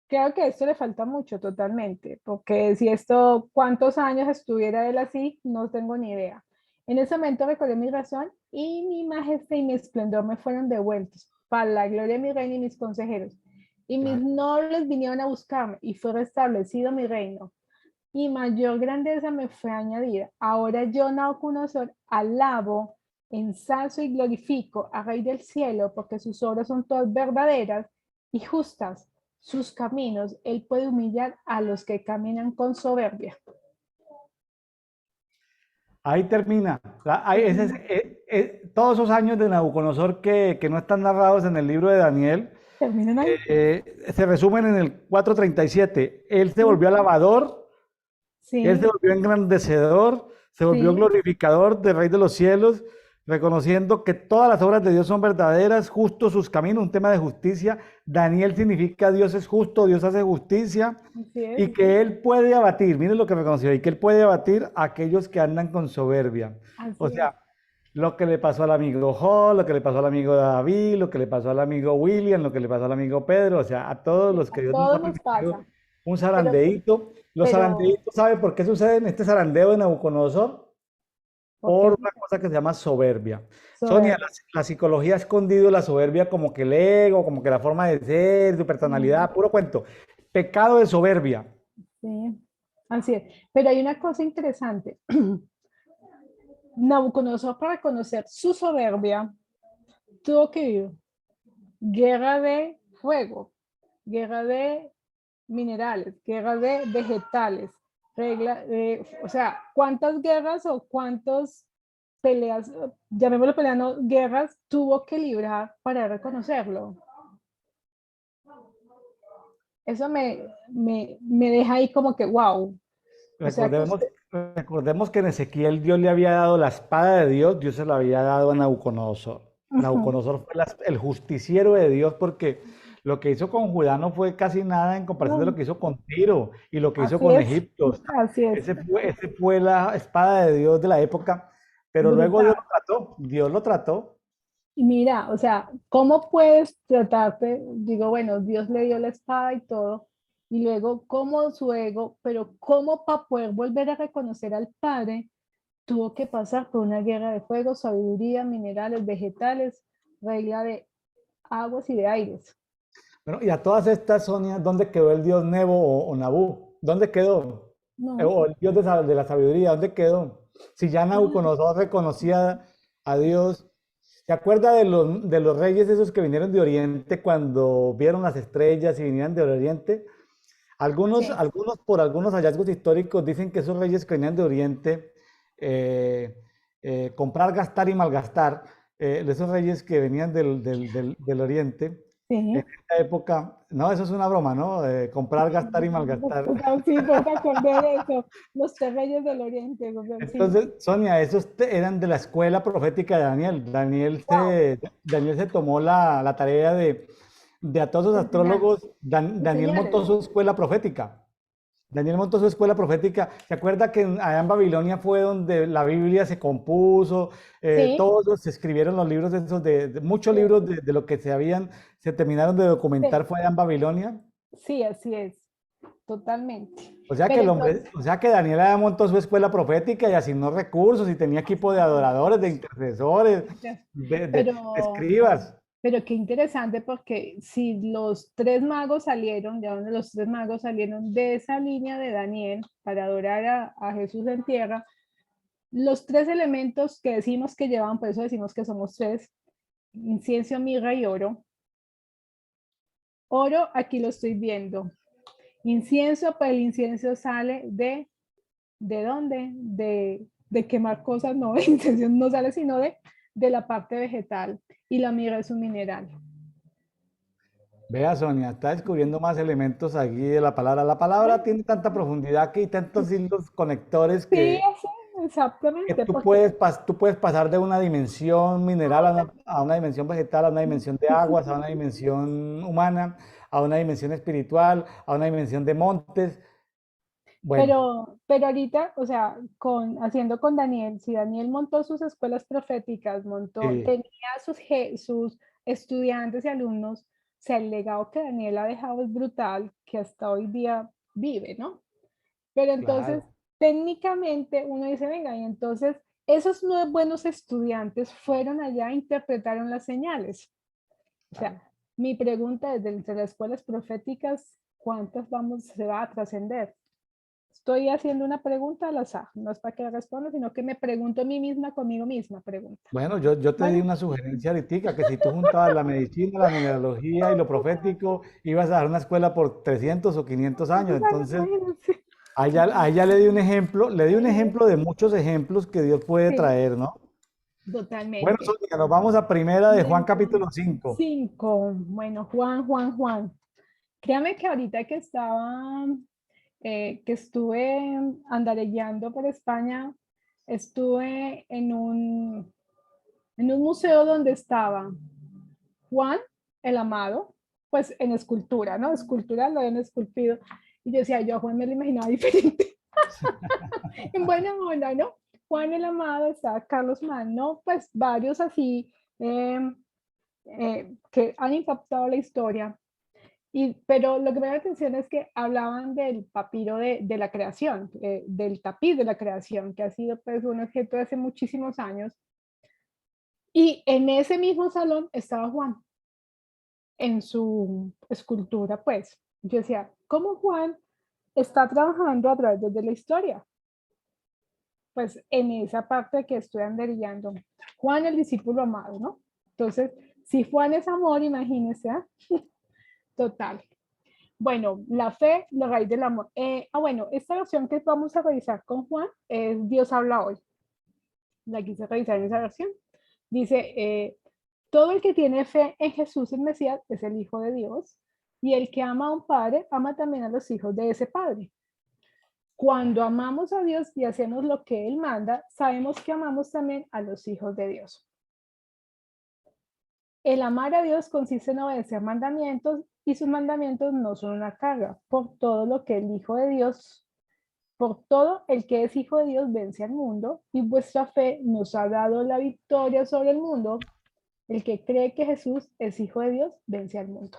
Speaker 2: creo que esto le falta mucho totalmente, porque si esto, cuántos años estuviera él así, no tengo ni idea. En ese momento recordé mi razón y mi majestad y mi esplendor me fueron devueltos para la gloria de mi reino y mis consejeros. Y mis
Speaker 1: Claro.
Speaker 2: nobles vinieron a buscarme y fue restablecido mi reino. Y mayor grandeza me fue añadida. Ahora yo, Nabucodonosor, alabo, ensalzo y glorifico a Rey del cielo, porque sus obras son todas verdaderas y justas. Sus caminos, él puede humillar a los que caminan con soberbia.
Speaker 1: Ahí termina.
Speaker 2: Termina,
Speaker 1: Todos esos años de Nabucodonosor que no están narrados en el libro de Daniel,
Speaker 2: terminan ahí.
Speaker 1: se resumen en el 4:37. Él se
Speaker 2: Sí,
Speaker 1: volvió alabador. Él se
Speaker 2: sí,
Speaker 1: volvió engrandecedor, se volvió
Speaker 2: sí,
Speaker 1: glorificador del Rey de los cielos, reconociendo que todas las obras de Dios son verdaderas, justos sus caminos, un tema de justicia. Daniel significa Dios es justo, Dios hace justicia
Speaker 2: así es,
Speaker 1: y que Él puede abatir, miren lo que reconoció, y que Él puede abatir a aquellos que andan con soberbia. O
Speaker 2: así es.
Speaker 1: sea, lo que le pasó al amigo Joel, lo que le pasó al amigo David, lo que le pasó al amigo William, lo que le pasó al amigo Pedro, o sea, a todos
Speaker 2: Sí,
Speaker 1: los
Speaker 2: a
Speaker 1: que Dios nos ha
Speaker 2: todos nos
Speaker 1: permitido
Speaker 2: pasa,
Speaker 1: un
Speaker 2: pero,
Speaker 1: zarandeíto. Los
Speaker 2: pero,
Speaker 1: zarandeitos, ¿sabe por qué suceden este zarandeo de Nabucodonosor?
Speaker 2: ¿por qué
Speaker 1: Por una cosa que se llama soberbia. Sonia,
Speaker 2: soberbia?
Speaker 1: la psicología ha escondido la soberbia como que el ego, como que la forma de ser, su
Speaker 2: Mm,
Speaker 1: personalidad, puro cuento. Pecado de soberbia.
Speaker 2: sí, así es. Pero hay una cosa interesante. Nabucodonosor, para conocer su soberbia, tuvo que ir guerra de fuego, guerra de minerales, guerra de vegetales, o sea, ¿cuántas guerras o cuántas peleas, llamémoslo peleas, no, guerras, tuvo que librar para reconocerlo? Eso me deja ahí como que, wow. O sea que
Speaker 1: Recordemos, recordemos que en Ezequiel Dios le había dado la espada de Dios, Dios se la había dado a Nabucodonosor.
Speaker 2: ujú,
Speaker 1: Nabucodonosor fue el justiciero de Dios porque lo que hizo con Judá no fue casi nada en comparación de lo
Speaker 2: no,
Speaker 1: que hizo con Tiro y lo que hizo
Speaker 2: así
Speaker 1: con
Speaker 2: es,
Speaker 1: Egipto. O sea,
Speaker 2: así es,
Speaker 1: ese fue la espada de Dios de la época, pero luego Dios
Speaker 2: brutal.
Speaker 1: lo trató, Dios lo trató.
Speaker 2: Y mira, o sea, ¿cómo puedes tratarte? Digo, bueno, Dios le dio la espada y todo, y luego, ¿cómo su ego? Pero ¿cómo para poder volver a reconocer al Padre, tuvo que pasar por una guerra de fuego, sabiduría, minerales, vegetales, regla de aguas y de aires?
Speaker 1: Bueno, y a todas estas, Sonia, ¿dónde quedó el dios Nebo o Nabú? ¿Dónde quedó?
Speaker 2: No,
Speaker 1: O el dios de la sabiduría, ¿dónde quedó? Si ya Nabucodonosor reconocía a Dios, ¿se acuerda de los reyes esos que vinieron de Oriente cuando vieron las estrellas y vinieron de Oriente?
Speaker 2: sí,
Speaker 1: Por algunos hallazgos históricos dicen que esos reyes que venían de Oriente, eh, comprar, gastar y malgastar, esos reyes que venían del Oriente, en
Speaker 2: sí.
Speaker 1: esta época, no, eso es una broma, ¿no? Comprar, gastar y malgastar.
Speaker 2: Sí, pues me acordé de eso, los tres reyes del oriente, sí.
Speaker 1: Entonces, Sonia, esos eran de la escuela profética de Daniel.
Speaker 2: Wow,
Speaker 1: Daniel se tomó la tarea de a todos los
Speaker 2: de enseñar,
Speaker 1: astrólogos, Daniel montó
Speaker 2: enseñarles.
Speaker 1: su escuela profética. Daniel montó su escuela profética. ¿Se acuerda que allá en Babilonia fue donde la Biblia se compuso?
Speaker 2: Sí,
Speaker 1: Todos se escribieron los libros de esos, muchos libros de lo que se terminaron de
Speaker 2: sí,
Speaker 1: documentar fue allá en Babilonia.
Speaker 2: sí, así es, totalmente.
Speaker 1: O sea que
Speaker 2: Pero
Speaker 1: el hombre,
Speaker 2: entonces,
Speaker 1: o sea que Daniel allá montó su escuela profética y asignó recursos y tenía equipo de adoradores, de intercesores, de
Speaker 2: pero
Speaker 1: escribas.
Speaker 2: Pero qué interesante porque si los tres magos salieron, ya donde los tres magos salieron de esa línea de Daniel para adorar a Jesús en tierra, los tres elementos que decimos que llevan, por eso decimos que somos tres, incienso, mirra y oro. Oro, aquí lo estoy viendo. Incienso, pues el incienso sale ¿de dónde? De quemar cosas, no, el incienso no sale sino de la parte vegetal y la mirra es un mineral.
Speaker 1: Vea, Sonia, está descubriendo más elementos aquí de la palabra. La palabra tiene tanta profundidad que hay tantos hilos conectores
Speaker 2: Sí,
Speaker 1: que,
Speaker 2: así,
Speaker 1: que
Speaker 2: exactamente,
Speaker 1: tú
Speaker 2: porque
Speaker 1: puedes, tú puedes pasar de una dimensión mineral a una dimensión vegetal, a una dimensión de aguas, a una dimensión humana, a una dimensión espiritual, a una dimensión de montes. Bueno,
Speaker 2: pero ahorita, o sea, haciendo con Daniel, si Daniel montó sus escuelas proféticas,
Speaker 1: sí,
Speaker 2: tenía sus estudiantes y alumnos, o sea, el legado que Daniel ha dejado es brutal, que hasta hoy día vive, ¿no? Pero entonces,
Speaker 1: claro,
Speaker 2: técnicamente uno dice, venga, y entonces esos nueve buenos estudiantes fueron allá, interpretaron las señales. O sea,
Speaker 1: claro.
Speaker 2: mi pregunta es, entre las escuelas proféticas, ¿cuántas se va a trascender? Estoy haciendo una pregunta al azar, no es para que la responda, sino que me pregunto a mí misma, conmigo misma, pregunta.
Speaker 1: Bueno, yo te di
Speaker 2: Bueno,
Speaker 1: una sugerencia ahorita, que si tú juntabas la medicina, la mineralogía y lo profético, ibas a dar una escuela por 300 o 500 años.
Speaker 2: bueno,
Speaker 1: Entonces,
Speaker 2: imagínense.
Speaker 1: a ella le di un ejemplo de muchos ejemplos que Dios puede
Speaker 2: Sí,
Speaker 1: traer, ¿no? Bueno,
Speaker 2: totalmente.
Speaker 1: Sonia, nos vamos a primera de Juan capítulo 5.
Speaker 2: 25. Bueno, Juan. Créame que ahorita que estuve andareando por España, estuve en un museo donde estaba Juan el Amado, pues en escultura, ¿no? Escultura lo habían esculpido. Y yo decía, yo a Juan me lo imaginaba diferente. En buena onda, ¿no? Juan el Amado, estaba Carlos Mann, ¿no? Pues varios así que han impactado la historia. Pero lo que me da la atención es que hablaban del papiro de la creación, del tapiz de la creación, que ha sido pues un objeto de hace muchísimos años. Y en ese mismo salón estaba Juan, en su escultura, pues. Yo decía, ¿cómo Juan está trabajando a través de la historia? Pues en esa parte que estoy andando. Juan, el discípulo amado, ¿no? Entonces, si Juan es amor, imagínense, ¿eh? Total. Bueno, la fe, la raíz del amor. Bueno, esta versión que vamos a revisar con Juan es Dios habla hoy. La quise revisar en esa versión. Dice, todo el que tiene fe en Jesús el Mesías es el Hijo de Dios, y el que ama a un padre, ama también a los hijos de ese padre. Cuando amamos a Dios y hacemos lo que Él manda, sabemos que amamos también a los hijos de Dios. El amar a Dios consiste en obedecer mandamientos, y sus mandamientos no son una carga. Por todo lo que el Hijo de Dios, por todo el que es Hijo de Dios vence al mundo, y vuestra fe nos ha dado la victoria sobre el mundo. El que cree que Jesús es Hijo de Dios vence al mundo.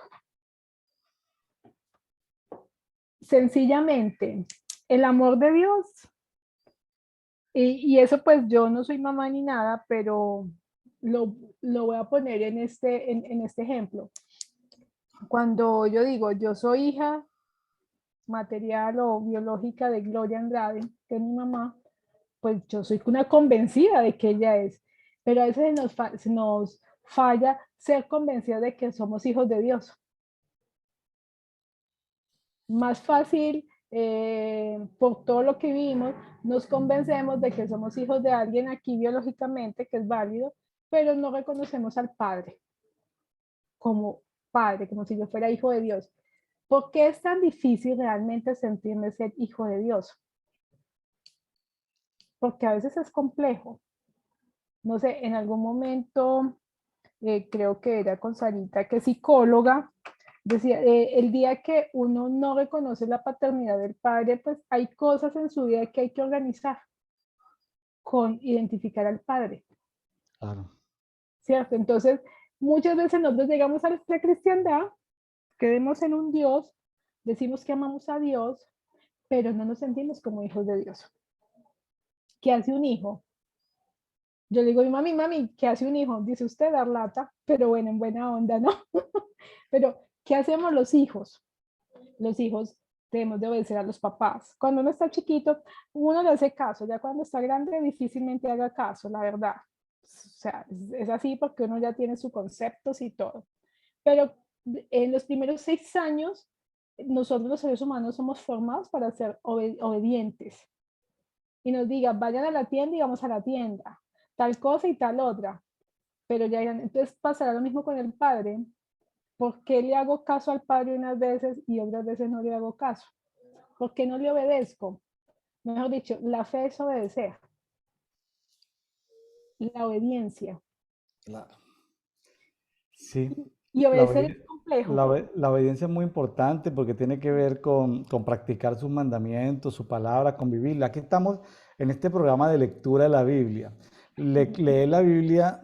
Speaker 2: Sencillamente, el amor de Dios, y eso pues yo no soy mamá ni nada, pero lo voy a poner en este ejemplo. Cuando yo digo, yo soy hija material o biológica de Gloria Andrade, que es mi mamá, pues yo soy una convencida de que ella es, pero a veces se nos falla ser convencida de que somos hijos de Dios. Más fácil, por todo lo que vimos, nos convencemos de que somos hijos de alguien aquí biológicamente, que es válido, pero no reconocemos al Padre como Padre, como si yo fuera hijo de Dios. ¿Por qué es tan difícil realmente sentirme ser hijo de Dios? Porque a veces es complejo. No sé, en algún momento, creo que era con Sarita, que es psicóloga, decía, el día que uno no reconoce la paternidad del padre, pues hay cosas en su vida que hay que organizar con identificar al padre.
Speaker 1: Claro.
Speaker 2: ¿Cierto? Entonces, muchas veces nosotros llegamos a la cristiandad, creemos en un Dios, decimos que amamos a Dios, pero no nos sentimos como hijos de Dios. ¿Qué hace un hijo? Yo le digo, mami, ¿qué hace un hijo? Dice usted, dar lata, pero bueno, en buena onda, ¿no? Pero, ¿qué hacemos los hijos? Los hijos debemos de obedecer a los papás. Cuando uno está chiquito, uno le hace caso, ya cuando está grande difícilmente haga caso, la verdad. O sea, es así porque uno ya tiene sus conceptos y todo. Pero en los primeros 6 años, nosotros los seres humanos somos formados para ser obedientes. Y nos diga, vayan a la tienda y vamos a la tienda, tal cosa y tal otra. Pero ya, entonces pasará lo mismo con el padre. ¿Por qué le hago caso al padre unas veces y otras veces no le hago caso? ¿Por qué no le obedezco? Mejor dicho, la fe es obedecer. La obediencia.
Speaker 1: Claro. Sí,
Speaker 2: Y
Speaker 1: la,
Speaker 2: obedecer es
Speaker 1: obedi-
Speaker 2: complejo.
Speaker 1: la obediencia es muy importante porque tiene que ver con practicar sus mandamientos, su palabra, con vivirla. Aquí estamos en este programa de lectura de la Biblia. Leer la Biblia,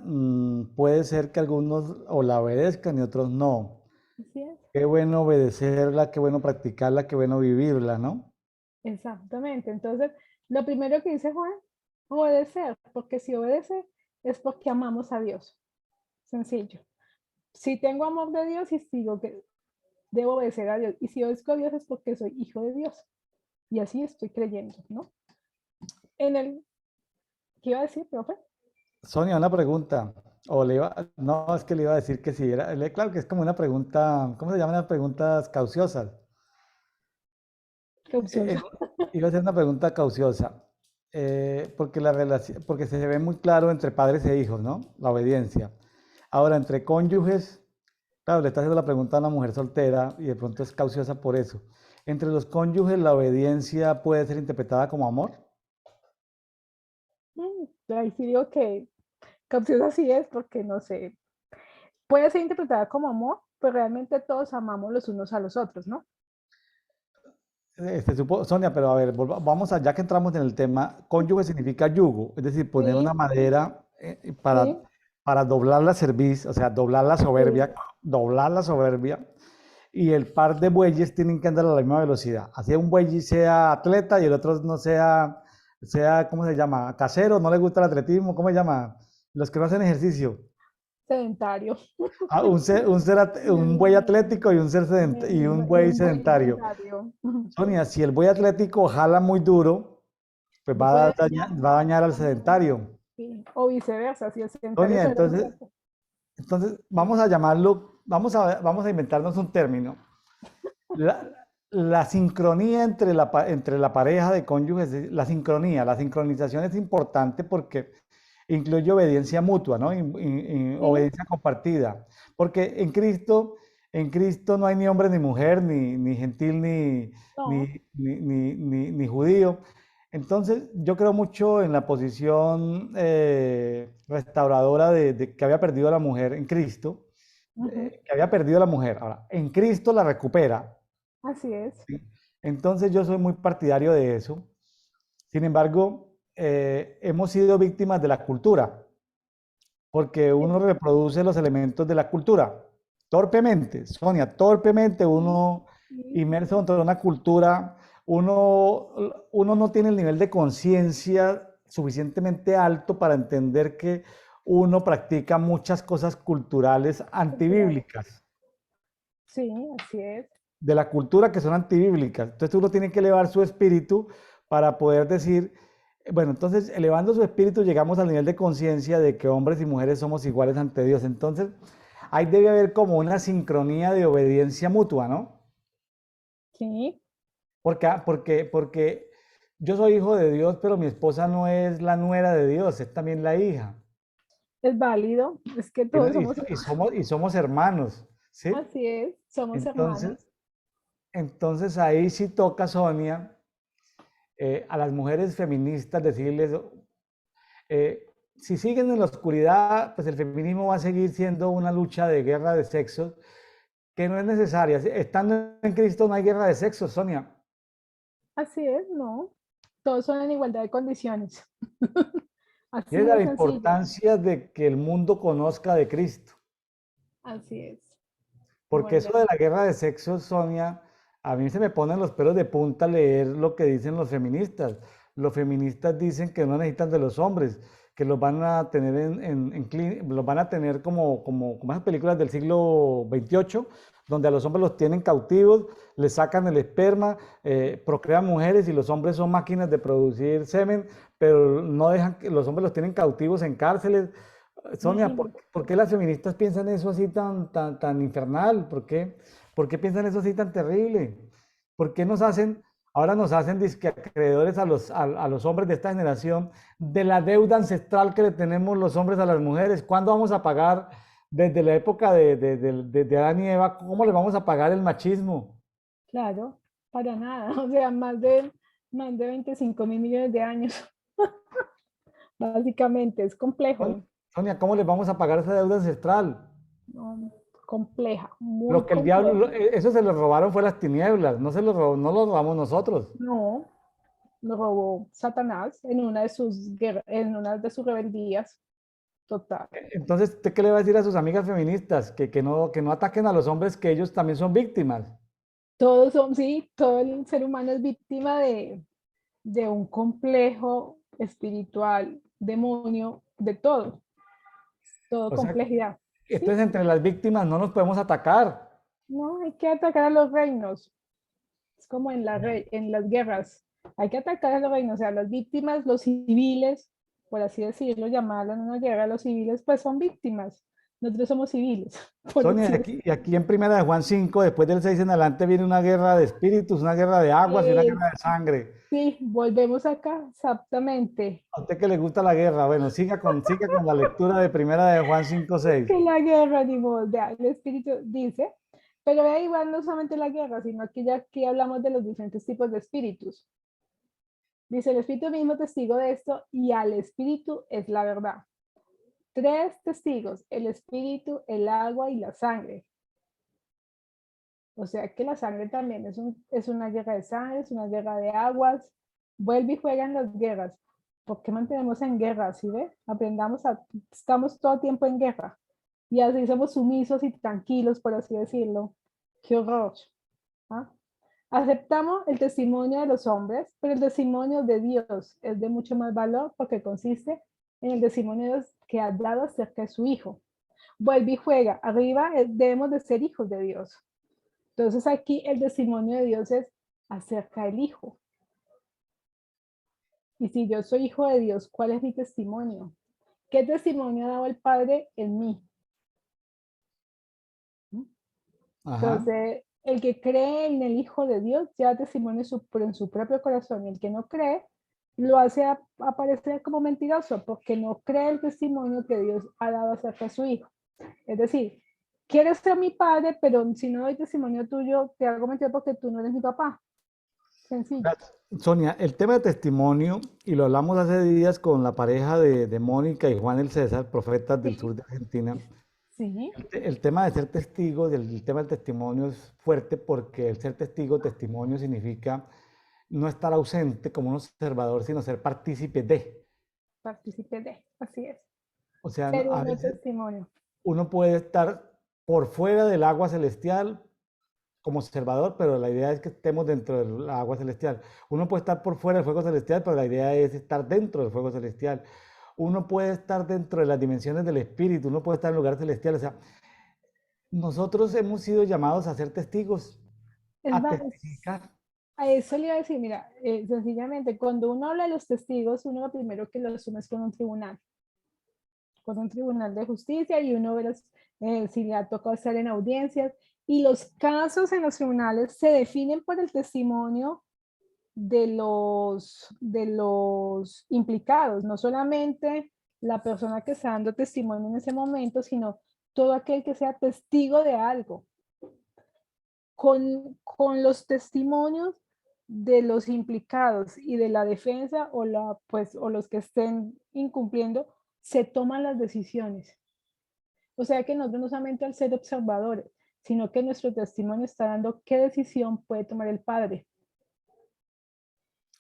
Speaker 1: puede ser que algunos o la obedezcan y otros no.
Speaker 2: Así es.
Speaker 1: Qué bueno obedecerla, qué bueno practicarla, qué bueno vivirla, ¿no?
Speaker 2: Exactamente. Entonces, lo primero que dice Juan, obedecer, porque si obedece es porque amamos a Dios. Sencillo. Si tengo amor de Dios y sigo que debo obedecer a Dios. Y si obedezco a Dios es porque soy hijo de Dios. Y así estoy creyendo, ¿no? En el, ¿qué iba a decir, profe?
Speaker 1: Sonia, una pregunta. No, es que le iba a decir que sí, claro que es como una pregunta, ¿cómo se llaman las preguntas cauciosas?
Speaker 2: ¿Qué opción?
Speaker 1: Eh, Iba a ser una pregunta cauciosa, porque porque se ve muy claro entre padres e hijos, ¿no? La obediencia. Ahora, entre cónyuges, claro, le está haciendo la pregunta a una mujer soltera y de pronto es cauciosa por eso. Entre los cónyuges, ¿la obediencia puede ser interpretada como amor?
Speaker 2: Ahí sí digo que opción así es, porque no sé, puede ser interpretada como amor, pues realmente todos amamos los unos a los otros, ¿no?
Speaker 1: Sonia, pero a ver, vamos allá que entramos en el tema, cónyuge significa yugo, es decir, poner una
Speaker 2: Sí,
Speaker 1: madera,
Speaker 2: sí,
Speaker 1: para doblar la cerviz, o sea,
Speaker 2: sí,
Speaker 1: doblar la soberbia, y el par de bueyes tienen que andar a la misma velocidad. Así un buey sea atleta y el otro no sea, ¿cómo se llama? Casero, no le gusta el atletismo, ¿cómo se llama? Los que no hacen ejercicio.
Speaker 2: sedentario.
Speaker 1: Ah, un buey atlético y y un
Speaker 2: Y
Speaker 1: buey
Speaker 2: un buen
Speaker 1: sedentario.
Speaker 2: sedentario.
Speaker 1: Sonia, si el buey atlético jala muy duro, pues
Speaker 2: Lo puede
Speaker 1: va a dañar al sedentario.
Speaker 2: sí, o viceversa, si el sedentario
Speaker 1: Sonia,
Speaker 2: se
Speaker 1: entonces,
Speaker 2: fuerte.
Speaker 1: vamos a llamarlo, vamos a inventarnos un término. la sincronía entre la pareja de cónyuges, la sincronización es importante porque incluye obediencia mutua, ¿no?
Speaker 2: Sí,
Speaker 1: Obediencia compartida. Porque en Cristo no hay ni hombre ni mujer, ni gentil
Speaker 2: no,
Speaker 1: ni judío. Entonces, yo creo mucho en la posición restauradora de que había perdido la mujer en Cristo,
Speaker 2: ujú,
Speaker 1: que había perdido la mujer. Ahora, en Cristo la recupera.
Speaker 2: así es.
Speaker 1: ¿Sí? Entonces, yo soy muy partidario de eso. Sin embargo, hemos sido víctimas de la cultura, porque
Speaker 2: Sí,
Speaker 1: uno reproduce los elementos de la cultura torpemente, Sonia, torpemente
Speaker 2: sí,
Speaker 1: uno
Speaker 2: sí,
Speaker 1: inmerso dentro de una cultura, uno, uno no tiene el nivel de conciencia suficientemente alto para entender que uno practica muchas cosas culturales
Speaker 2: culturales.
Speaker 1: antibíblicas,
Speaker 2: Sí, así es.
Speaker 1: de la cultura que son antibíblicas. Entonces uno tiene que elevar su espíritu para poder decir, bueno, entonces elevando su espíritu llegamos al nivel de conciencia de que hombres y mujeres somos iguales ante Dios. Entonces ahí debe haber como una sincronía de obediencia mutua, ¿no?
Speaker 2: Sí,
Speaker 1: Porque yo soy hijo de Dios, pero mi esposa no es la nuera de Dios, es también la hija.
Speaker 2: es válido. Es que
Speaker 1: Y,
Speaker 2: todos somos hijos.
Speaker 1: y somos hermanos, ¿sí?
Speaker 2: Así es, somos
Speaker 1: Entonces,
Speaker 2: hermanos.
Speaker 1: entonces ahí sí toca, Sonia, a las mujeres feministas decirles, si siguen en la oscuridad, pues el feminismo va a seguir siendo una lucha de guerra de sexos que no es necesaria. Estando en Cristo no hay guerra de sexos, Sonia.
Speaker 2: Así es, no. Todos son en igualdad de condiciones.
Speaker 1: Y es
Speaker 2: Así de
Speaker 1: la
Speaker 2: sencillo.
Speaker 1: importancia de que el mundo conozca de Cristo.
Speaker 2: Así es.
Speaker 1: Porque
Speaker 2: Igualdad.
Speaker 1: eso de la guerra de sexos, Sonia, a mí se me ponen los pelos de punta leer lo que dicen los feministas. Los feministas dicen que no necesitan de los hombres, que los van a tener los van a tener como esas películas del siglo XXVIII, donde a los hombres los tienen cautivos, les sacan el esperma, procrean mujeres y los hombres son máquinas de producir semen, pero no dejan que los hombres los tienen cautivos en cárceles. Sonia,
Speaker 2: Imagínate.
Speaker 1: por qué las feministas piensan eso así tan infernal? Por qué piensan eso así tan terrible? ¿Por qué ahora nos hacen disque acreedores a los hombres de esta generación de la deuda ancestral que le tenemos los hombres a las mujeres? ¿Cuándo vamos a pagar, desde la época de Adán y Eva, cómo le vamos a pagar el machismo?
Speaker 2: Claro, para nada. O sea, más de 25.000 millones de años. Básicamente, es complejo.
Speaker 1: Sonia, ¿cómo les vamos a pagar esa deuda ancestral?
Speaker 2: ¿No? Compleja,
Speaker 1: Lo
Speaker 2: muy
Speaker 1: que el diablo,
Speaker 2: compleja.
Speaker 1: eso se lo robaron fue las tinieblas, no lo robamos nosotros.
Speaker 2: No, lo robó Satanás en una de sus rebeldías. Total.
Speaker 1: Entonces, ¿usted qué le va a decir a sus amigas feministas? Que no ataquen a los hombres, que ellos también son víctimas.
Speaker 2: Todos son, sí, todo el ser humano es víctima de un complejo espiritual, demonio, de todo
Speaker 1: O sea,
Speaker 2: complejidad. ¿Sí?
Speaker 1: entonces entre las víctimas no nos podemos atacar.
Speaker 2: No hay que atacar a los reinos. Es como en las guerras. Hay que atacar a los reinos, o sea, las víctimas, los civiles, por así decirlo, llamarlo en una guerra, los civiles pues son víctimas. Nosotros somos civiles, por
Speaker 1: Sonia,
Speaker 2: decir.
Speaker 1: y aquí en Primera de Juan 5, después del 6 en adelante, viene una guerra de espíritus, una guerra de aguas y una
Speaker 2: Eh,
Speaker 1: guerra de sangre.
Speaker 2: sí, volvemos acá, exactamente.
Speaker 1: A usted que le gusta la guerra, bueno, siga con la lectura de Primera de Juan 5, 6.
Speaker 2: Que la guerra, ni modo, vea, el espíritu dice, pero vea igual no solamente la guerra, sino que ya aquí hablamos de los diferentes tipos de espíritus. Dice, el espíritu mismo testigo de esto y al espíritu es la verdad. Tres testigos, el espíritu, el agua y la sangre. O sea que la sangre también es una guerra de sangre, es una guerra de aguas. Vuelve y juega en las guerras. ¿Por qué mantenemos en guerra? ¿Sí ve? Estamos todo el tiempo en guerra. Y así somos sumisos y tranquilos, por así decirlo. Qué horror. ¿Ah? Aceptamos el testimonio de los hombres, pero el testimonio de Dios es de mucho más valor porque consiste en el testimonio que ha dado acerca de su Hijo. Vuelve y juega. Arriba debemos de ser hijos de Dios. Entonces aquí el testimonio de Dios es acerca del Hijo. Y si yo soy hijo de Dios, ¿cuál es mi testimonio? ¿Qué testimonio ha dado el Padre en mí?
Speaker 1: Ajá.
Speaker 2: Entonces, el que cree en el Hijo de Dios ya testimonio en su propio corazón, y el que no cree lo hace aparecer como mentiroso porque no cree el testimonio que Dios ha dado acerca de su Hijo. Es decir, quieres ser mi padre, pero si no doy testimonio tuyo, te hago mentir porque tú no eres mi papá. Sencillo.
Speaker 1: Sonia, el tema de testimonio, y lo hablamos hace días con la pareja de Mónica y Juan el César, profetas del sur
Speaker 2: Sí,
Speaker 1: de Argentina.
Speaker 2: sí,
Speaker 1: El tema de ser testigo, el tema del testimonio es fuerte porque el ser testigo, testimonio significa no estar ausente como un observador, sino ser partícipe de.
Speaker 2: participé de, así es.
Speaker 1: O sea,
Speaker 2: Ser
Speaker 1: a
Speaker 2: uno
Speaker 1: veces
Speaker 2: testimonio.
Speaker 1: uno puede estar por fuera del agua celestial como observador, pero la idea es que estemos dentro del agua celestial. Uno puede estar por fuera del fuego celestial, pero la idea es estar dentro del fuego celestial. Uno puede estar dentro de las dimensiones del espíritu, uno puede estar en lugares celestiales. O sea, nosotros hemos sido llamados a ser testigos,
Speaker 2: Es
Speaker 1: a
Speaker 2: más,
Speaker 1: testificar.
Speaker 2: a eso le iba a decir, mira, sencillamente, cuando uno habla de los testigos, uno lo primero que lo asume es con un tribunal de justicia, y uno ve si le ha tocado estar en audiencias, y los casos en los tribunales se definen por el testimonio de los implicados, no solamente la persona que está dando testimonio en ese momento, sino todo aquel que sea testigo de algo. Con los testimonios de los implicados y de la defensa o los que estén incumpliendo, se toman las decisiones. O sea que nosotros no solamente al ser observadores, sino que nuestro testimonio está dando qué decisión puede tomar el padre,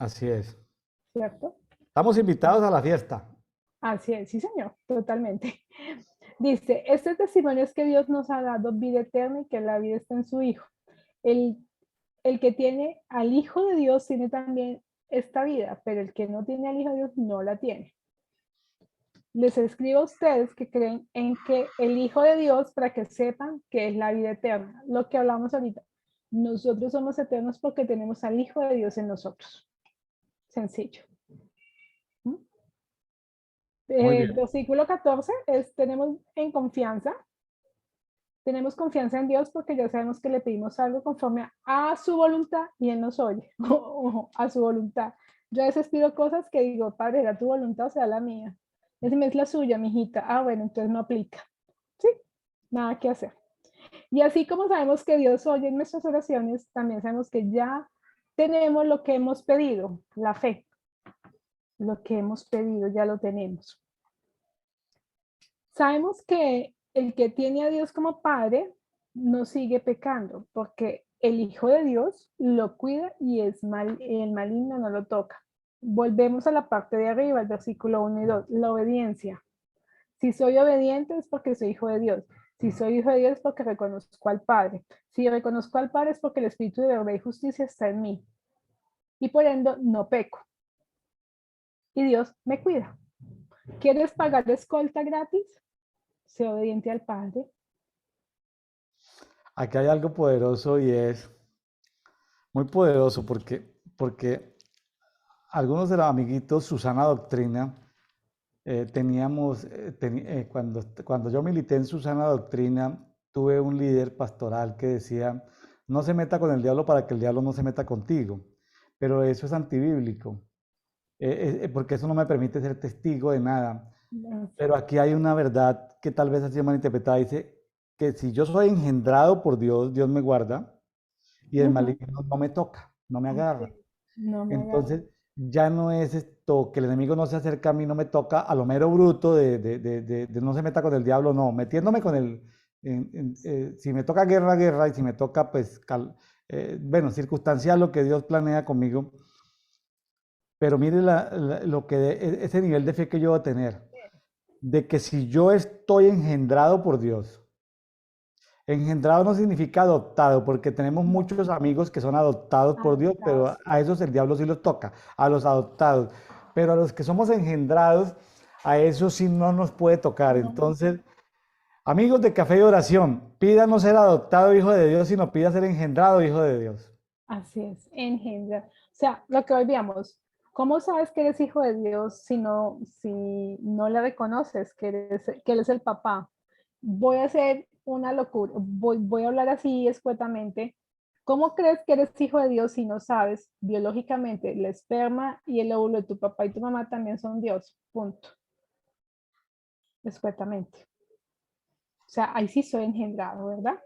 Speaker 1: Así es.
Speaker 2: ¿cierto?
Speaker 1: Estamos invitados a la fiesta.
Speaker 2: Así es, sí señor, totalmente. Dice, este testimonio es que Dios nos ha dado vida eterna y que la vida está en su Hijo. El, el que tiene al Hijo de Dios tiene también esta vida, pero el que no tiene al Hijo de Dios no la tiene. Les escribo a ustedes que creen en que el Hijo de Dios para que sepan que es la vida eterna. Lo que hablamos ahorita. Nosotros somos eternos porque tenemos al Hijo de Dios en nosotros. Sencillo. ¿Mm?
Speaker 1: Muy bien.
Speaker 2: Versículo 14 es, tenemos confianza en Dios porque ya sabemos que le pedimos algo conforme a su voluntad y Él nos oye, a su voluntad. Yo a veces pido cosas que digo, Padre, ¿era tu voluntad o sea la mía? Decime, es la suya, mijita. Ah, bueno, entonces no aplica. Sí, nada que hacer. Y así como sabemos que Dios oye nuestras oraciones, también sabemos que ya tenemos lo que hemos pedido, la fe. Lo que hemos pedido ya lo tenemos. Sabemos que el que tiene a Dios como padre no sigue pecando porque el Hijo de Dios lo cuida y el maligno no lo toca. Volvemos a la parte de arriba, el versículo 1 y 2, la obediencia. Si soy obediente es porque soy hijo de Dios. Si soy hijo de Dios es porque reconozco al Padre. Si reconozco al Padre es porque el Espíritu de verdad y justicia está en mí. Y por ende no peco. Y Dios me cuida. ¿Quieres pagar escolta gratis? Sé obediente al Padre.
Speaker 1: Aquí hay algo poderoso y es muy poderoso porque algunos de los amiguitos, Susana Doctrina, teníamos, cuando yo milité en Susana Doctrina, tuve un líder pastoral que decía, no se meta con el diablo para que el diablo no se meta contigo. Pero eso es antibíblico, porque eso no me permite ser testigo de nada. Pero aquí hay una verdad que tal vez ha sido malinterpretada. Dice que si yo soy engendrado por Dios, Dios me guarda y el
Speaker 2: Ujú.
Speaker 1: maligno no me toca, no me
Speaker 2: Así,
Speaker 1: agarra.
Speaker 2: no me agarro.
Speaker 1: Entonces, ya no es esto que el enemigo no se acerca a mí, no me toca a lo mero bruto de no se meta con el diablo, no, metiéndome con el, si me toca guerra, guerra, y si me toca, pues, bueno, circunstancial lo que Dios planea conmigo, pero mire lo que ese nivel de fe que yo voy a tener, de que si yo estoy engendrado por Dios, engendrado no significa adoptado, porque tenemos
Speaker 2: No,
Speaker 1: muchos amigos que son adoptados por Dios, pero
Speaker 2: adoptados.
Speaker 1: a esos el diablo sí los toca, a los adoptados. Pero a los que somos engendrados, a eso sí no nos puede tocar.
Speaker 2: No,
Speaker 1: Entonces, amigos de Café y Oración, pida no ser adoptado hijo de Dios, sino pida ser engendrado hijo de Dios.
Speaker 2: así es, engendra. O sea, lo que olvidamos, ¿cómo sabes que eres hijo de Dios si no le reconoces que Él es el papá? Voy a hacer una locura, voy a hablar así escuetamente. ¿Cómo crees que eres hijo de Dios si no sabes biológicamente el esperma y el óvulo de tu papá y tu mamá también son Dios? Punto. Escuetamente. O sea, ahí sí soy engendrado, ¿verdad?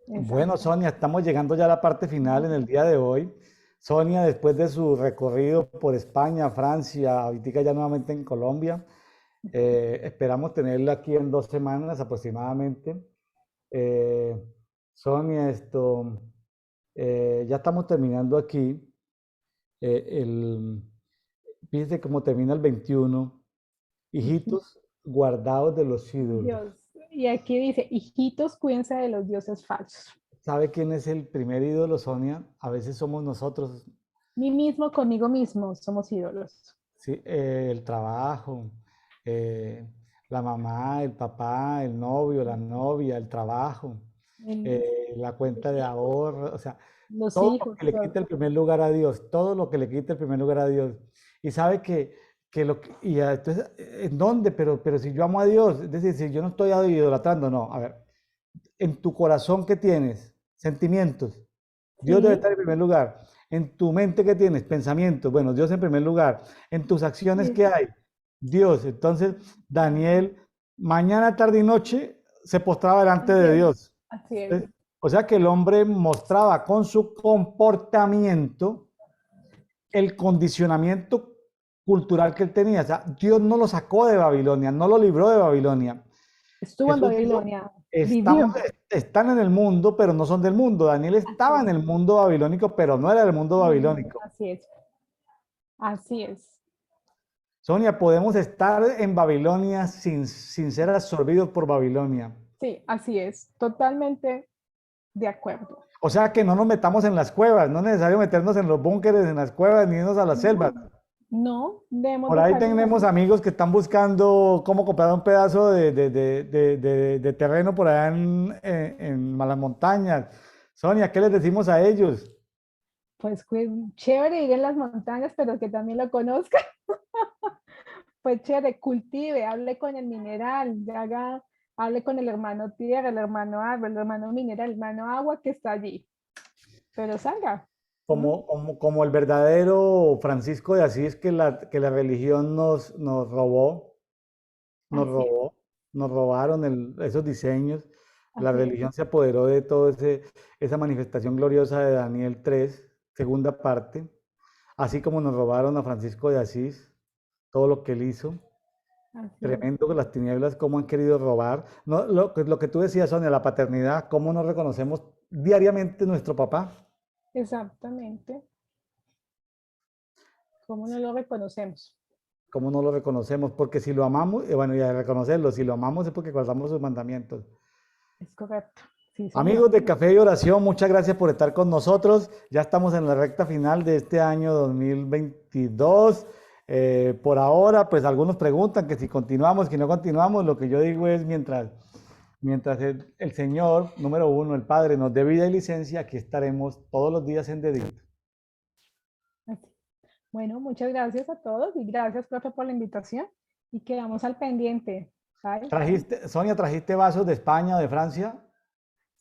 Speaker 1: Bueno,
Speaker 2: Exacto.
Speaker 1: Sonia, estamos llegando ya a la parte final en el día de hoy. Sonia, después de su recorrido por España, Francia, ahorita ya nuevamente en Colombia, esperamos tenerla aquí en 2 semanas aproximadamente. Eh, Sonia, ya estamos terminando aquí. El, fíjese cómo termina el 21. Hijitos guardados de los ídolos.
Speaker 2: Dios. Y aquí dice, hijitos, cuídense de los dioses falsos.
Speaker 1: ¿Sabe quién es el primer ídolo, Sonia? A veces somos nosotros,
Speaker 2: Mí mismo conmigo mismo somos ídolos.
Speaker 1: ¿sí? El trabajo, eh, la mamá, el papá, el novio, la novia, el trabajo,
Speaker 2: El-
Speaker 1: la cuenta de ahorro, o sea,
Speaker 2: los
Speaker 1: todo lo
Speaker 2: hijos,
Speaker 1: que le
Speaker 2: todo.
Speaker 1: quita el primer lugar a Dios, todo lo que le quita el primer lugar a Dios. Y sabe entonces, ¿en dónde? Pero si yo amo a Dios, es decir, si yo no estoy idolatrando, no, a ver, en tu corazón, ¿qué tienes? Sentimientos. Dios debe
Speaker 2: Sí,
Speaker 1: estar en primer lugar. En tu mente, ¿qué tienes? Pensamientos. Bueno, Dios en primer lugar. En tus acciones,
Speaker 2: sí,
Speaker 1: ¿qué hay? Dios. Entonces, Daniel, mañana, tarde y noche, se postraba delante de
Speaker 2: Dios.
Speaker 1: Dios.
Speaker 2: Así es.
Speaker 1: Entonces, o sea que el hombre mostraba con su comportamiento el condicionamiento cultural que él tenía. O sea, Dios no lo sacó de Babilonia, no lo libró de Babilonia.
Speaker 2: Estuvo en
Speaker 1: Jesús dijo,
Speaker 2: Babilonia, vivió.
Speaker 1: están en el mundo, pero no son del mundo. Daniel
Speaker 2: Así
Speaker 1: estaba en
Speaker 2: es.
Speaker 1: el mundo babilónico, pero no era del mundo babilónico.
Speaker 2: Así es. Así es.
Speaker 1: Sonia, podemos estar en Babilonia sin ser absorbidos por Babilonia.
Speaker 2: Sí, así es. Totalmente de acuerdo.
Speaker 1: O sea que no nos metamos en las cuevas, no es necesario meternos en los búnkeres, en las cuevas, ni irnos a las selvas.
Speaker 2: No, no debemos
Speaker 1: Por ahí
Speaker 2: dejar
Speaker 1: tenemos
Speaker 2: eso.
Speaker 1: amigos que están buscando cómo comprar un pedazo de terreno por allá en las montañas. Sonia, ¿qué les decimos a ellos?
Speaker 2: Pues chévere ir en las montañas, pero que también lo conozca. Pues chévere, cultive, hable con el mineral, hable con el hermano tierra, el hermano árbol, el hermano mineral, el hermano agua que está allí. Pero salga. ¿M?
Speaker 1: Como el verdadero Francisco de Asís que la religión nos robó, nos
Speaker 2: Así es,
Speaker 1: robó, nos robaron esos diseños. La
Speaker 2: así es.
Speaker 1: religión se apoderó de toda esa manifestación gloriosa de Daniel 3 segunda parte, así como nos robaron a Francisco de Asís, todo lo que él hizo.
Speaker 2: Así es,
Speaker 1: Tremendo que las tinieblas, cómo han querido robar. No, lo que tú decías, Sonia, la paternidad, cómo no reconocemos diariamente nuestro papá.
Speaker 2: exactamente. ¿Cómo no lo reconocemos?
Speaker 1: ¿Cómo no lo reconocemos? Porque si lo amamos, bueno, y a reconocerlo, si lo amamos es porque guardamos sus mandamientos.
Speaker 2: Es correcto. Sí, señor.
Speaker 1: Amigos de Café y Oración, muchas gracias por estar con nosotros. Ya estamos en la recta final de este año 2022. Por ahora, pues algunos preguntan que si continuamos, que no continuamos. Lo que yo digo es, mientras el Señor, número uno, el Padre, nos dé vida y licencia, aquí estaremos todos los días en dedito.
Speaker 2: Así. Bueno, muchas gracias a todos y gracias, profe, por la invitación y quedamos al pendiente. Bye.
Speaker 1: Sonia, ¿trajiste vasos de España o de Francia?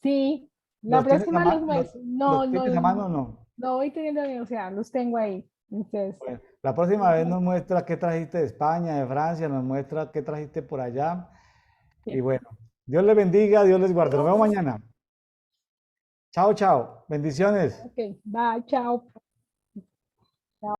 Speaker 2: Sí, la
Speaker 1: ¿Los tienes a
Speaker 2: próxima los
Speaker 1: mano?
Speaker 2: muestro.
Speaker 1: ¿Los
Speaker 2: No, no,
Speaker 1: tienes a mano o no?
Speaker 2: no voy teniendo la universidad, los tengo ahí. Entonces,
Speaker 1: Bueno, la próxima vez nos muestra qué trajiste de España, de Francia, nos muestra qué trajiste por allá. Y
Speaker 2: bien.
Speaker 1: bueno, Dios les bendiga, Dios les guarde. Nos vemos mañana. Chao, chao. Bendiciones.
Speaker 2: Ok, bye, chao.